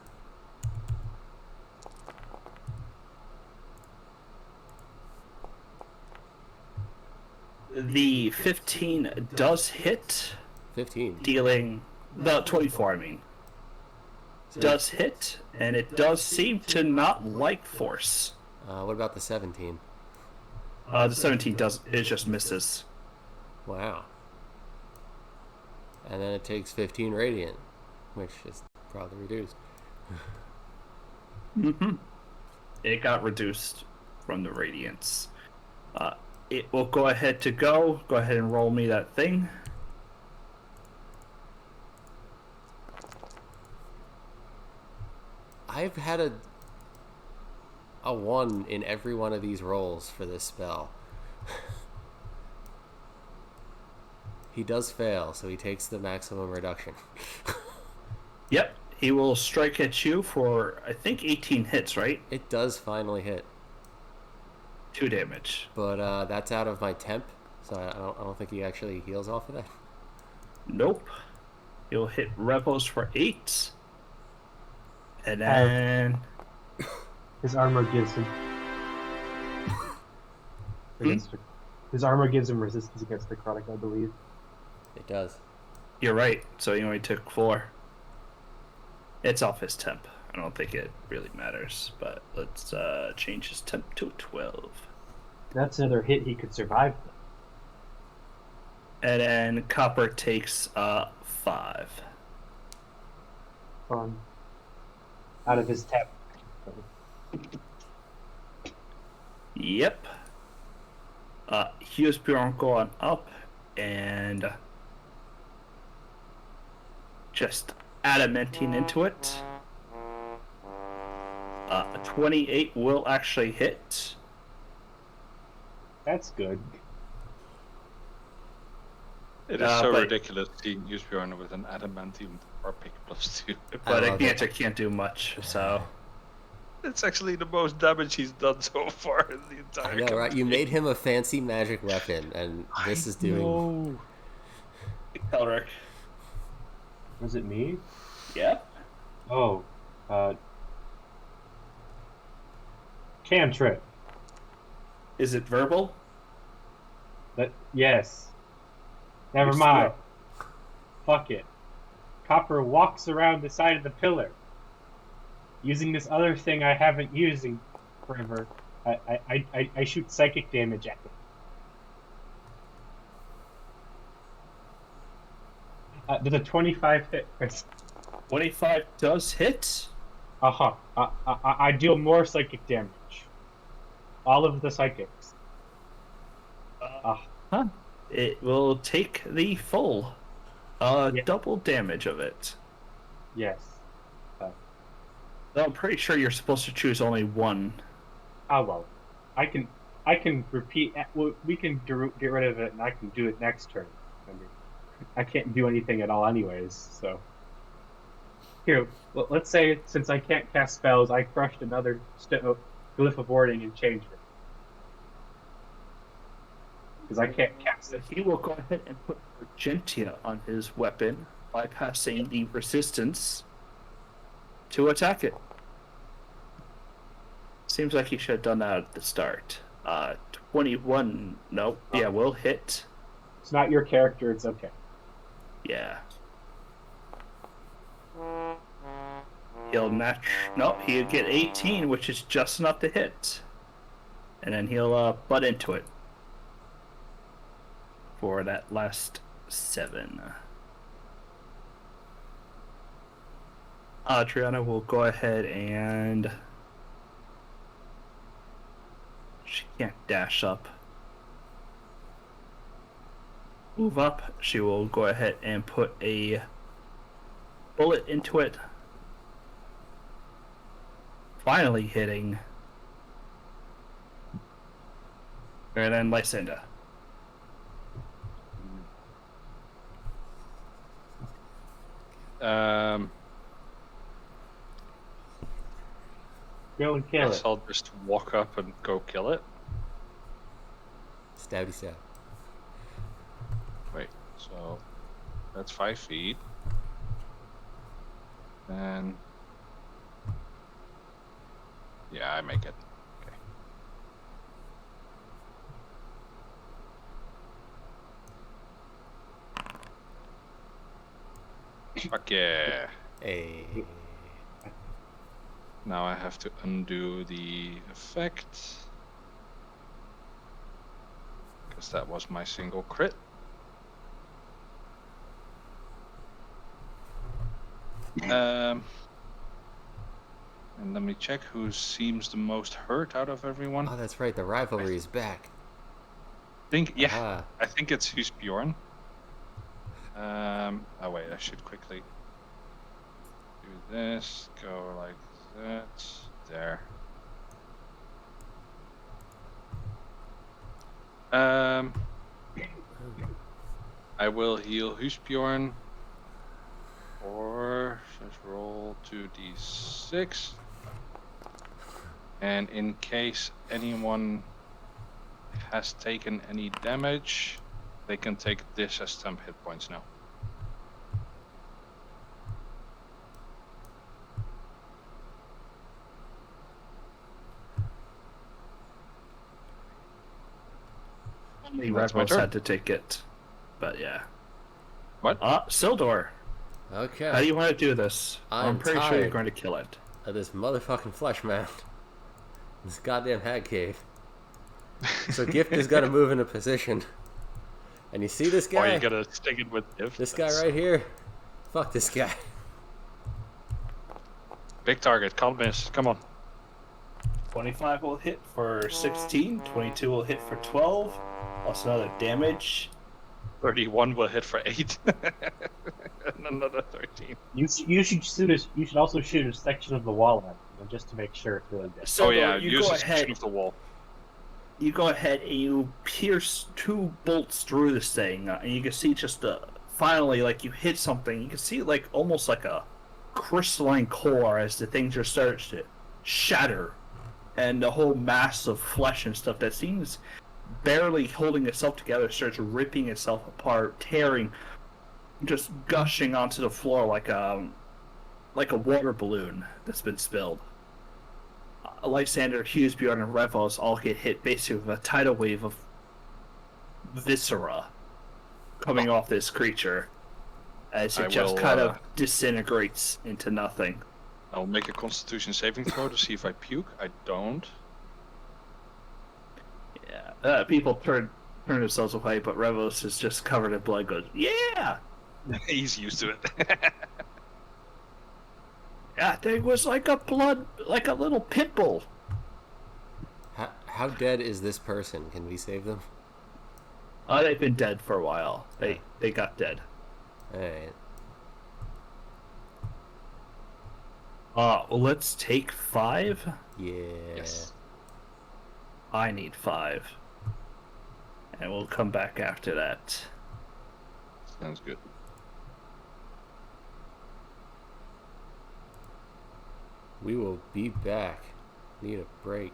The 15 does hit, 15. dealing the 24. I mean, does hit, and it does seem to not like force. What about the 17? The 17 does, it just misses. Wow. And then it takes 15 radiant, which is probably reduced. Mm-hmm. It got reduced from the radiance. It will go ahead to go. Go ahead and roll me that thing. I've had a 1 in every one of these rolls for this spell. He does fail, so he takes the maximum reduction. Yep, he will strike at you for, I think, 18 hits, right? It does finally hit, 2 damage. but that's out of my temp, so I don't think he actually heals off of that. Nope. He'll hit Rebels for 8. And then... His armor gives him. His armor gives him resistance against necrotic, I believe. It does. You're right, so he only took 4. It's off his temp. I don't think it really matters, but let's change his temp to 12. That's another hit he could survive. And then Copper takes 5. Fun. Out of his tap. Yep. Here's Bjorn going up and just adamanting into it. 28 will actually hit. That's good. It is so but- ridiculous seeing Yusbjorn with an adamantium RP +2. But love it. Ignitor can't do much, so... It's actually the most damage he's done so far in the entire I know, right? You campaign. made him a fancy magic weapon, and this is doing... No. Elric. Was it me? Yeah? Oh. Cantrip. Is it verbal? Yes. Never You're mind. Fuck it. Copper walks around the side of the pillar, using this other thing I haven't used in forever. I shoot psychic damage at him. Does a 25 hit? 25 does hit. Uh-huh. I deal more psychic damage. All of the psychics. It will take the full Yeah. double damage of it. Yes. Though I'm pretty sure you're supposed to choose only one. Oh well. I can repeat. Well, we can get rid of it, and I can do it next turn. I mean, I can't do anything at all, anyways. So here, well, let's say since I can't cast spells, I crushed another glyph of warding and changed it because I can't cast it. He will go ahead and put Argentia on his weapon, bypassing the resistance to attack it. Seems like he should have done that at the start. 21, nope, yeah, will hit. It's not your character. It's okay. Yeah. He'll match. No, he'll get 18, which is just enough to hit. And then he'll butt into it for that last 7. Adriana will go ahead and She can't dash up. Move up. She will go ahead and put a bullet into it. Finally hitting. And then Lysander. Go and kill Guess it. I'll just walk up and go kill it. Stabby stab. Wait, so that's 5 feet. And yeah, I make it. Okay. Fuck yeah. Hey. Now I have to undo the effect. Because that was my single crit. And let me check who seems the most hurt out of everyone. Oh, that's right. The rivalry is back. Yeah, Aha. I think it's Bjorn. Oh wait, I should quickly do this. Go like that. There. I will heal Husbjorn. Or just roll 2d6. And in case anyone has taken any damage, they can take this as temp hit points now. Only That's my Rebels turn. had to take it. But yeah. What? Sildor. Okay. How do you want to do this? I'm pretty sure you're tired. going to kill it. Of this motherfucking flesh mound. This goddamn hag cave. So Gift is gonna move into position. And you see this guy? Or you gotta stick it with if. This guy right here? Fuck this guy. Big target, can't miss. Come on. 25 will hit for 16. 22 will hit for 12. Plus another damage. 31 will hit for 8. And another 13. You should also shoot a section of the wall at him, just to make sure it's really dead. So Oh yeah, you use go a section ahead. of the wall. You go ahead and you pierce 2 bolts through this thing, and you can see just finally, like you hit something. You can see like almost like a crystalline core as the thing just starts to shatter, and the whole mass of flesh and stuff that seems barely holding itself together starts ripping itself apart, tearing, just gushing onto the floor like a water balloon that's been spilled. Lysander, Hughesbjorn, and Revos all get hit basically with a tidal wave of viscera coming off this creature as it just kind of disintegrates into nothing. I'll make a Constitution saving throw to see if I puke. I don't. Yeah, people turn themselves away, but Revos is just covered in blood. Goes, yeah, He's used to it. that thing was like a little pit bull. How dead is this person? Can we save them? They've been dead for a while. They got dead. Alright. Well, let's take 5. Yeah. Yes. I need 5. And we'll come back after that. Sounds good. We will be back. Need a break.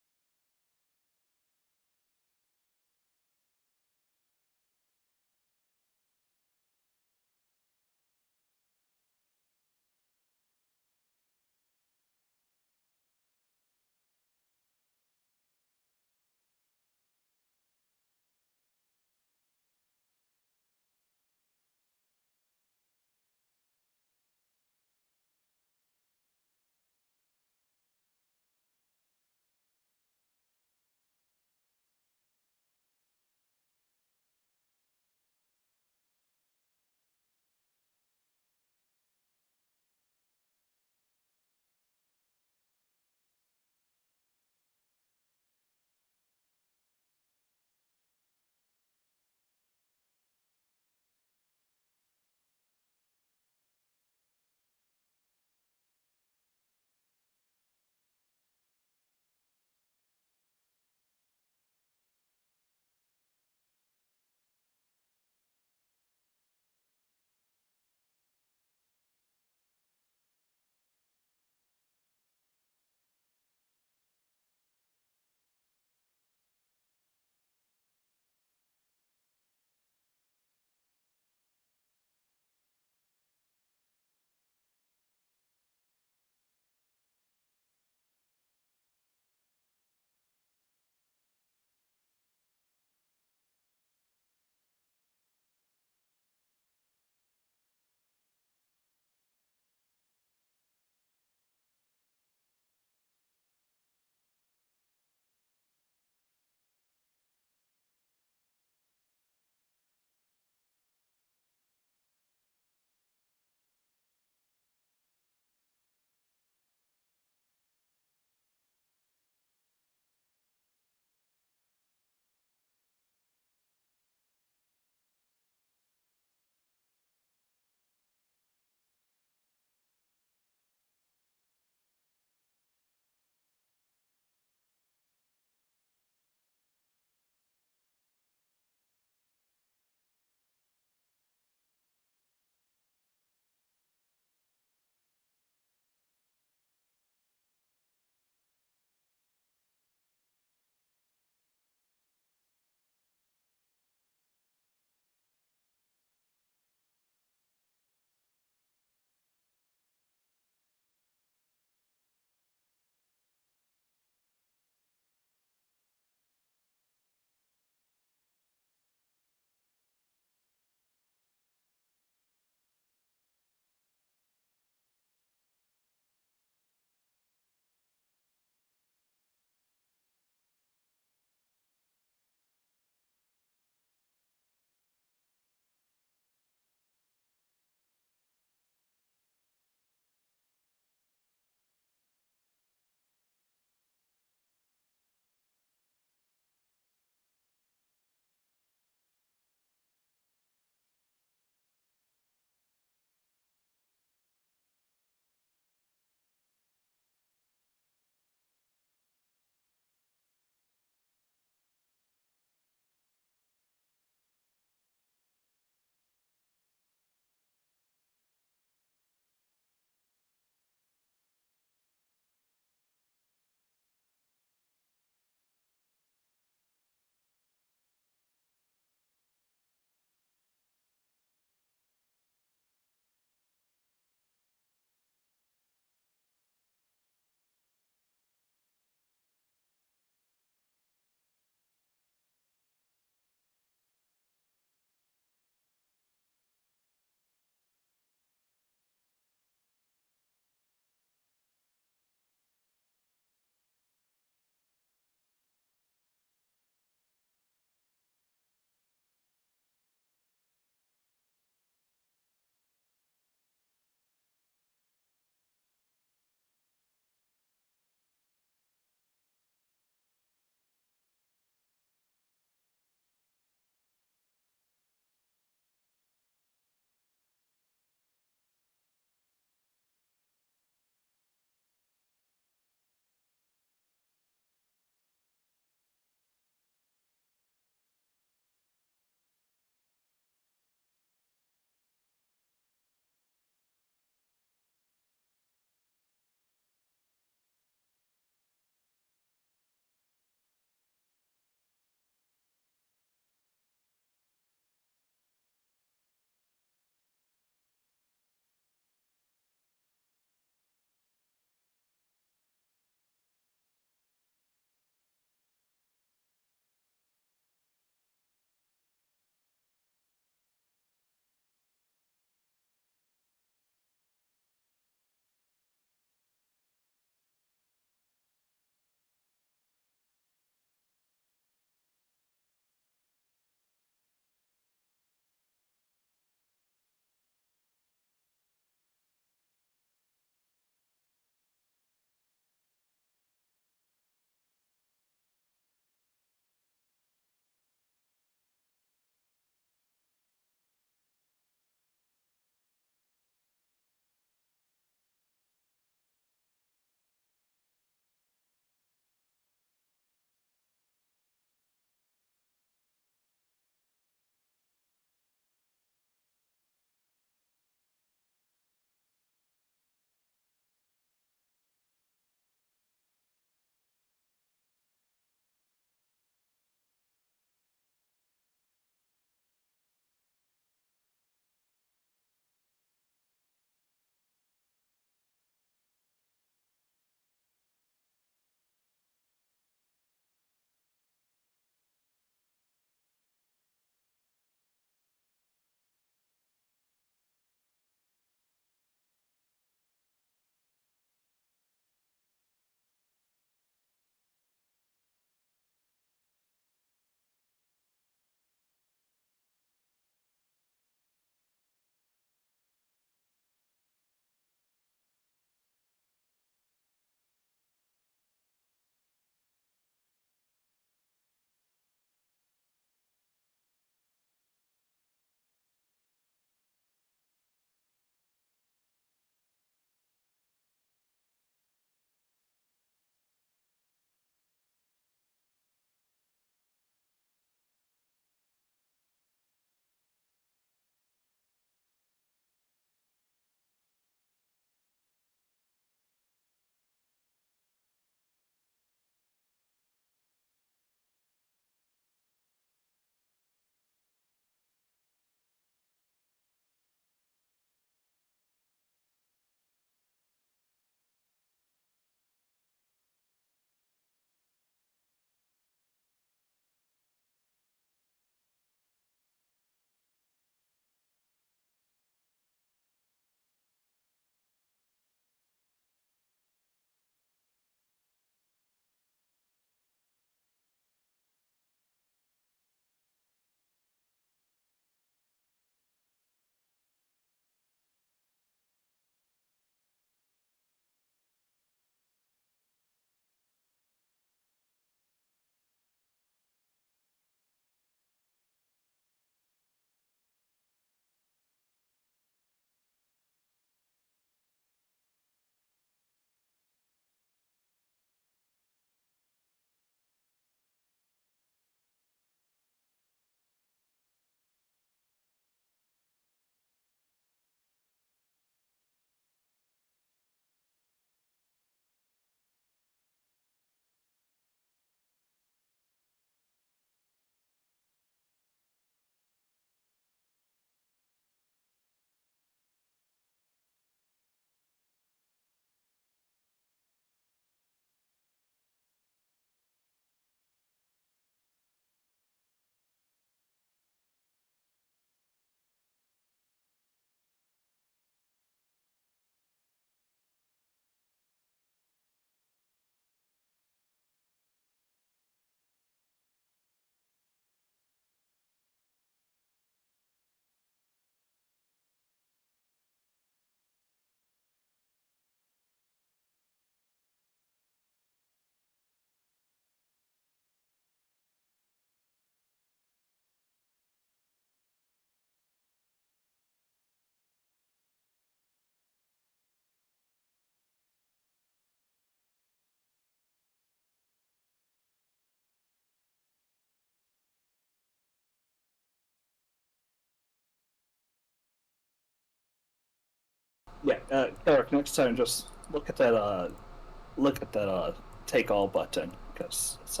Yeah, Eric. Next time, just look at that take all button because it's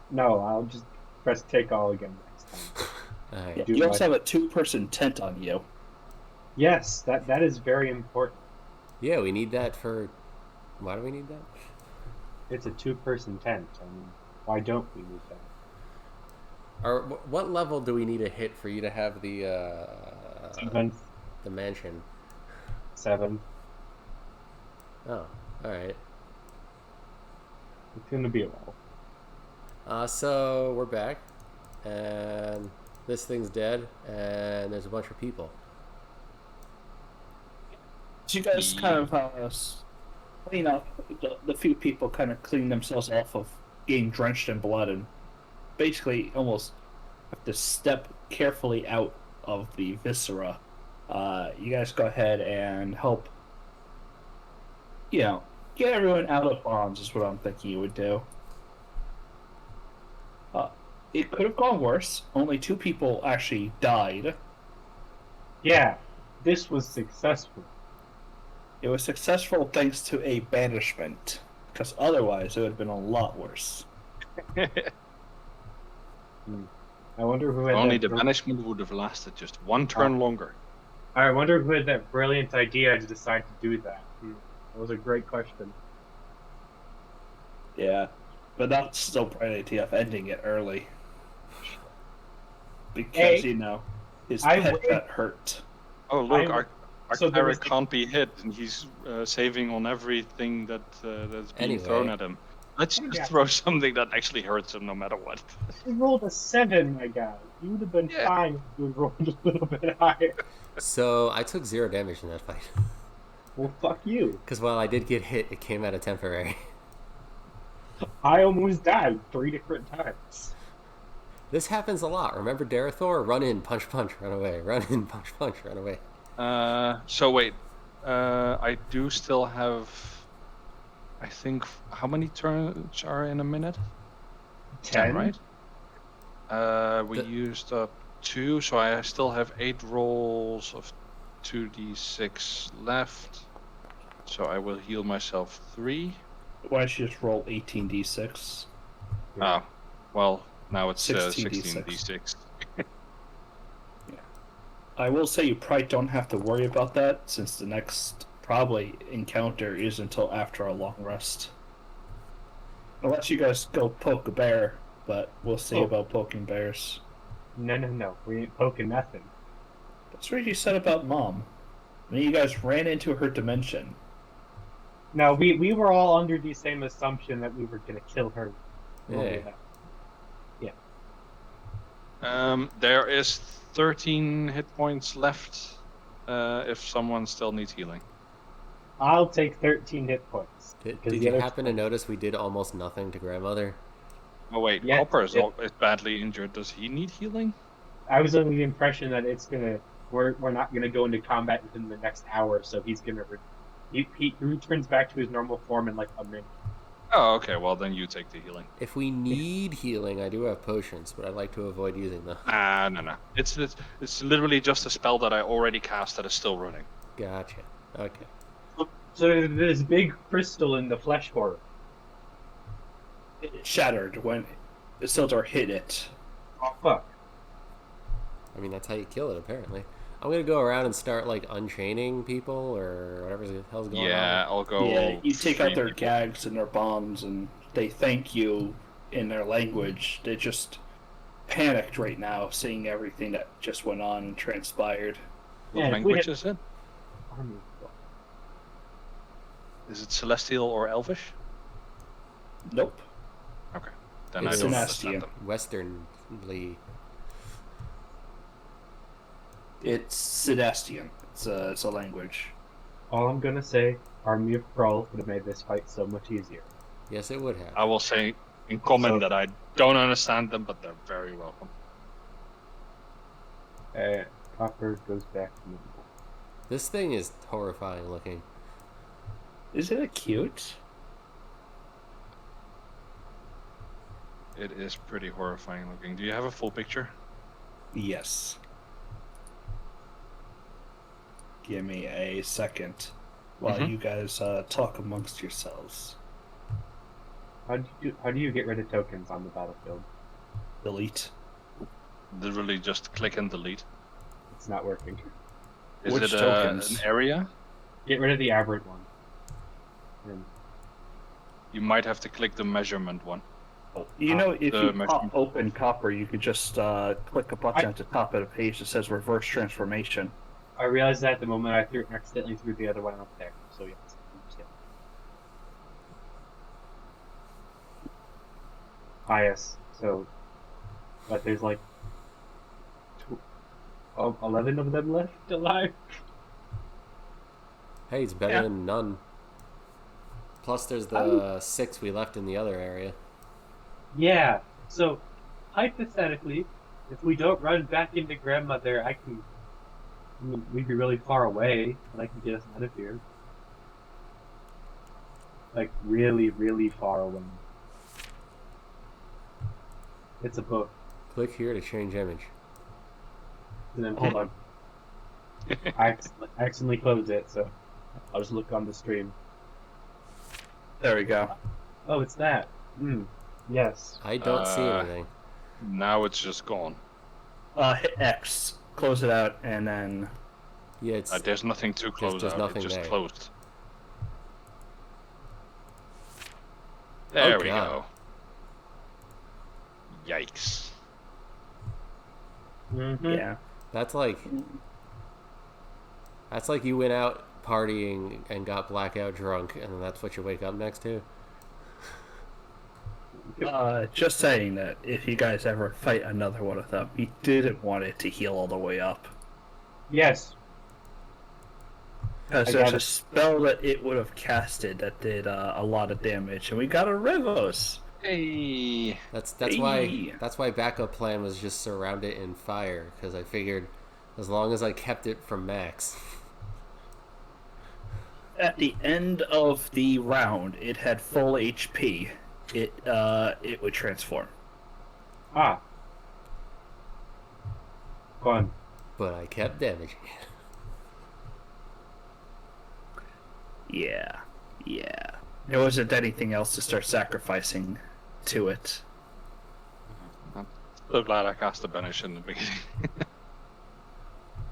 No, I'll just press take all again next time. All right. yeah. Do You my also have a 2-person tent on you. yes, that is very important. Yeah, we need that for. Why do we need that? It's a 2-person tent. I mean, why don't we need that? Or what level do we need to hit for you to have Seventh, the mansion? 7th. Oh, all right. It's gonna be a while. So we're back, and this thing's dead, and there's a bunch of people. So you guys kind of clean up the few people kind of clean themselves off of getting drenched in blood and basically almost have to step carefully out of the viscera. You guys go ahead and help, get everyone out of bonds is what I'm thinking you would do. Uh, it could have gone worse. Only 2 people actually died. Yeah, this was successful. It was successful thanks to a banishment, because otherwise it would have been a lot worse. I wonder who had Only that. the banishment would have lasted just one turn longer. I wonder who had that brilliant idea to decide to do that. That was a great question. Yeah, but that's still bright idea of ending it early. Because, Hey, his I pet wait- got hurt. Oh look, I'm- our so there was cleric can't be hit, and he's saving on everything that's being Anyway. thrown at him. Let's just Yeah. throw something that actually hurts him, no matter what. You rolled a 7, my guy. You would have been Yeah. fine if you had rolled a little bit higher. So I took 0 damage in that fight. Well, fuck you. Because while I did get hit, it came out of temporary. I almost died 3 different times. This happens a lot. Remember Darathor? Run in, punch, punch, run away. Run in, punch, punch, run away. So wait, I do still have. I think how many turns are in a minute? 10, right? We used up 2, so I still have 8 rolls of 2d6 left. So I will heal myself 3. Why don't you just roll 18d6? Oh, well, now it's 16d6. 16d6. I will say you probably don't have to worry about that since the next probably encounter is until after a long rest. Unless you guys go poke a bear, but we'll see Oh. about poking bears. No. We ain't poking nothing. That's what you said about Mom. When you guys ran into her dimension. No, we were all under the same assumption that we were going to kill her. Yeah. There is 13 hit points left. If someone still needs healing. I'll take 13 hit points. Did, 'cause did the you other happen to notice we did almost nothing to grandmother? Oh wait, Yes, Copper is, it- is badly injured. Does he need healing? I was under the impression that we're not gonna go into combat within the next hour, so he's gonna he returns back to his normal form in like a minute. Oh, okay. Well, then you take the healing. If we need healing, I do have potions, but I like to avoid using them. No. It's literally just a spell that I already cast that is still running. Gotcha. Okay. So there's this big crystal in the flesh core. It shattered when the Sildar hit it. Oh fuck! I mean, that's how you kill it, apparently. I'm gonna go around and start, like, unchaining people or whatever the hell's going Yeah, on. I'll go. Yeah, you take out free their people. gags and their bonds, and they thank you in their language. They're just panicked right now, seeing everything that just went on and transpired. What Yeah, if we language had- is it? Army. Is it Celestial or Elvish? Nope. Okay, then It's I don't Synastian. understand them. Westernly. It's Sedastian. It's a language. All I'm gonna say, Army of Crawl would have made this fight so much easier. Yes, it would have. I will say in common So- that I don't understand them, but they're very welcome. Copper goes back to normal. This thing is horrifying looking. Isn't it cute? It is pretty horrifying looking. Do you have a full picture? Yes. give me a second while Mhm. you guys talk amongst yourselves. How do you get rid of tokens on the battlefield? Delete. Literally just click and delete. It's not working. Is Which it tokens? an area? Get rid of the aberrant one. And You might have to click the measurement one. You know, if the you pop measurement. open copper, you could just click a button at the top of the page that says reverse transformation. I realized that the moment I accidentally threw the other one up there. So yes, I understand. Yes. So, but there's like 11 of them left alive. Hey, it's better Yeah. than none. Plus, there's the 6 we left in the other area. Yeah. So, hypothetically, if we don't run back into grandmother, I mean, we'd be really far away, and I can get us out of here. Like really, really far away. It's a book. Click here to change image. And then Hold on. I accidentally closed it, so I'll just look on the stream. There we go. Oh, it's that. Yes. I don't see anything. Now it's just gone. Hit X, close it out, and then Yeah, it's There's nothing to close there's out. nothing It just there. closed. There we God. go. Yikes. yeah. That's like you went out partying and got blackout drunk, and then that's what you wake up next to. Just saying that if you guys ever fight another one of them, you didn't want it to heal all the way up. Yes. Because I there's got a it. spell that it would have casted that did a lot of damage, and we got a Rivos. Hey. That's Hey. why backup plan was just surround it in fire, because I figured as long as I kept it from max. At the end of the round, it had full HP. It would transform. Ah. Fun. But I kept damaging it. Yeah. There wasn't anything else to start sacrificing to it. I'm so glad I cast the banish in the beginning.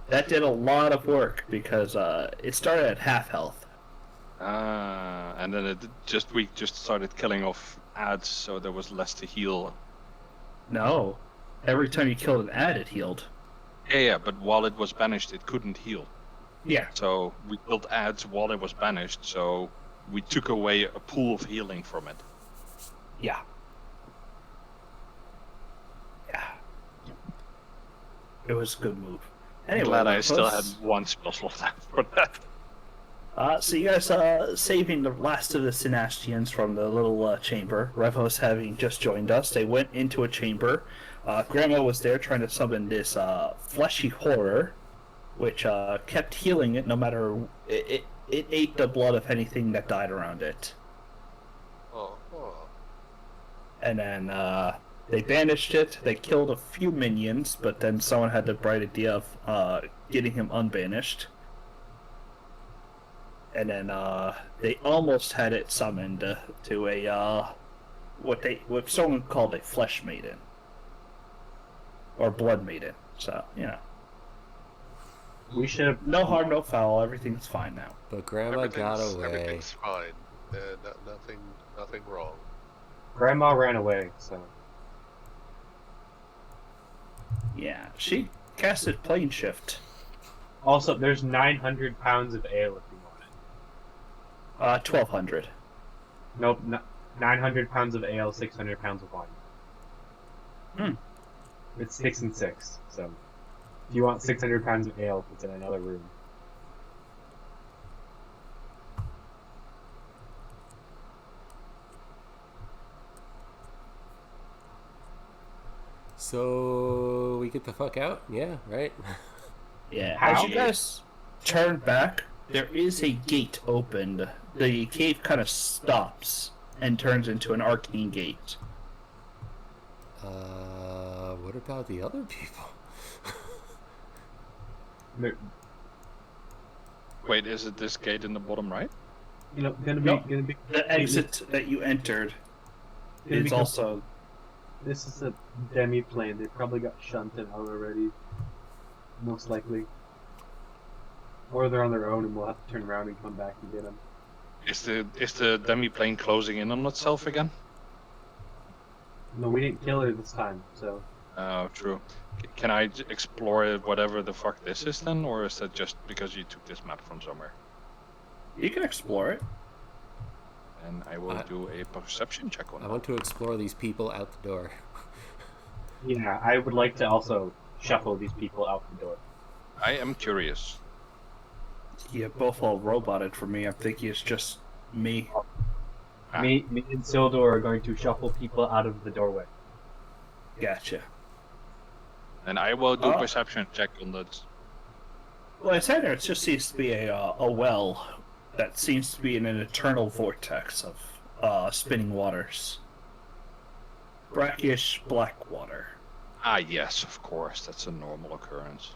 That did a lot of work because it started at half health. And then we just started killing off ads, so there was less to heal. No. Every time you killed an ad, it healed. Yeah, but while it was banished, it couldn't heal. Yeah. So we killed ads while it was banished, so we took away a pool of healing from it. Yeah. It was a good move. Anyway, I'm glad I still had Rivos, one spell slot left for that. So you guys saving the last of the Synastians from the little chamber. Revos having just joined us. They went into a chamber. Grandma was there trying to summon this fleshy horror, which kept healing it no matter... It ate the blood of anything that died around it. And then they banished it. They killed a few minions, but then someone had the bright idea of getting him unbanished. And then they almost had it summoned to a what someone called a flesh maiden or blood maiden. So We should have. no harm, no foul. Everything's fine now. But Grandma got away. Everything's fine. Nothing wrong. Grandma ran away, so. Yeah, she casted plane shift. Also, there's 900 pounds of ale if you want it. 1,200. Nope, 900 pounds of ale, 600 pounds of wine. It's 6 and 6, so. If you want 600 pounds of ale, it's in another room. So we get the fuck out? Yeah, right? Yeah. How? As you guys turn back, there is a gate opened. The cave kind of stops and turns into an arcane gate. What about the other people? Wait, is it this gate in the bottom right? You know, gonna Nope. be The exit that you entered gonna be is also. This is a demi plane. They probably got shunted out already, most likely, or they're on their own, and we'll have to turn around and come back and get them. Is the demi plane closing in on itself again? No, we didn't kill her this time, so Oh, true. Can I explore whatever the fuck this is then, or is that just because you took this map from somewhere? You can explore it. And I will do a perception check on I that. want to explore these people out the door. yeah, I would like to also shuffle these people out the door. I am curious. You both all roboted for me. I'm thinking it's just me. Me and Sildor are going to shuffle people out of the doorway. Gotcha. And I will do Oh. perception check on that. Well, I said there just seems to be a well that seems to be in an eternal vortex of spinning waters. Brackish black water. Ah, yes, of course. That's a normal occurrence.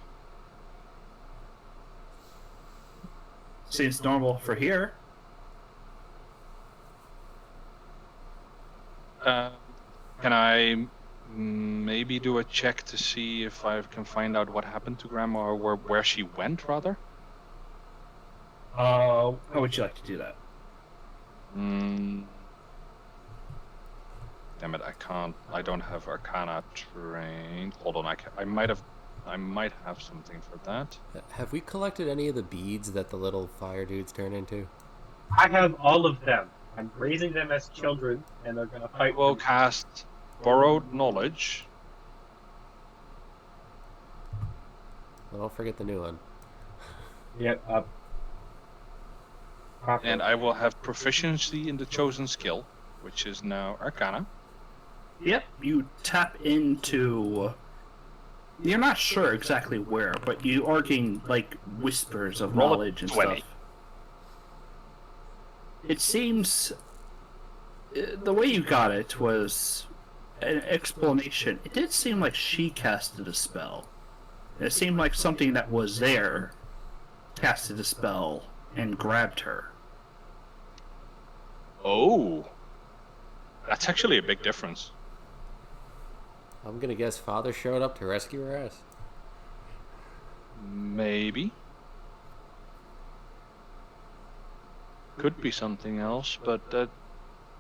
Seems normal for here. Can I maybe do a check to see if I can find out what happened to Grandma, or where she went, rather? How would you like to do that? Damn it, I can't. I don't have Arcana trained. Hold on, I might have something for that. Have we collected any of the beads that the little fire dudes turn into? I have all of them. I'm raising them as children, and they're gonna I fight. will cast Borrowed Knowledge. Well, don't forget the new one. Yep. And I will have proficiency in the chosen skill, which is now Arcana. Yep, you tap into. You're not sure exactly where, but you are getting like whispers of Roll a knowledge and 20. stuff. It seems the way you got it was an explanation. It did seem like she casted a spell. It seemed like something that was there casted a spell and grabbed her. Oh, that's actually a big difference. I'm gonna guess Father showed up to rescue her ass. Maybe. Could be something else, but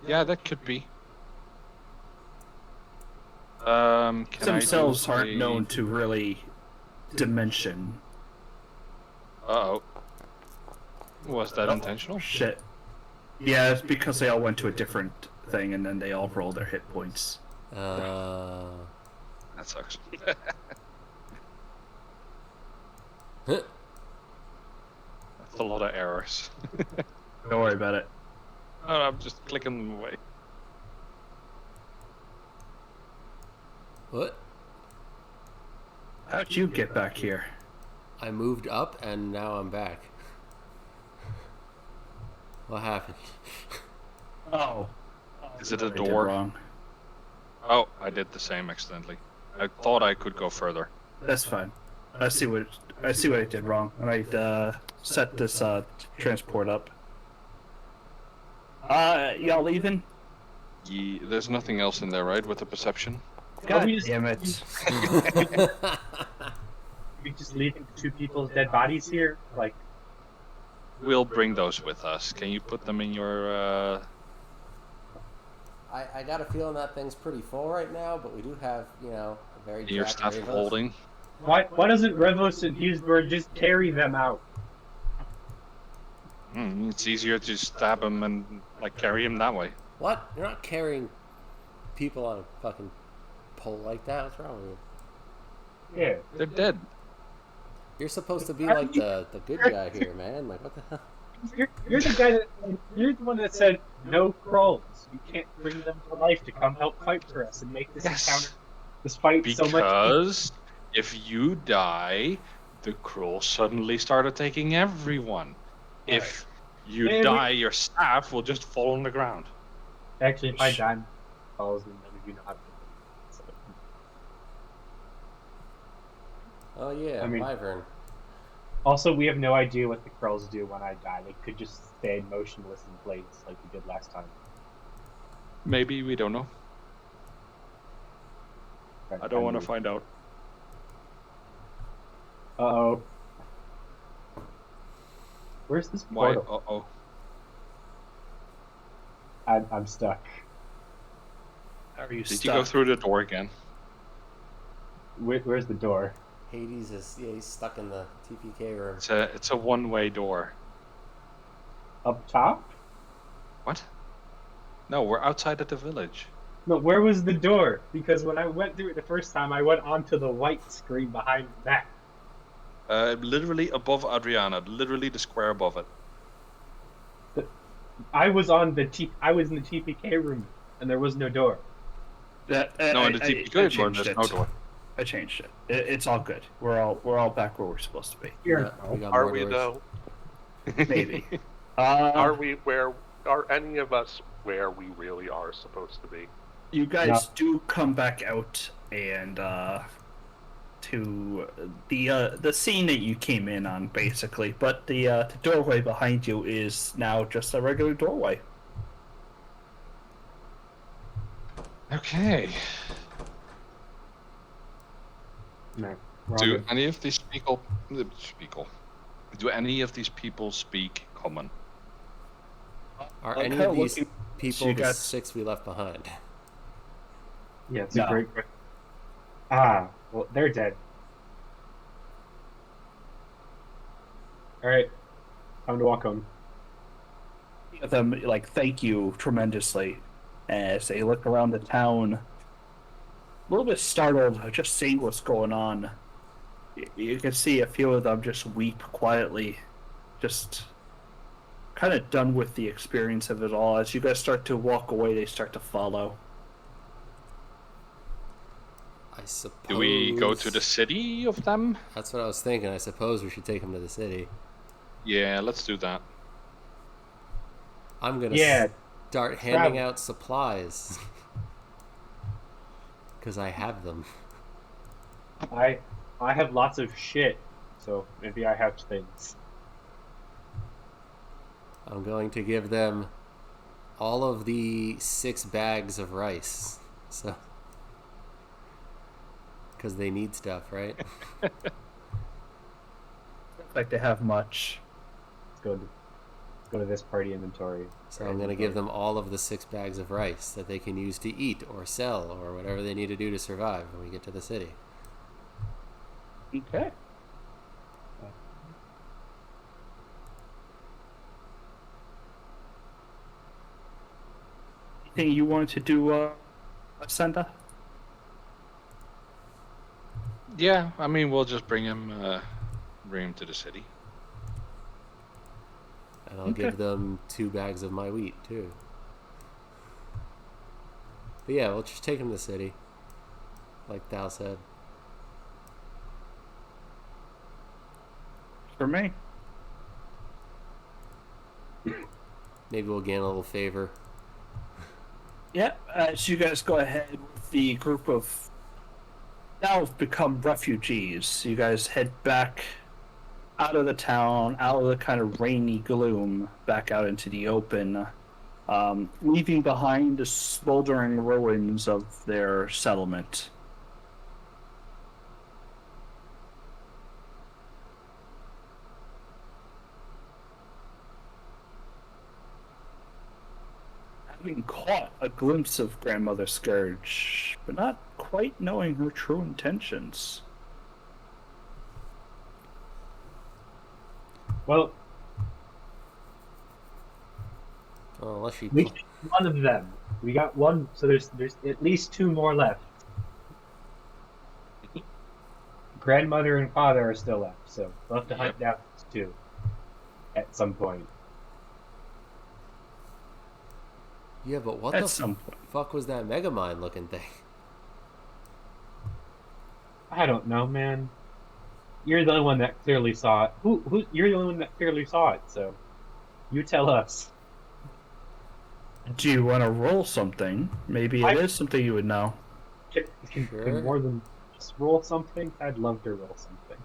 yeah, that could be. Can Themselves I do aren't known to really dimension. Uh-oh. Was that intentional? Shit. Yeah, it's because they all went to a different thing and then they all rolled their hit points. That sucks. Huh. That's a lot of errors. Don't worry about it. Oh, I'm just clicking them away. What? How'd you get back here? I moved up and now I'm back. What happened? Oh. Is it a I did door? wrong. Oh, I did the same accidentally. I thought I could go further. That's fine. I see what I did wrong. And I set this transport up. Y'all leaving? There's nothing else in there, right, with the perception? God we just- damn it. We just leaving 2 people's dead bodies here? Like, We'll bring those with us. Can you put them in your, I got a feeling that thing's pretty full right now, but we do have, a very your jacked staff of Ravos. holding? why doesn't Revos and Hughesburg just carry them out? It's easier to stab them and, carry them that way. What? You're not carrying people on a fucking pole like that? What's wrong with you? Yeah. They're dead. You're supposed to be like the good guy here, man. Like, what the hell? You're the guy you're the one that said no crawls. You can't bring them to life to come help fight for us and make this encounter, this fight so much. Because if you die, the Krulls suddenly start attacking everyone. If you Yeah, die, your staff will just fall on the ground. Actually, if I die, calls and none of you know how to do it. So, Oh yeah, I mean- Wyvern. Also, we have no idea what the Krells do when I die. They could just stay motionless in place like we did last time. Maybe, we don't know. I don't want to find out. Uh-oh. Where's this Why? portal? Uh-oh. I'm stuck. How are you Did stuck? you go through the door again? Where's the door? Hades is he's stuck in the TPK room. It's a one-way door. Up top? What? No, we're outside of the village. No, where was the door? Because when I went through it the first time, I went onto the white screen behind that. Literally above Adriana, literally the square above it. I was in the TPK room, and there was no door. No, in the TPK room, there's no door. I changed it. It's all good. We're all back where we're supposed to be. Here. We got Are more we doors. though? Maybe. Are we where? Are any of us where we really are supposed to be? You guys do come back out and to the scene that you came in on, basically. But the doorway behind you is now just a regular doorway. Okay. No. Do any of these people? Do any of these people speak common? Are I'm any kinda of these looking- people you the got- 6 we left behind? Yeah, it's No. a great question. Ah, well, they're dead. Alright. Time to walk home. Them like thank you tremendously as they look around the town, a little bit startled, just seeing what's going on. You can see a few of them just weep quietly, just kind of done with the experience of it all. As you guys start to walk away, they start to follow. I suppose. Do we go to the city of them? That's what I was thinking. I suppose we should take them to the city. Yeah, let's do that. I'm gonna Yeah. start handing out supplies because I have them. I have lots of shit, so maybe I have things. I'm going to give them all of the 6 bags of rice. So, because they need stuff, right? Like they have much. Let's go to this party inventory. So I'm going to give them all of the 6 bags of rice that they can use to eat or sell or whatever they need to do to survive when we get to the city. Okay. Anything you wanted to do, Ascenda? Yeah, I mean, we'll just bring him to the city. And I'll give them 2 bags of my wheat, too. But yeah, we'll just take them to the city. Like Thal said. For me. Maybe we'll gain a little favor. Yeah, as you guys go ahead with the group of now become refugees, you guys head back out of the town, out of the kind of rainy gloom, back out into the open, leaving behind the smoldering ruins of their settlement. Having caught a glimpse of Grandmother Scourge, but not quite knowing her true intentions. Well, Oh, unless she... we got one of them. We got one, so there's at least 2 more left. Grandmother and father are still left, so we'll have to hunt down those 2 at some point. Yeah, but what At the some point. fuck was that Megamind looking thing? I don't know, man. You're the only one that clearly saw it. You're the only one that clearly saw it, so you tell us. Do you want to roll something? Maybe it is something you would know. Can Sure. more than just roll something? I'd love to roll something.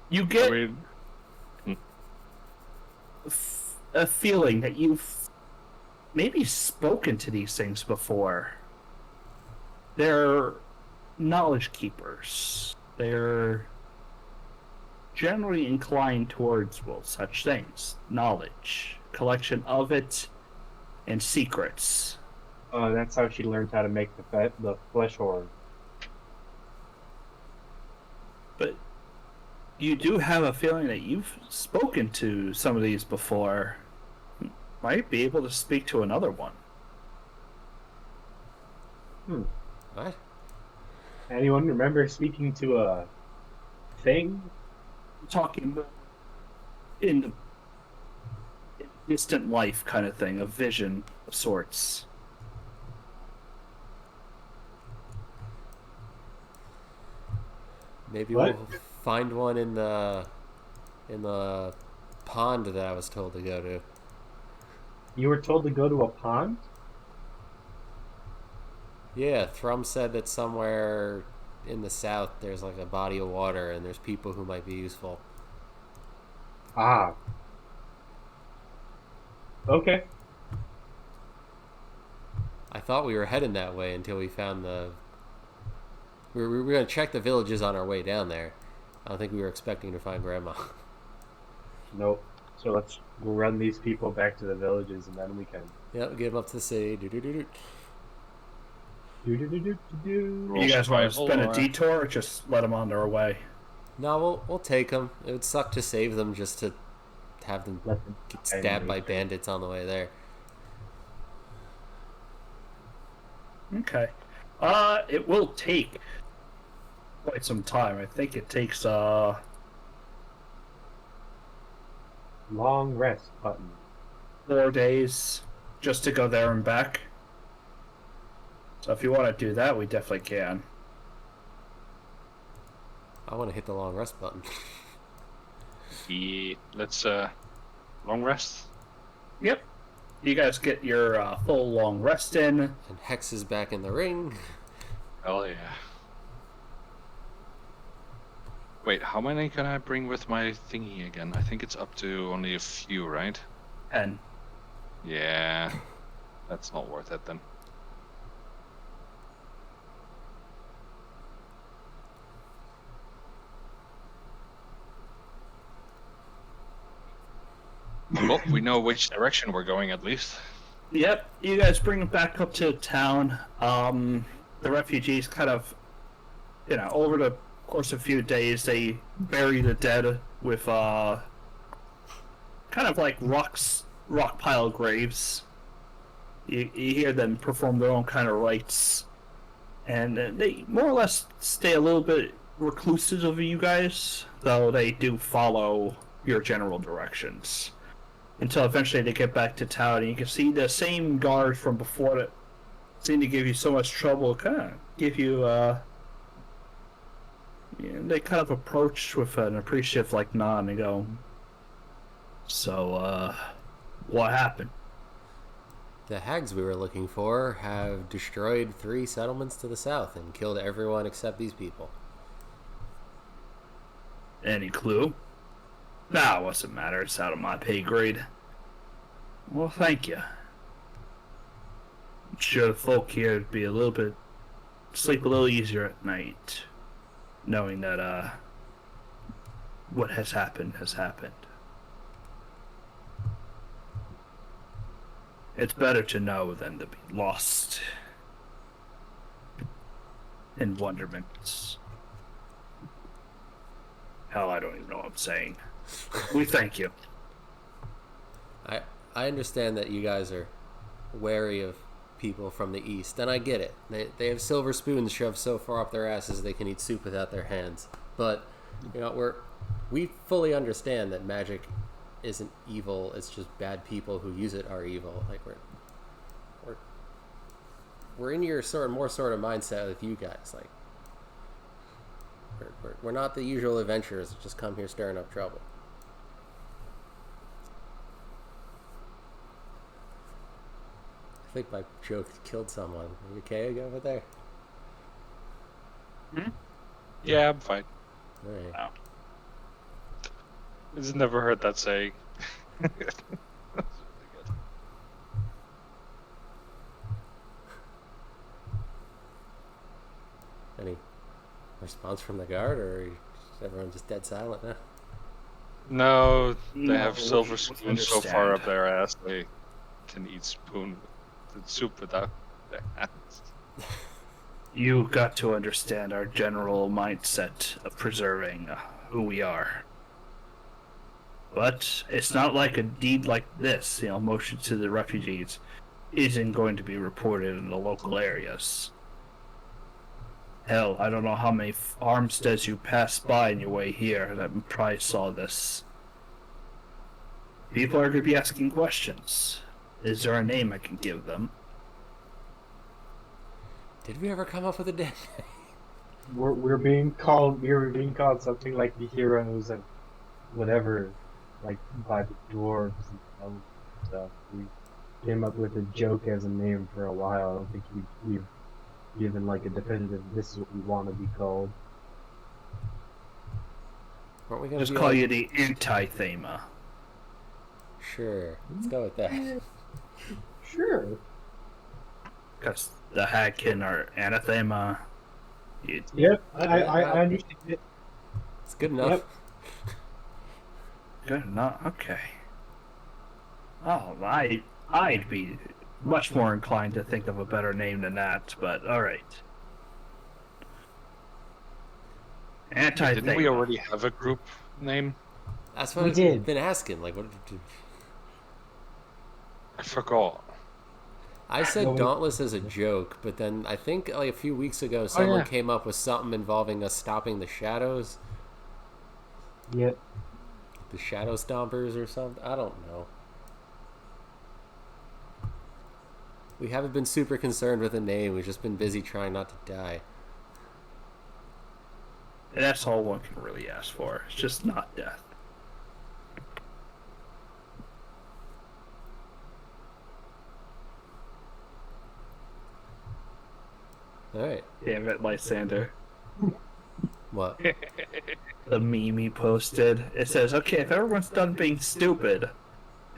You get I mean, a feeling that you've maybe spoken to these things before. They're knowledge keepers. They're generally inclined towards, well, such things. Knowledge, collection of it, and secrets. Oh, that's how she learned how to make the flesh orb. But you do have a feeling that you've spoken to some of these before. Might be able to speak to another one. What? Anyone remember speaking to a thing? Talking more in the distant life kind of thing, a vision of sorts. Maybe What? we'll find one in the pond that I was told to go to. You were told to go to a pond? Yeah, Thrum said that somewhere in the south there's like a body of water and there's people who might be useful. Ah. Okay. I thought we were heading that way until we found the. We were going to check the villages on our way down there. I don't think we were expecting to find Grandma. Nope. So let's run these people back to the villages and then we can. Yep, get them up to the city. Do. Do-do-do-do-do-do. You guys want to survival, spend a or- detour or just let them on their way? No, we'll take them. It would suck to save them just to have them Let them get die in stabbed by nature. bandits on the way there. Okay. It will take quite some time. I think it takes Long rest button. 4 days just to go there and back. So if you want to do that, we definitely can. I want to hit the long rest button. yeah, let's long rest. Yep. You guys get your full long rest in. And Hex is back in the ring. Hell yeah. Wait, how many can I bring with my thingy again? I think it's up to only a few, right? 10. Yeah, that's not worth it then. Well, we know which direction we're going at least. Yep. You guys bring them back up to town. The refugees kind of, over the course of a few days, they bury the dead with kind of like rock pile graves. You hear them perform their own kind of rites, and they more or less stay a little bit reclusive of you guys, though they do follow your general directions until eventually they get back to town. And you can see the same guards from before that seem to give you so much trouble kind of give you they kind of approach with an appreciative like nod and they go, so what happened? The hags we were looking for have destroyed 3 settlements to the south and killed everyone except these people. Any clue? Nah, what's the matter? It's out of my pay grade. Well, thank you. I'm sure the folk here would be sleep a little easier at night, knowing that what has happened has happened. It's better to know than to be lost in wonderment. Hell, I don't even know what I'm saying. We thank you. I understand that you guys are wary of people from the east, and I get it. They have silver spoons shoved so far up their asses they can eat soup without their hands. But we fully understand that magic isn't evil. It's just bad people who use it are evil. Like we're in your more sort of mindset with you guys. Like we're not the usual adventurers that just come here stirring up trouble. I think my joke killed someone. Are you okay over there? Yeah, I'm fine. All right. Wow. I've never heard that saying. Any response from the guard, or is everyone just dead silent now? No, they No, have silver we spoons so far understand. up their ass they can eat soup without their hands. You got to understand our general mindset of preserving who we are. But it's not like a deed like this, motion to the refugees, isn't going to be reported in the local areas. Hell, I don't know how many farmsteads you passed by on your way here that probably saw this. People are going to be asking questions. Is there a name I can give them? Did we ever come up with a dead? We're being called something like the heroes and whatever, like by the dwarves and stuff. We came up with a joke as a name for a while. I don't think we've given like a definitive. This is what we want to be called. Aren't we gonna Just be call like, you the anti-Thema. Sure, let's go with that. Sure. Because the Hagkin are anathema. Yep. I understand it. It's good enough. Yep. Good enough. Okay. Oh, I'd be much more inclined to think of a better name than that, but alright. Anti-Thema. Didn't we already have a group name? That's what We I've did. been asking. Like, what did you do? I forgot. I said No, we- Dauntless as a joke, but then I think like a few weeks ago someone yeah. came up with something involving us stopping the shadows, Yep. the Shadow Stompers or something. I don't know. We haven't been super concerned with a name. We've just been busy trying not to die. And that's all one can really ask for. It's just not death. All right. Damn it, Lysander. What? The meme he posted. It says, okay, if everyone's done being stupid,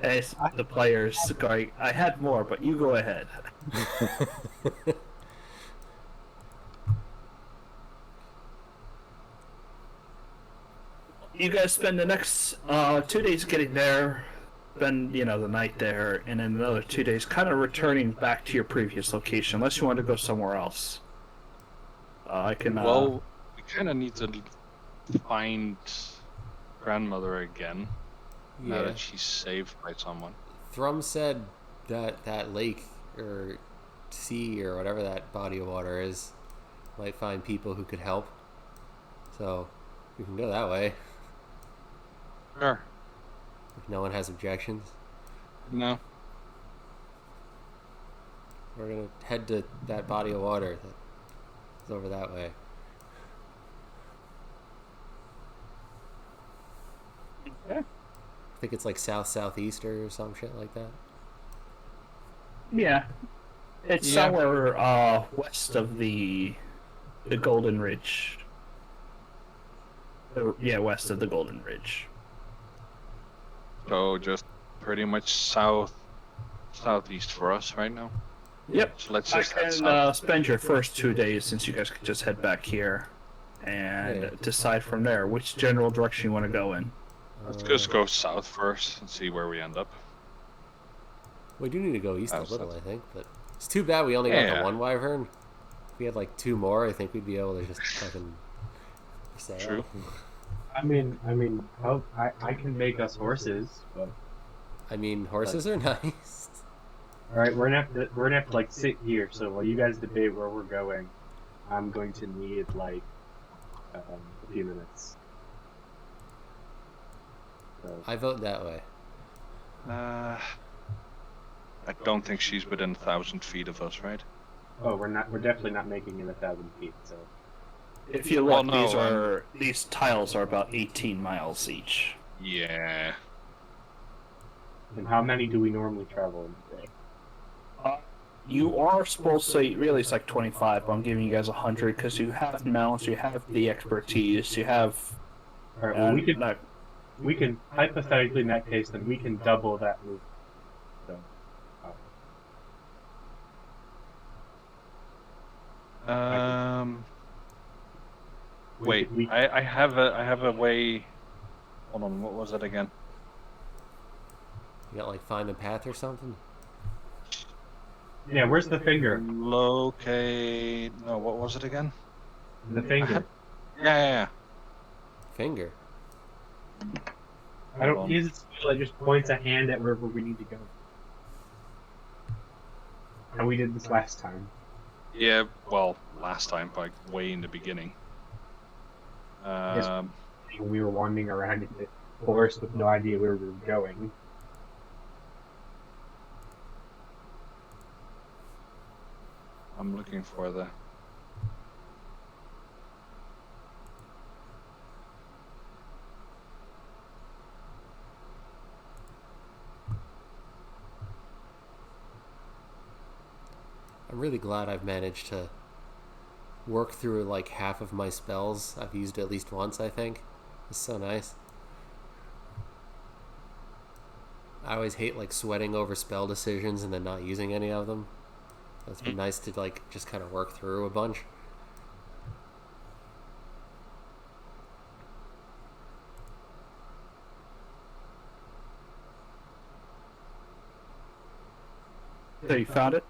and it's the players going, I had more, but you go ahead. You guys spend the next 2 days getting there, spend the night there, and then another 2 days kind of returning back to your previous location, unless you want to go somewhere else. I can. Well, we kind of need to find grandmother again. Now Yeah. that she's saved by someone. Thrum said that lake or sea or whatever that body of water is might find people who could help. So we can go that way Sure. if no one has objections. No. We're gonna head to that body of water that is over that way. Yeah. I think it's like southeast or some shit like that. Yeah. It's Yeah. somewhere west of the Golden Ridge. Yeah, west of the Golden Ridge. So just pretty much southeast for us right now. Yep. So let's I just head can south. spend your first 2 days, since you guys could just head back here and Yeah. decide from there which general direction you want to go in. Let's just go south first and see where we end up. We do need to go east a How's little, that? I think, but it's too bad we only got Yeah. the one wyvern. If we had like two more, I think we'd be able to just fucking sail. True. I mean, I can make us horses, but I mean, horses are nice. all right, we're gonna have to like sit here. So while you guys debate where we're going, I'm going to need like a few minutes. So, I vote that way. I don't think she's within 1,000 feet of us, right? oh, we're definitely not making it 1,000 feet. So If you Well, look, no, these tiles are about 18 miles each. Yeah. and how many do we normally travel in a day? You are supposed to, really it's like 25, but I'm giving you guys 100 because you have mounts, you have the expertise, you have... All right, well, we could. we can hypothetically in that case, then we can double that move. So, Wait, I have a way. Hold on, what was it again? You got like find the path or something? yeah, where's the finger? Locate. No, what was it again? The I finger. had. Yeah. Finger. I don't use a skill that just points a hand at wherever we need to go. And we did this last time. Yeah. Well, last time, like way in the beginning. When we were wandering around in the forest with no idea where we were going. I'm looking for the. I'm really glad I've managed to work through like half of my spells. I've used at least once, I think. It's so nice. I always hate like sweating over spell decisions and then not using any of them. It's been nice to like just kind of work through a bunch. So you found it?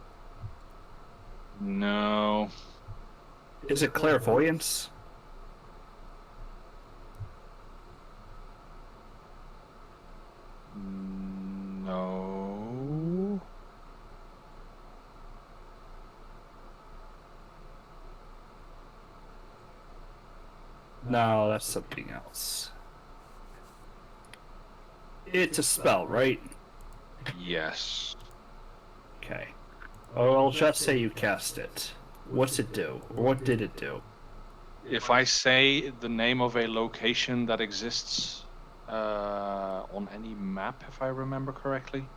No. Is it clairvoyance? No. No, that's something else. It's a spell, right? Yes. Okay. Oh, I'll just say you cast it. What's it do? Or what did it do? If I say the name of a location that exists on any map, if I remember correctly,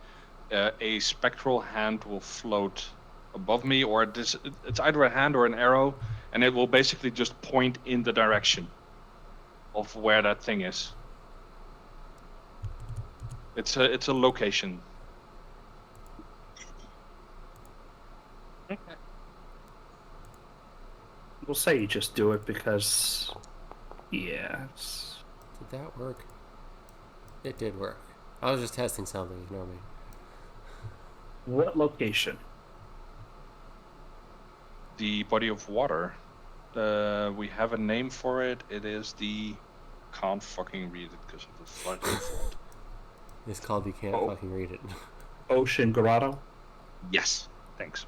a spectral hand will float above me, or it's either a hand or an arrow, and it will basically just point in the direction of where that thing is. It's a location. We'll say you just do it because, yeah. Did that work? It did work. I was just testing something, ignore me. What location? The body of water. We have a name for it. It is the. Can't fucking read it because of the fucking font. It's called You Can't Fucking Read It. Ocean Grotto? Yes. Thanks.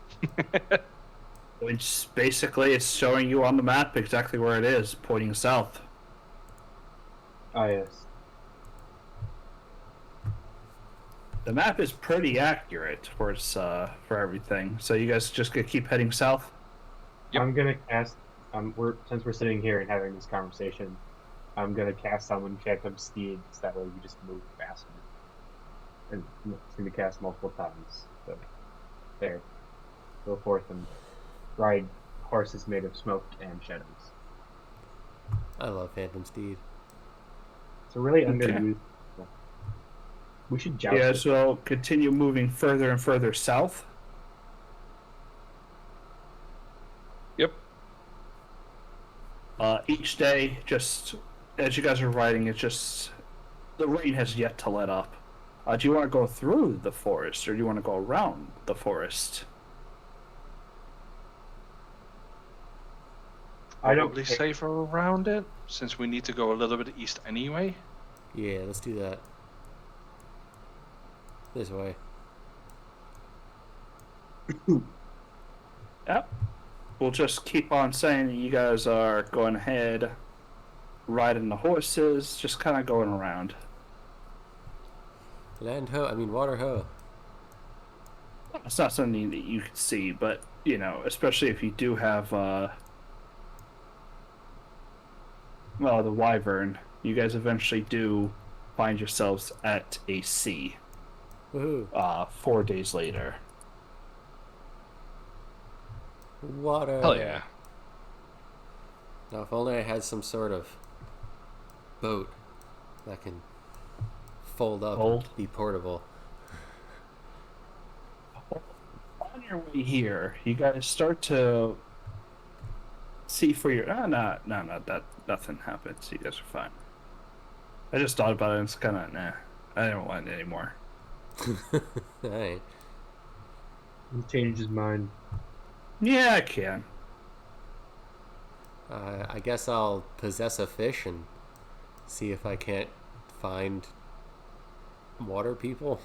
Which basically is showing you on the map exactly where it is, pointing south. Ah, yes. The map is pretty accurate for its for everything. So you guys just gonna keep heading south? Yep. I'm gonna cast. Since we're sitting here and having this conversation, I'm gonna cast Summon Phantom Steeds. That way we just move faster. And it's gonna cast multiple times. So there, go forth and ride horses made of smoke and shadows. I love Phantom Steed. It's a really Okay. underused. We should joust. Yeah, it. so continue moving further and further south. Yep. Each day, just as you guys are riding, it's just the rain has yet to let up. Do you want to go through the forest, or do you want to go around the forest? I don't Probably care. safer around it, since we need to go a little bit east anyway. Yeah, let's do that. This way. Yep. We'll just keep on saying that you guys are going ahead, riding the horses, just kind of going around. Land ho, I mean water ho. It's not something that you can see, but, you know, especially if you do have, well, the wyvern, you guys eventually do find yourselves at a sea, Woohoo. 4 days later. Water. Hell yeah. Now, if only I had some sort of boat that can fold up Fold. and be portable. On your way here, you guys start to see for your. No, that nothing happens. You guys are fine. I just thought about it. And it's kind of nah. I don't want it anymore. Alright. He changed his mind. Yeah, I can. I guess I'll possess a fish and see if I can't find water people.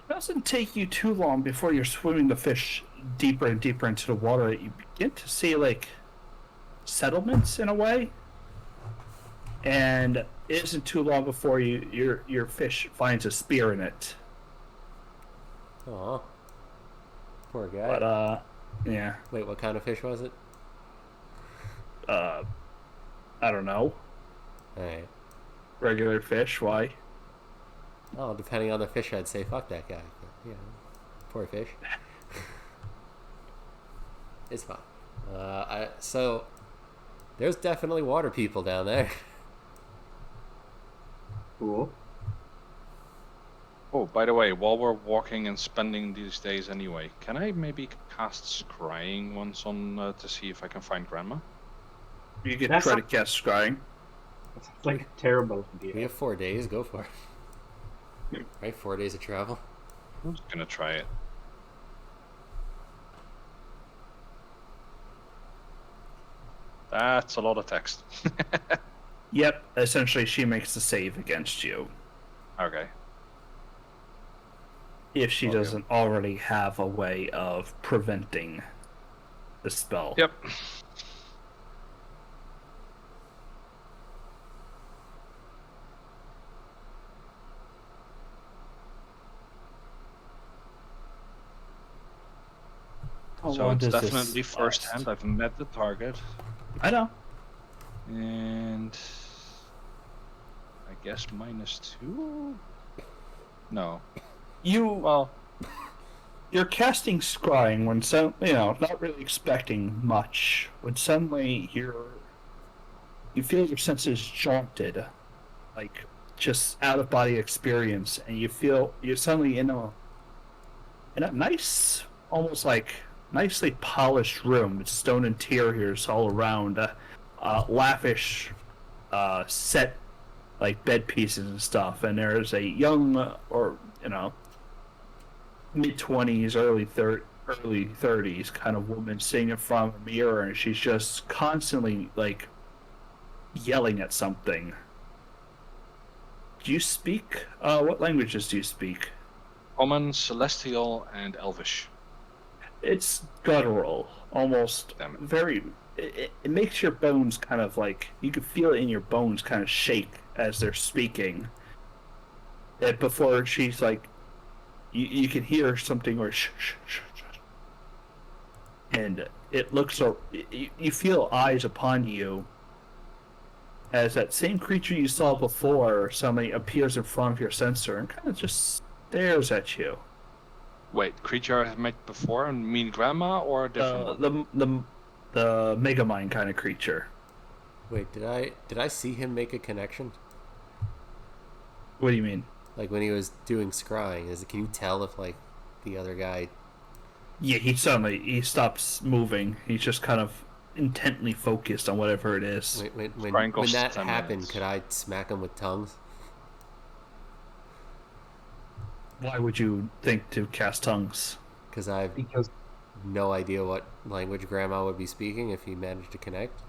It doesn't take you too long before you're swimming the fish deeper and deeper into the water. You begin to see like settlements in a way, and it isn't too long before your fish finds a spear in it. Aw. Poor guy. But yeah, Wait, what kind of fish was it? I don't know. Alright. Regular fish. Why? Oh, depending on the fish, I'd say fuck that guy. But, you know, poor fish. It's fine. So, there's definitely water people down there. Cool. Oh, by the way, while we're walking and spending these days anyway, can I maybe cast scrying once on to see if I can find Grandma? You could That's try to not- cast scrying. That sounds like a terrible We idea. have 4 days, go for it. Right, 4 days of travel. I'm just gonna try it. That's a lot of text. Yep. Essentially, she makes the save against you Okay. if she Okay. doesn't already have a way of preventing the spell. Yep. How So long it's does this definitely first last? hand. I've met the target. I know. And I guess -2? No. Well, you're casting scrying when not really expecting much. When suddenly you feel your senses jolted, like just out of body experience, and you feel you're suddenly in a nice, almost like nicely polished room with stone interiors all around, lavish set like bed pieces and stuff, and there's a young or mid-20s, early 30s kind of woman sitting in front of a mirror, and she's just constantly like yelling at something. Do you speak? What languages do you speak? Common, Celestial, and Elvish. It's guttural, almost Damn it. very. It makes your bones kind of like you can feel it in your bones kind of shake as they're speaking. And before she's like, you can hear something or shh, shh, shh, shh. And it looks so. You feel eyes upon you as that same creature you saw before suddenly appears in front of your sensor and kind of just stares at you. Wait, creature I've met before and mean Grandma or a different one? The Megamind kind of creature. Wait, did I see him make a connection? What do you mean? Like when he was doing scrying, can you tell if like the other guy? Yeah, he stops moving. He's just kind of intently focused on whatever it is. When Scrying costs that 10 happened, minutes. could I smack him with tongues? Why would you think to cast tongues? Because I've Because no idea what language Grandma would be speaking if he managed to connect.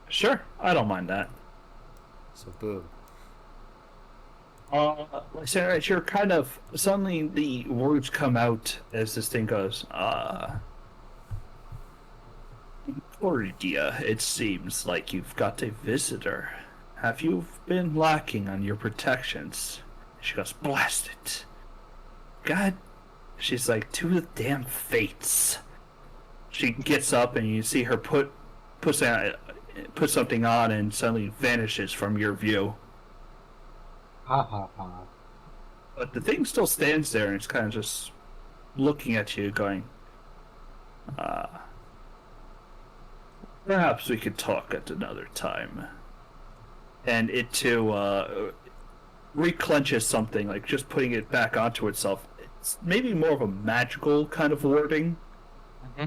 Sure, I don't mind that. So boom. Sarah, as you're kind of suddenly the words come out as this thing goes. Cordia, it seems like you've got a visitor. Have you been lacking on your protections? She goes, blast it. God. She's like, to the damn fates. She gets up and you see her put something on and suddenly vanishes from your view. ha ha ha. But the thing still stands there and it's kind of just looking at you going, perhaps we could talk at another time. and it to reclenches something, like just putting it back onto itself. It's maybe more of a magical kind of wording,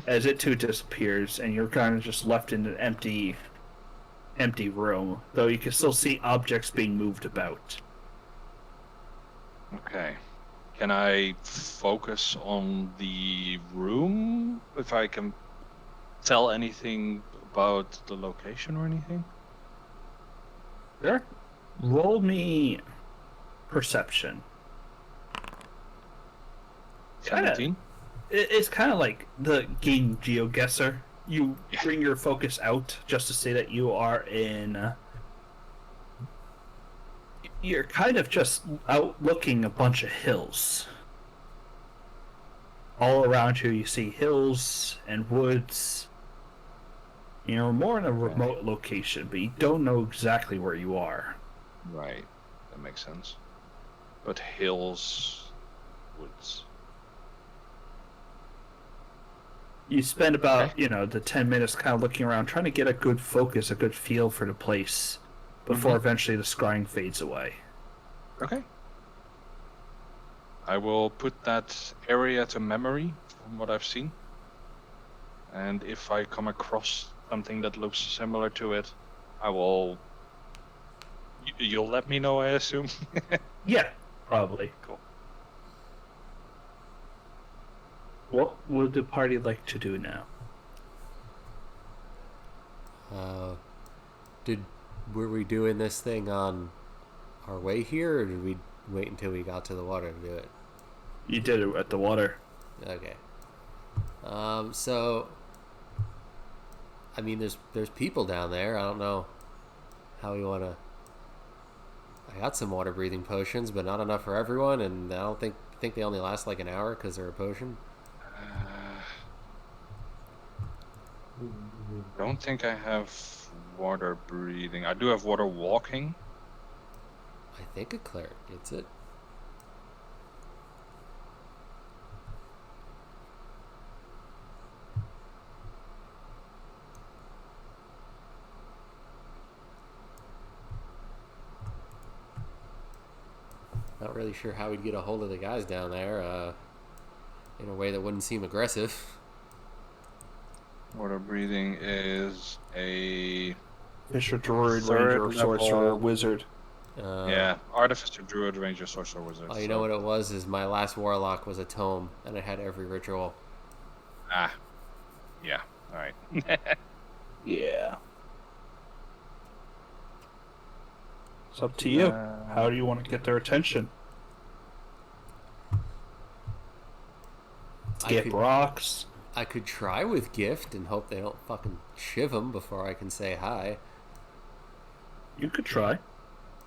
as it too disappears, and you're kind of just left in an empty room, though you can still see objects being moved about. Okay. Can I focus on the room if I can tell anything about the location or anything? Sure. Roll me perception. 17? It's kind of like the game GeoGuessr. You Yeah. bring your focus out just to say that you are in. You're kind of just out looking a bunch of hills. All around you, you see hills and woods. You're more in a remote location, but you don't know exactly where you are. Right. That makes sense. But hills, woods. You spend about, Okay. the 10 minutes kind of looking around, trying to get a good focus, a good feel for the place, before eventually the scrying fades away. Okay. I will put that area to memory from what I've seen. And if I come across something that looks similar to it, I will. You'll let me know, I assume? Yeah, probably. Cool. What would the party like to do now? Were we doing this thing on our way here, or did we wait until we got to the water to do it? You did it at the water. Okay. So, I mean, there's people down there. I don't know how we want to. I got some water breathing potions, but not enough for everyone, and I don't think they only last like an hour because they're a potion. Don't think I have water breathing. I do have water walking. I think a cleric gets it. Not really sure how we'd get a hold of the guys down there in a way that wouldn't seem aggressive. Water breathing is a Fisher, druid, Third ranger, sorcerer, level. wizard. yeah, artificer, druid, ranger, sorcerer, wizard. Oh, you know what it was? Is my last warlock was a tome, and it had every ritual. Yeah. All right. Yeah. It's up to you. How do you want to get their attention? Skip rocks. I could try with gift and hope they don't fucking shiv him before I can say hi. You could try.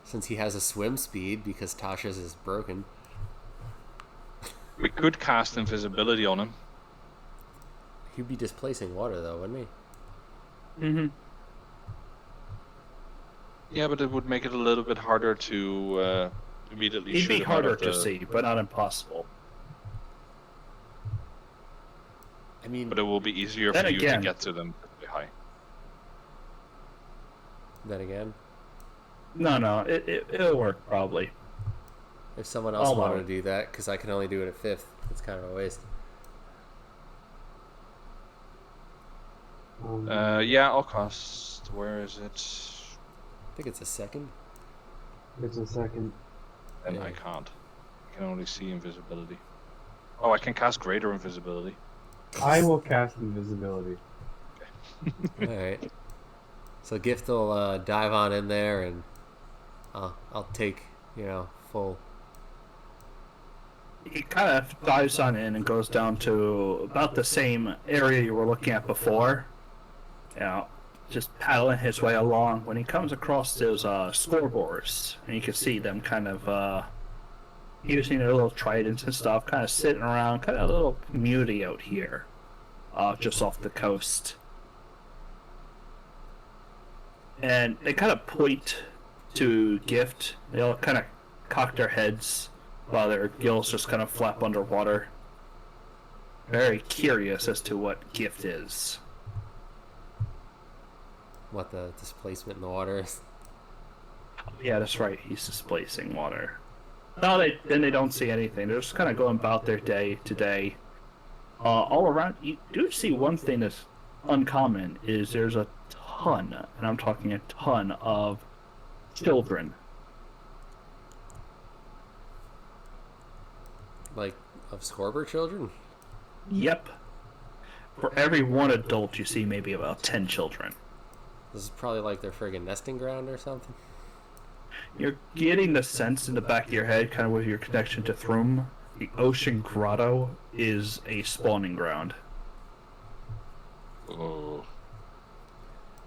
Since he has a swim speed because Tasha's is broken. We could cast invisibility on him. He'd be displacing water though, wouldn't he? Mm-hmm. Yeah, but it would make it a little bit harder to immediately It'd shoot be him out harder of to see, but not impossible. I mean, But it will be easier Then for you to again- get to them really high. then again, No, it'll work probably. if someone else Although- wanted to do that, because I can only do it at 5th, it's kind of a waste. Yeah, I'll cast. Where is it? I think it's a 2nd. It's a second. And Yeah. I can't. I can only see invisibility. Oh, I can cast greater invisibility. I will cast invisibility. Alright. So Gift will dive on in there, and I'll take, full. He kind of dives on in and goes down to about the same area you were looking at before. Just paddling his way along. When he comes across those scoreboards, and you can see them kind of using their little tridents and stuff, kind of sitting around, kind of a little community out here, just off the coast. And they kind of point to Gift. They all kind of cock their heads while their gills just kind of flap underwater. Very curious as to what Gift is. What the displacement in the water is. Yeah, that's right. He's displacing water. No, they don't see anything. They're just kind of going about their day to day. All around, you do see one thing that's uncommon is there's a ton, and I'm talking a ton of children. Like, of Scorber children? Yep. For every one adult, you see maybe about 10 children. This is probably like their friggin' nesting ground or something. You're getting the sense in the back of your head, kind of with your connection to Thrum, the Ocean Grotto is a spawning ground. Oh.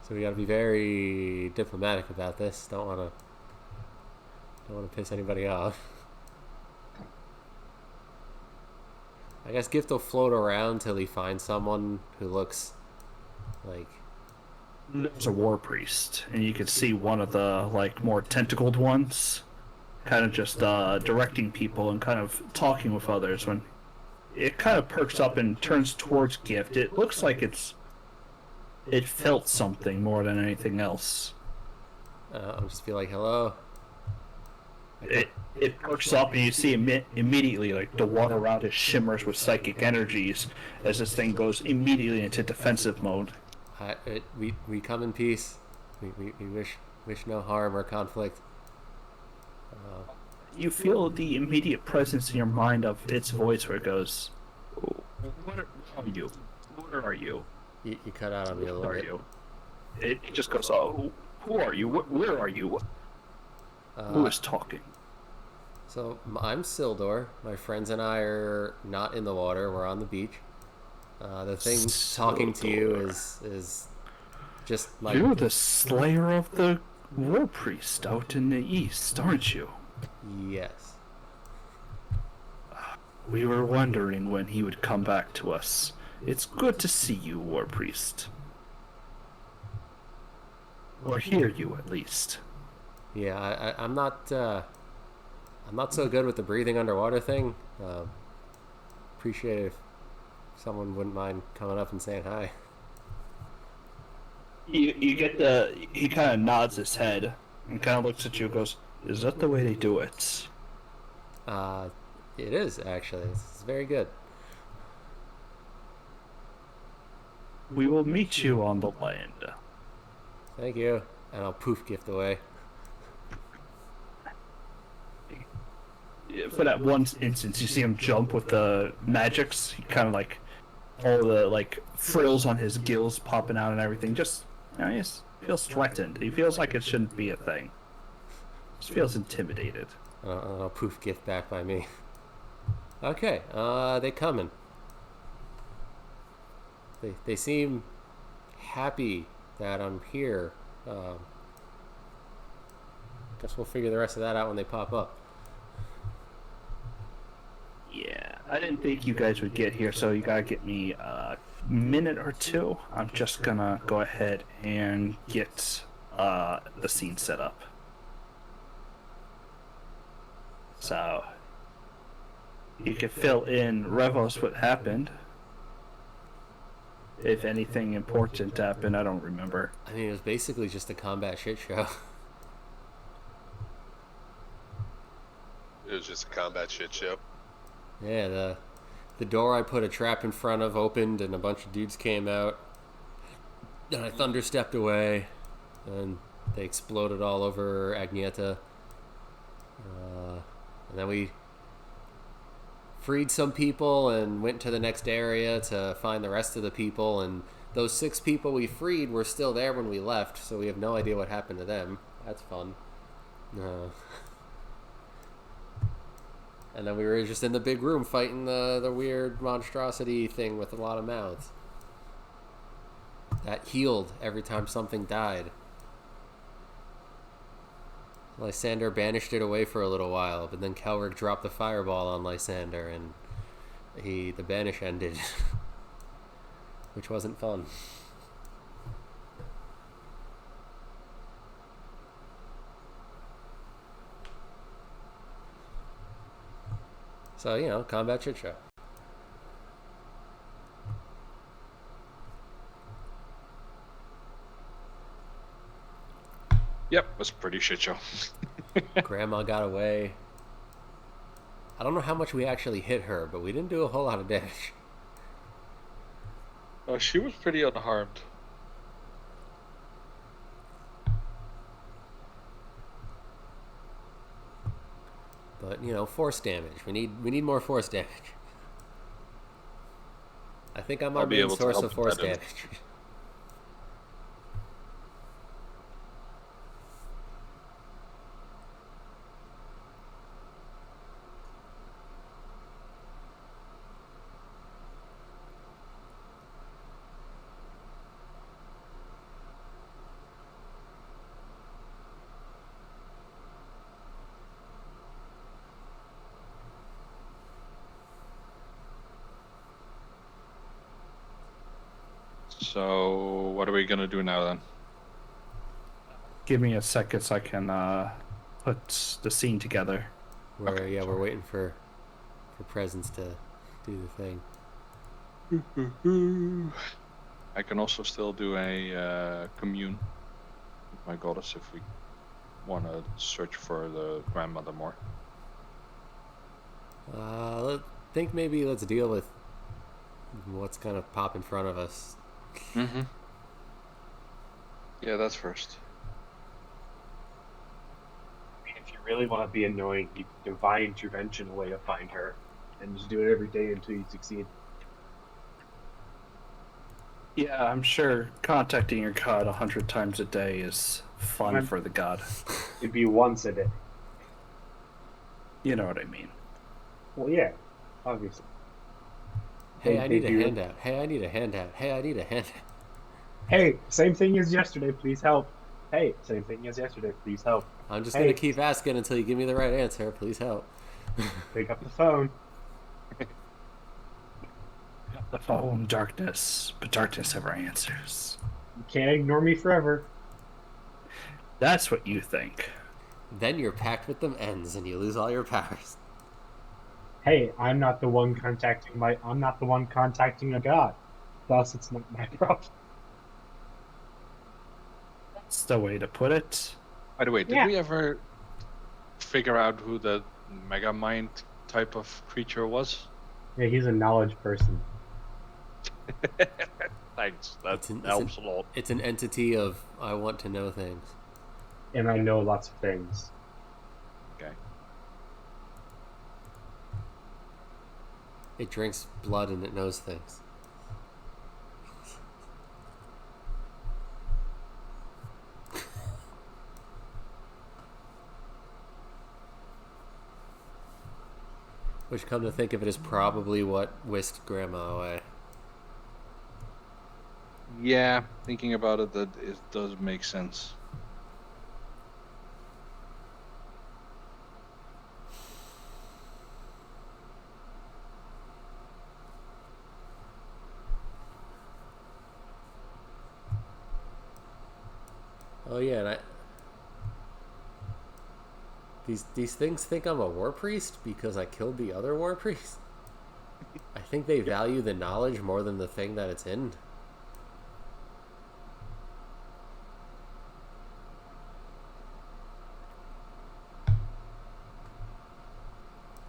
So we gotta be very diplomatic about this. Don't wanna piss anybody off. I guess Gift will float around till he finds someone who looks like... There's a war priest, and you can see one of the more tentacled ones, kind of just directing people and kind of talking with others. When it kind of perks up and turns towards Gift, it looks like it felt something more than anything else. I'll just be like, hello. It perks up and you see immediately like the water around it shimmers with psychic energies as this thing goes immediately into defensive mode. We come in peace. We wish no harm or conflict. You feel the immediate presence in your mind of its voice where it goes, "What are you? Where are you? You cut out on me a little Where are bit. you?" It just goes, "Oh, who are you? Where are you? Who is talking?" So I'm Sildor. My friends and I are not in the water. We're on the beach. The thing talking to you is just my... You're the slayer of the war priest out in the east, aren't you? Yes. We were wondering when he would come back to us. It's good to see you, war priest. Or hear you, at least. Yeah, I'm not so good with the breathing underwater thing. Appreciate it if someone wouldn't mind coming up and saying hi. You get he kind of nods his head and kind of looks at you and goes, "Is that the way they do it?" It is, actually. It's very good. We will meet you on the land. Thank you. And I'll poof Gift away. For that one instance, you see him jump with the magics. He kind of all the frills on his gills popping out and everything. Just, he just feels threatened. He feels like it shouldn't be a thing. Just feels intimidated. I'll poof Gift back by me. Okay, they coming. They seem happy that I'm here. Guess we'll figure the rest of that out when they pop up. Yeah, I didn't think you guys would get here, so you gotta get me a minute or two. I'm just gonna go ahead and get the scene set up. So you can fill in Revos what happened. If anything important happened, I don't remember. I mean, it was basically just a combat shit show. It was just a combat shit show. Yeah, the door I put a trap in front of opened and a bunch of dudes came out. And I thunderstepped away, and they exploded all over Agnieta. And then we freed some people and went to the next area to find the rest of the people. And those 6 people we freed were still there when we left, so we have no idea what happened to them. That's fun. And then we were just in the big room fighting the weird monstrosity thing with a lot of mouths. That healed every time something died. Lysander banished it away for a little while, but then Kelric dropped the fireball on Lysander and the banish ended. Which wasn't fun. So, combat shit show. Yep, was a pretty shit show. Grandma got away. I don't know how much we actually hit her, but we didn't do a whole lot of damage. She was pretty unharmed. But force damage. We need more force damage. I think I'm our I'll be main able to source help of with force that in- damage. So what are we gonna do now then? Give me a second so I can put the scene together. We're waiting for presents to do the thing. I can also still do a commune with my goddess if we want to search for the grandmother more. Think maybe let's deal with what's gonna pop in front of us. Mm-hmm. Yeah, that's first. I mean, if you really want to be annoying, you can divine intervention a way to find her, and just do it every day until you succeed. Yeah, I'm sure contacting your god 100 times a day is fun for the god. It'd be once a day. You know what I mean. Well, yeah, obviously. Hey, I need a do- handout. Hey, I need a handout. Hey, I need a handout. Hey, same thing as yesterday, please help. Hey, same thing as yesterday, please help. I'm just Hey. gonna keep asking until you give me the right answer. Please help. Pick up the phone. The phone, darkness, but darkness ever answers. You can't ignore me forever. That's what you think. Then your pact with them ends, and you lose all your powers. Hey, I'm not the one contacting a god. Thus, it's not my problem. That's the way to put it. By the way, did Yeah. we ever figure out who the mega mind type of creature was? Yeah, he's a knowledge person. Thanks, that It's an- helps a lot. It's an entity of I want to know things. And I know lots of things. Okay. It drinks blood and it knows things. Which, come to think of it, is probably what whisked Grandma away. Yeah, thinking about it, that it does make sense. Oh yeah, and these things think I'm a war priest because I killed the other war priest. I think they value the knowledge more than the thing that it's in.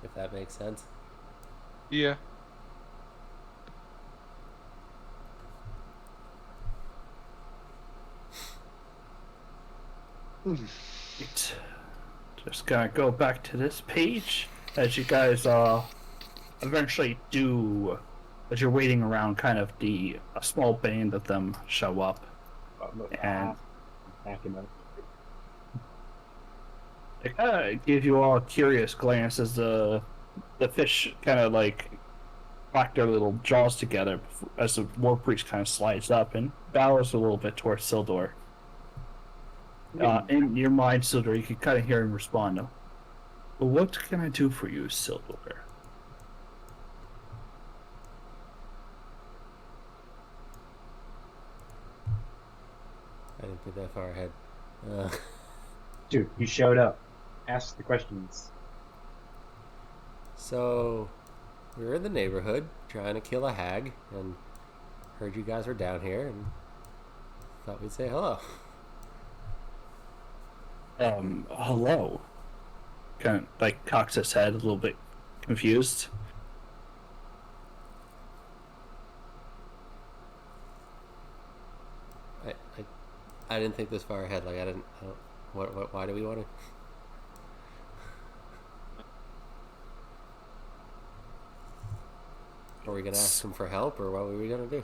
If that makes sense. Yeah. Right. Just gonna go back to this page as you guys eventually do, as you're waiting around, kind of a small band of them show up, and Backing up. they kind of give you all a curious glance as the fish kind of like clack their little jaws together as the war priest kind of slides up and bows a little bit towards Sildor. In your mind, Sildor, you can kind of hear him respond. Well, what can I do for you, Sildor? I didn't think that far ahead. Dude, you showed up. Ask the questions. So, we were in the neighborhood trying to kill a hag, and heard you guys were down here, and thought we'd say hello. Hello. Kind of like cocks his head a little bit confused. I didn't think this far ahead. Like I don't. Why do we want to? Are we gonna ask him for help, or what were we gonna do?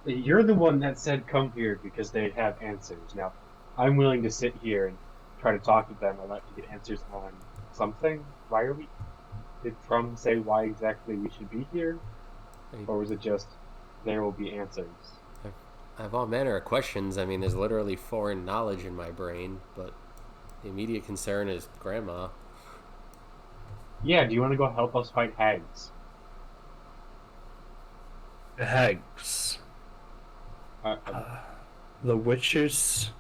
You're the one that said come here because they'd have answers. Now, I'm willing to sit here and try to talk to them. I'd like to get answers on something. Why are we? Did Trump say why exactly we should be here? Or was it just there will be answers? I have all manner of questions. I mean, there's literally foreign knowledge in my brain, but the immediate concern is Grandma. Yeah, do you want to go help us fight hags? The hags. The witches.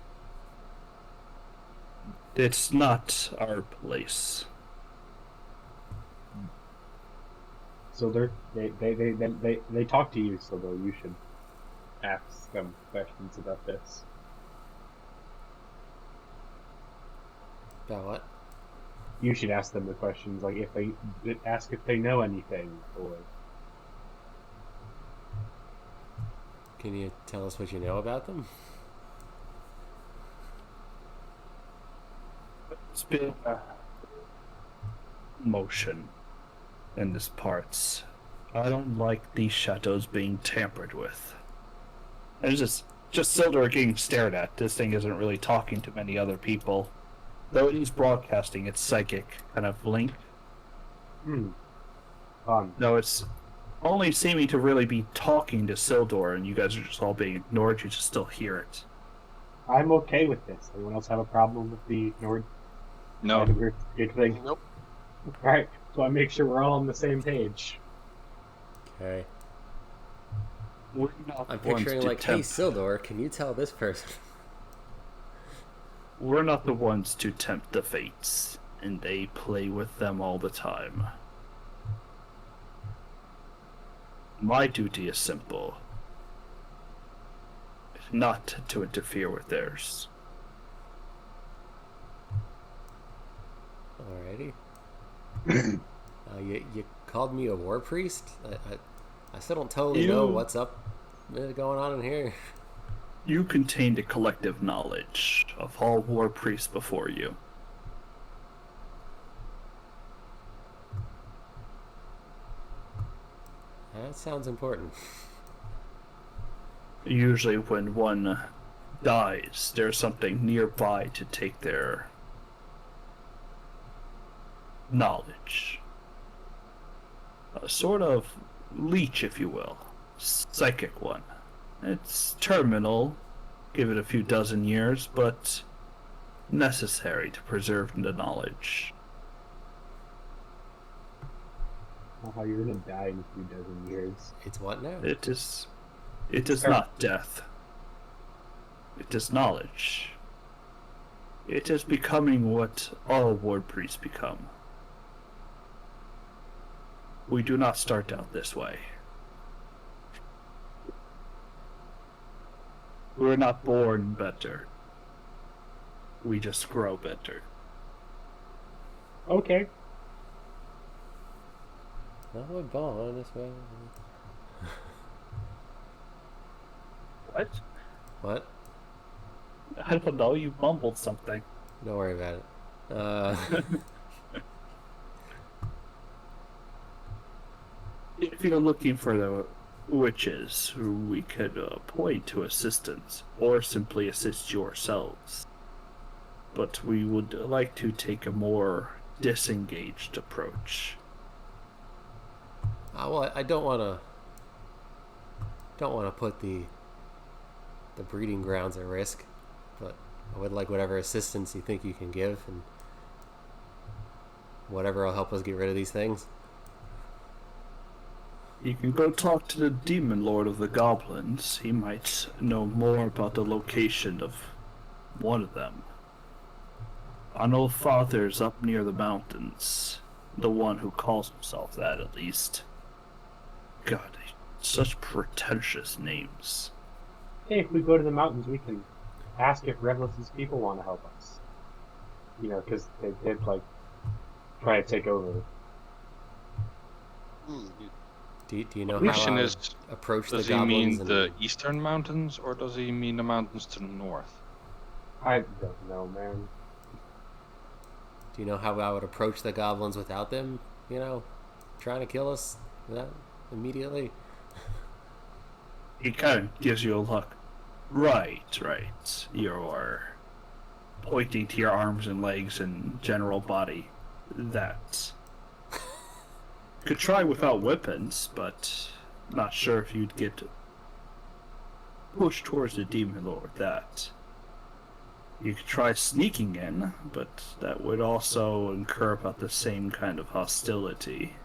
It's not our place. So they talk to you, so though you should ask them questions about this. About what? You should ask them the questions, like if they know anything, or Can you tell us what you know about them? It's been motion in this parts. I don't like these shadows being tampered with. And it's just Sildar getting stared at. This thing isn't really talking to many other people. Though it is broadcasting its psychic kind of link. No, it's only seeming to really be talking to Sildar, and you guys are just all being ignored. You just still hear it. I'm okay with this. Anyone else have a problem with the ignored? No. Good thing. Nope. Alright, so I make sure we're all on the same page. Okay. We're not I'm the ones picturing to like, hey, tempt. Sildor, can you tell this person? We're not the ones to tempt the fates, and they play with them all the time. My duty is simple. Not to interfere with theirs. Alrighty. You called me a war priest? I still don't totally know what's up going on in here. You contained a collective knowledge of all war priests before you. That sounds important. Usually when one dies, there's something nearby to take their knowledge. A sort of leech, if you will. Psychic one. It's terminal, give it a few dozen years, but necessary to preserve the knowledge. How you're gonna die in a few dozen years. It's what now? It is not death. It is knowledge. It is becoming what all ward priests become. We do not start out this way. We're not born better. We just grow better. Okay. Well, we're born this way. What? What? I don't know, you mumbled something. Don't worry about it. If you're looking for the witches, we could point to assistance, or simply assist yourselves. But we would like to take a more disengaged approach. Well, I don't want to put the breeding grounds at risk, but I would like whatever assistance you think you can give, and whatever will help us get rid of these things. You can go talk to the demon lord of the goblins. He might know more about the location of one of them. Our old father's up near the mountains. The one who calls himself that, at least. God, such pretentious names. Hey, if we go to the mountains, we can ask if Revlis's people want to help us. You know, because they did like try to take over. Do you know Question how I is, would approach the does he mean goblins? And the eastern mountains, or does he mean the mountains to the north? I don't know, man. do you know how I would approach the goblins without them, you know, trying to kill us that immediately? He kind of gives you a look. Right. You're pointing to your arms and legs and general body. That could try without weapons, but not sure if you'd get pushed towards the demon lord. That you could try sneaking in, but that would also incur about the same kind of hostility.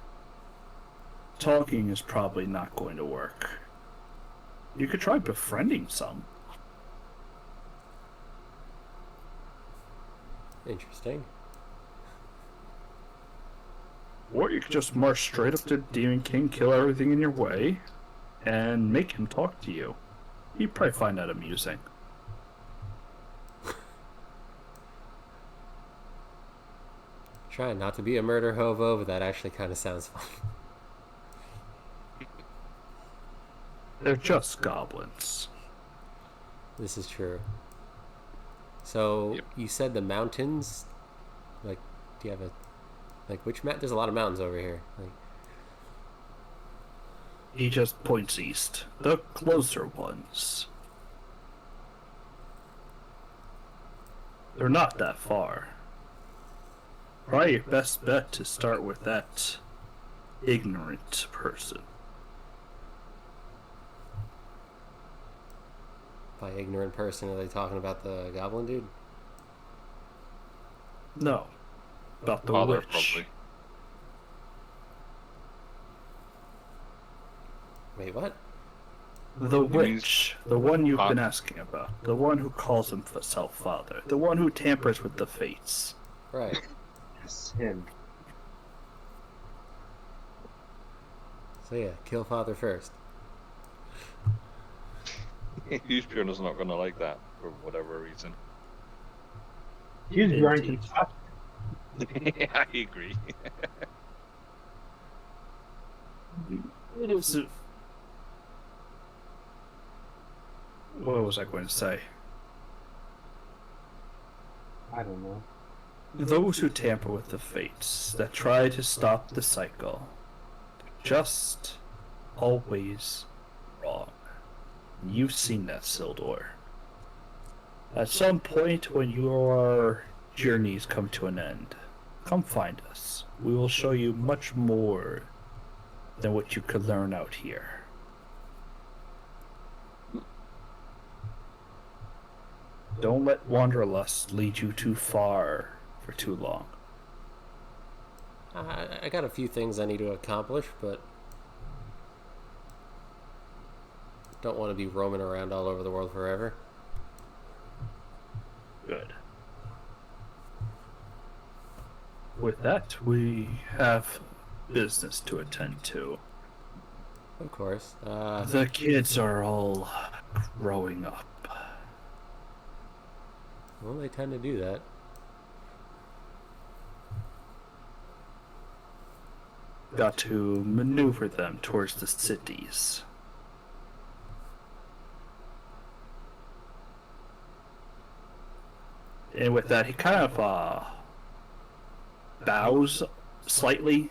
Talking is probably not going to work. You could try befriending some. Interesting. Or you could just march straight up to Demon King, kill everything in your way, and make him talk to you. He'd probably find that amusing. Trying not to be a murder hobo, but that actually kind of sounds fun. They're just goblins. This is true. So Yep. you said the mountains. Like, do you have a which mount? There's a lot of mountains over here. Like, He just points east. The closer ones. They're not that far. Probably your best bet to start with that ignorant person. by ignorant person, are they talking about the goblin dude? No. About the Father, witch. probably. Wait, what? The witch. The one you've Fa- been asking about. The one who calls himself father. The one who tampers with the fates. Right. Yes, him. So yeah, kill father first. Bjorn is not going to like that for whatever reason. Use Bjorn to Indeed. stop. I agree. It is. What was I going to say? I don't know. Those who tamper with the fates, that try to stop the cycle, just always wrong. You've seen that, Sildor. At some point when your journeys come to an end, come find us. We will show you much more than what you could learn out here. Don't let wanderlust lead you too far for too long. I got a few things I need to accomplish, but don't want to be roaming around all over the world forever. Good. With that, we have business to attend to. Of course. The kids are all growing up. Well, they tend to do that. Got to maneuver them towards the cities. And with that, he kind of bows slightly,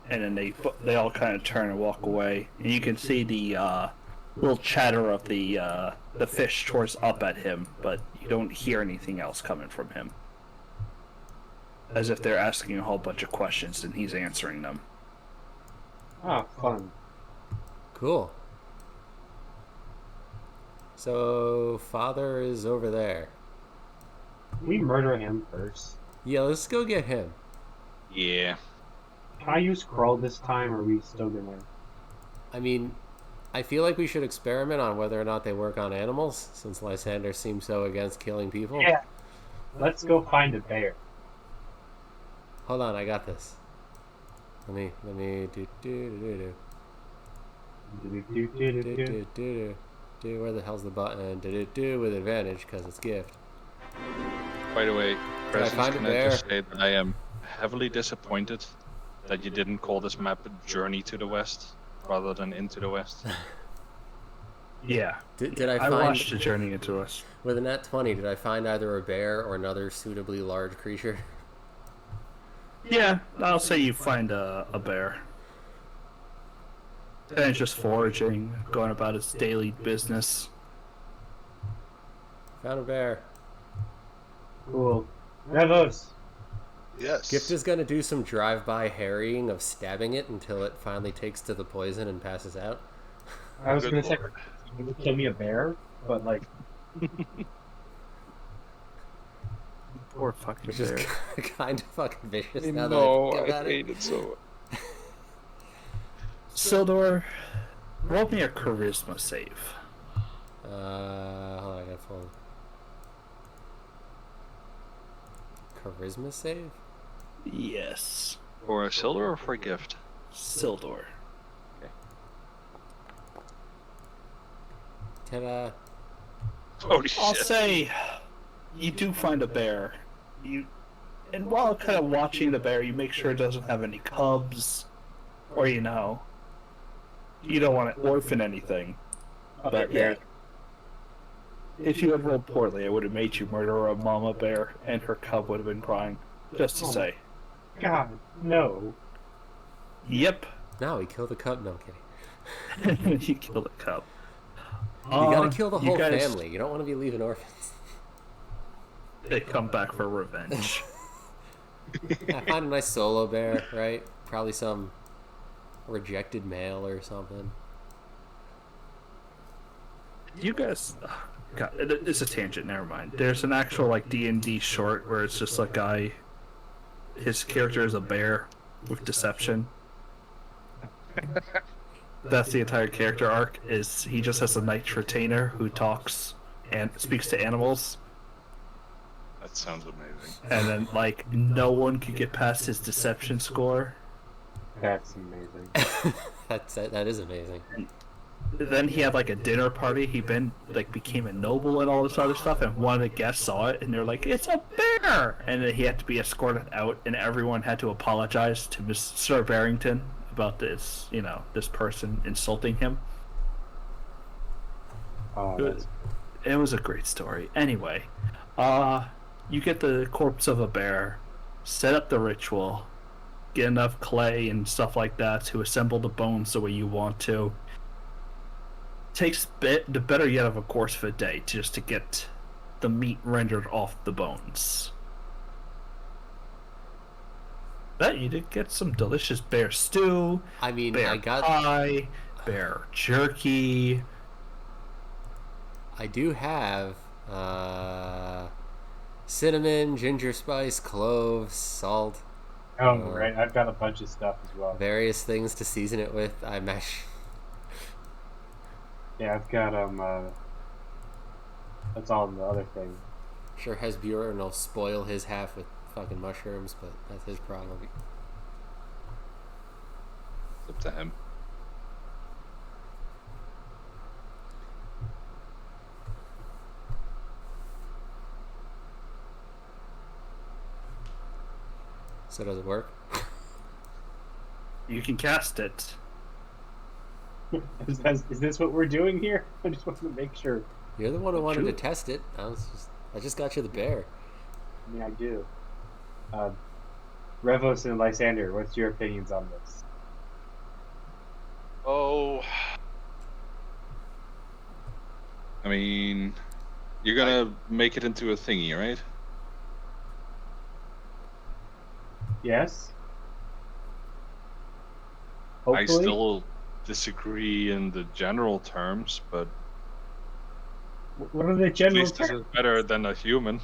and then they all kind of turn and walk away. And you can see the little chatter of the fish towards up at him, but you don't hear anything else coming from him. As if they're asking a whole bunch of questions and he's answering them. Ah, fun. Cool. So, father is over there. We murder him first. Yeah, let's go get him. Yeah. Can I use crawl this time, or are we still gonna? I mean, I feel like we should experiment on whether or not they work on animals, since Lysander seems so against killing people. Yeah. Let's go find a bear. Hold on, I got this. Let me do do do. Where the hell's the button? Do with advantage because it's gift. By the way, presence, find a can I bear? just say that I am heavily disappointed that you didn't call this map Journey to the West rather than Into the West. Yeah. Did I I find watched the journey into us. with a nat 20? Did I find either a bear or another suitably large creature? Yeah, I'll say you find a bear. And it's just foraging, going about its daily business. Found a bear. Cool. Revos! Yes. Gift is gonna do some drive-by harrying of stabbing it until it finally takes to the poison and passes out. I was Good gonna say, lord. you would kill me a bear, but like, Poor fucking Which is bear. kind of fucking vicious now that No, I think I about hate it so. Sildor, roll me a charisma save. Hold on, I gotta pull. Charisma save? Yes. For a silver or for a gift? Sildor. Ta-da. Holy I'll shit. say you do find a bear. And while kind of watching the bear, you make sure it doesn't have any cubs, or you don't want to orphan anything. But yeah, if you had rolled poorly, it would have made you murder a mama bear, and her cub would have been crying. Just to say. God, no. Yep. No, he killed the cub. No, I'm kidding. You killed a cub. You gotta kill the you whole guys- family. You don't want to be leaving orphans. They come back for revenge. I find a nice solo bear, right? Probably some rejected male or something. You guys, God, it's a tangent. Never mind. There's an actual like D&D short where it's just a guy. His character is a bear with deception. That's the entire character arc. Is he just has a knight retainer who talks and speaks to animals, That sounds amazing. and then like no one could get past his deception score. That's amazing. That is amazing. Then he had like a dinner party. He became a noble and all this other stuff. And one of the guests saw it, and they're like, "It's a bear!" And then he had to be escorted out, and everyone had to apologize to Mr. Barrington about this. This person insulting him. Oh, It was a great story. Anyway, you get the corpse of a bear, set up the ritual, get enough clay and stuff like that to assemble the bones the way you want to. Takes the better yet of a course of a day just to get the meat rendered off the bones. But you did get some delicious bear stew, I mean, bear I got. pie, bear jerky. I do have cinnamon, ginger spice, cloves, salt, oh, right. I've got a bunch of stuff as well. various things to season it with. I mash. Yeah, I've got that's all in the other thing. Sure, Hesbjorn will spoil his half with fucking mushrooms, but that's his problem. It's up to him. So does it work? You can cast it. Is this what we're doing here? I just wanted to make sure. You're the one who wanted to True. test it. I just got you the bear. I mean, I do. Revos and Lysander, what's your opinions on this? Oh, I mean, you're gonna make it into a thingy, right? Yes? I Hopefully? still disagree in the general terms, but What are the at general least this terms? is better than a human.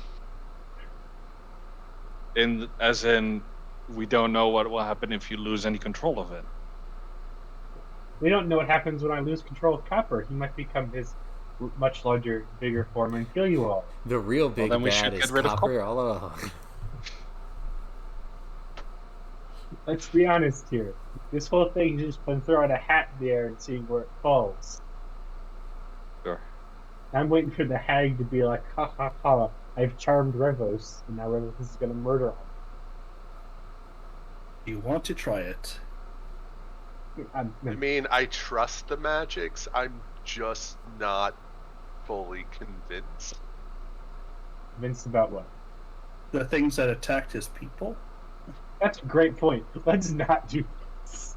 As in, we don't know what will happen if you lose any control of it. We don't know what happens when I lose control of Copper. He might become his much larger, bigger form and kill you all. The real big then we bad should is get rid of Copper all along. Let's be honest here. This whole thing has just been throwing a hat in the air and seeing where it falls. Sure. I'm waiting for the hag to be like, ha ha ha, I've charmed Revos, and now Revos is gonna murder You want to try it? him. I mean, I trust the magics. I'm just not fully convinced. Convinced about what? The things that attacked his people? That's a great point. Let's not do this.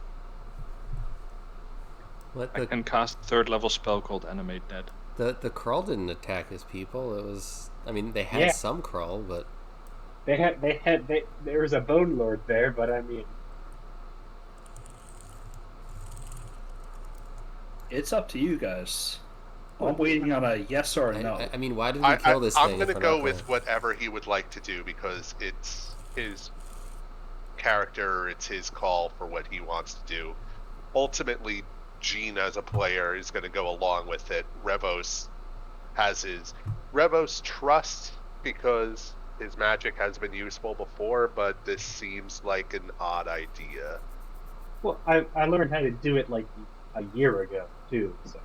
Let I can cast a 3rd level spell called Animate Dead. the crawl didn't attack his people. It was, I mean, they had Yeah. some crawl, but There was a bone lord there, but I mean, It's up to you guys. I'm waiting on a yes or a no. I mean, why did we kill this I'm thing? gonna if we're go not with gonna- whatever he would like to do because it's his character, it's his call for what he wants to do. Ultimately, Gene as a player is going to go along with it. Revos has his Revos trust because his magic has been useful before, but this seems like an odd idea. well, I learned how to do it like a year ago too. So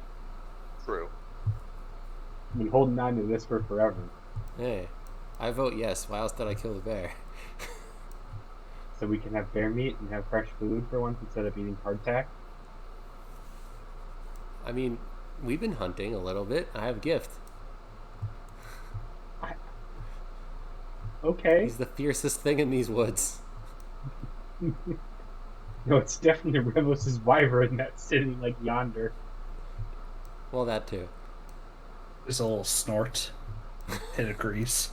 True. I've been holding on to this for forever. Hey, I vote yes. Why else did I kill the bear? So we can have bear meat and have fresh food for once instead of eating hardtack. I mean, we've been hunting a little bit. I have a gift. Okay. He's the fiercest thing in these woods. No, it's definitely Revos' wyvern that's sitting like yonder. Well, that too. There's a little snort. It agrees.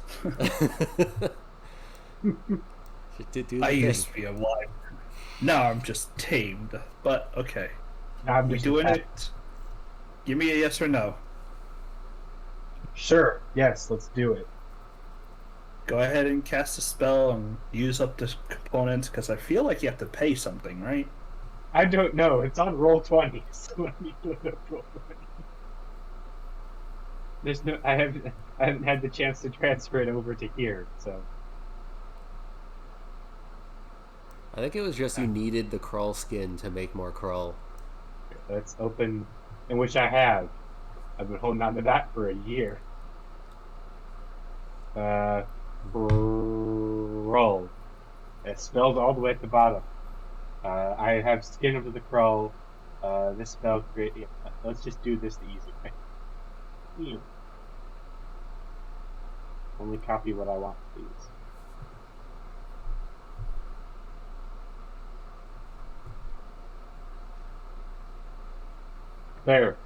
Should do the I thing. used to be a wyvern. Now I'm just tamed. But okay. I'm We just doing attack- it? Give me a yes or no. Sure. Yes, let's do it. Go ahead and cast a spell and use up the components because I feel like you have to pay something, right? I don't know. It's on roll 20, so let me look up roll 20. There's no. I haven't had the chance to transfer it over to here, so. I think it was just you needed the crawl skin to make more crawl. Let's open, in which I have. I've been holding on to that for a year. Roll. It's spelled all the way at the bottom. I have skin of the crow. This spell create. Yeah, let's just do this the easy way. Only copy what I want, please. There.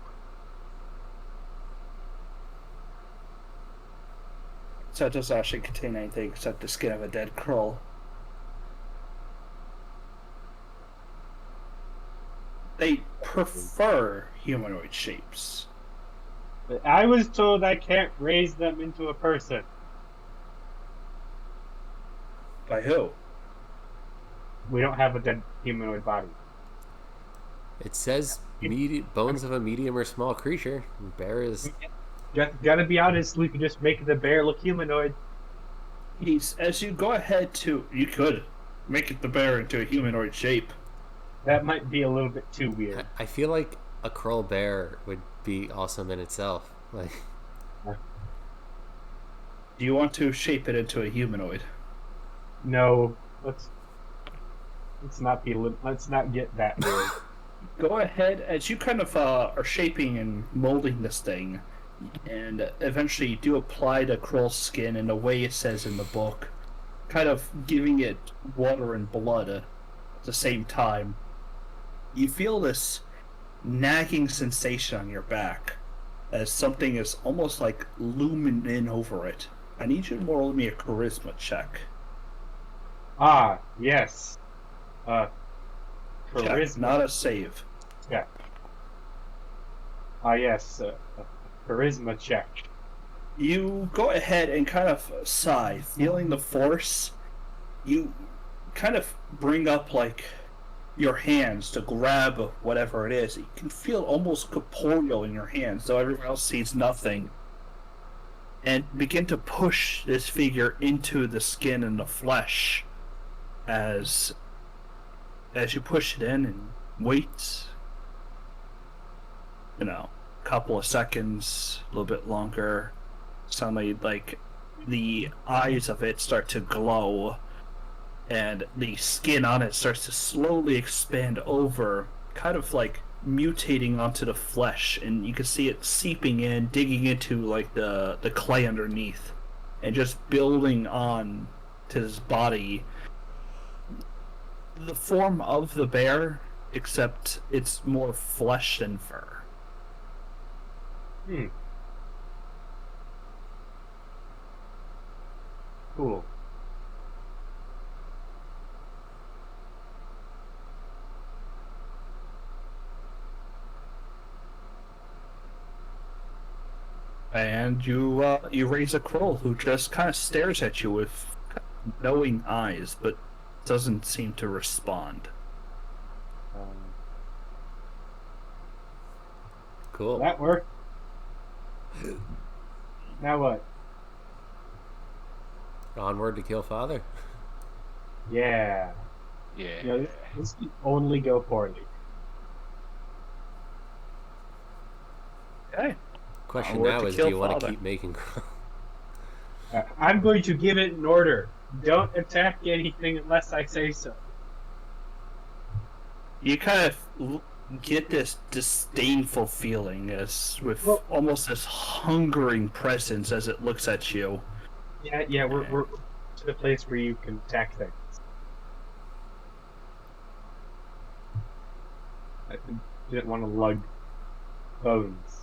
So it doesn't actually contain anything except the skin of a dead crow. They prefer humanoid shapes. I was told I can't raise them into a person. By who? We don't have a dead humanoid body. It says bones of a medium or small creature. Bear is. Gotta be honest, we can just make the bear look humanoid. As you go ahead to, you could make it the bear into a humanoid shape. That might be a little bit too weird. I feel like a curl bear would be awesome in itself. Like, Do you want to shape it into a humanoid? No, let's not get that weird. Go ahead as you kind of are shaping and molding this thing, and eventually you do apply the krill skin in the way it says in the book, kind of giving it water and blood at the same time. You feel this nagging sensation on your back as something is almost like looming in over it. I need you to roll me a charisma check. Ah, yes. Check, Charisma. not a save. Check. Ah, yes. A charisma check. You go ahead and kind of sigh, feeling the force. You kind of bring up like your hands to grab whatever it is. You can feel almost corporeal in your hands, though everyone else sees nothing. And begin to push this figure into the skin and the flesh as you push it in and wait. You know, a couple of seconds, a little bit longer. Suddenly, like, the eyes of it start to glow, and the skin on it starts to slowly expand over, kind of like mutating onto the flesh, and you can see it seeping in, digging into like the clay underneath, and just building on to his body. The form of the bear, except it's more flesh than fur. Hmm. Cool. And you raise a crow who just kind of stares at you with knowing eyes, but doesn't seem to respond. Um, Cool. that worked. Now what? Onward to kill father. Yeah. Yeah. You know, this can only go poorly. Okay. Question Onward now to is, do kill you want to father. keep making? I'm going to give it an order. Don't attack anything unless I say so. You kind of get this disdainful feeling, as with Well- almost this hungering presence as it looks at you. Yeah, we're to the place where you can attack things. I didn't want to lug bones.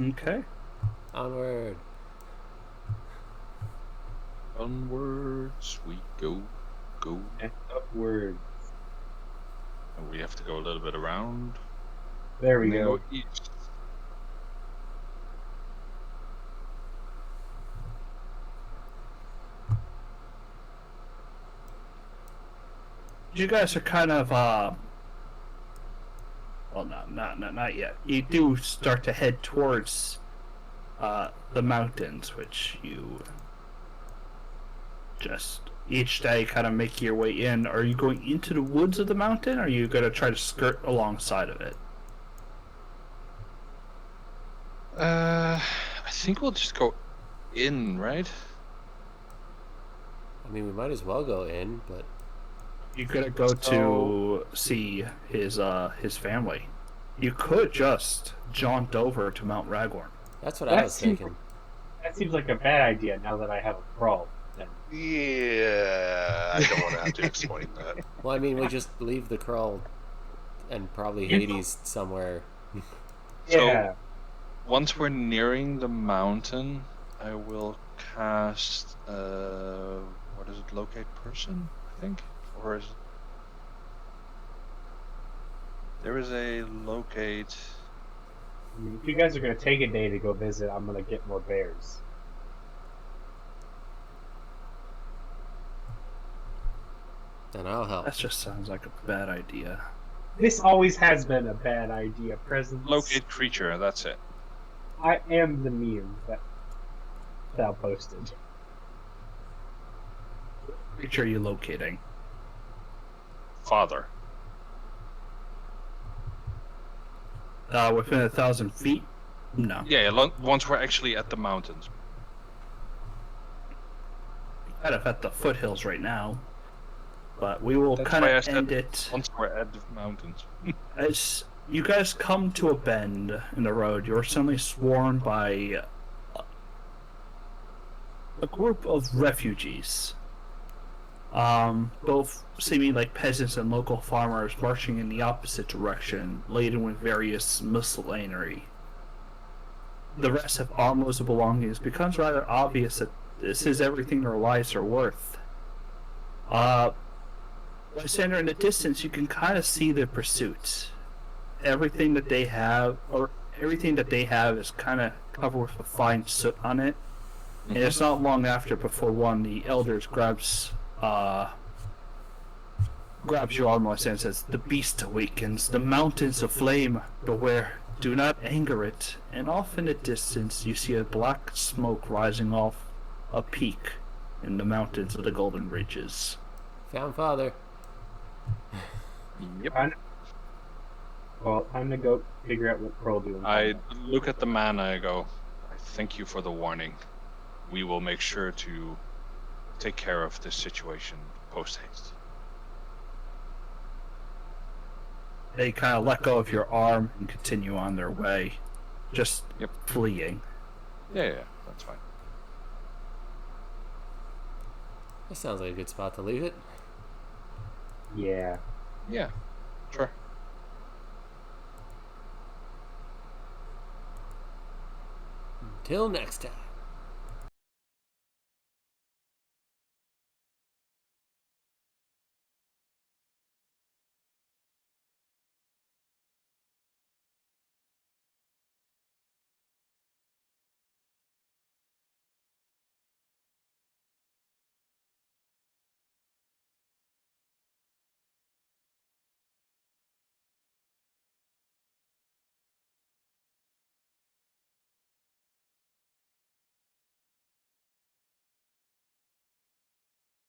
Okay. Onward. Onwards we go. And upward. And we have to go a little bit around. There we And then go. east. You guys are kind of well, not yet. You do start to head towards the mountains, which you just each day kind of make your way in. Are you going into the woods of the mountain, or are you going to try to skirt alongside of it? I think we'll just go in, right? I mean, we might as well go in, but You're going to go to see his family. You could just jaunt over to Mount Ragorn. that's what I was thinking. That seems like a bad idea now that I have a crawl. Then. Yeah, I don't want to have to explain that. Well, I mean, we just leave the crawl and probably Hades somewhere. So- Yeah. Once we're nearing the mountain, I will cast what is it? Locate person, I think, or is it? There is a locate. If you guys are gonna take a day to go visit, I'm gonna get more bears. Then I'll help. That just sounds like a bad idea. This always has been a bad idea, President. Locate creature. That's it. I am the meme that thou posted. Which are you locating? Father. Within 1,000 feet? No. Yeah. Once we're actually at the mountains. Kind of at the foothills right now. But we will That's kind why I of said end it Once we're at the mountains. as you guys come to a bend in the road. You're suddenly swarmed by a group of refugees. Both seeming like peasants and local farmers marching in the opposite direction, laden with various miscellany. The rest have armloads of belongings. It becomes rather obvious that this is everything their lives are worth. Lysander, in the distance, you can kind of see the pursuit. Everything that they have is kind of covered with a fine soot on it. And it's not long after before one of the elders grabs your arm, Lysander, and says, "The beast awakens, the mountains aflame. Beware, do not anger it." And off in the distance, you see a black smoke rising off a peak in the mountains of the Golden Ridges. Found father. Yep. Well, I'm gonna go figure out what Pearl doing. I look at the man. I go. I thank you for the warning. We will make sure to take care of this situation post haste. They kind of let go of your arm and continue on their way, just Yep. fleeing. Yeah, that's fine. That sounds like a good spot to leave it. Yeah. Yeah, sure. Till next time.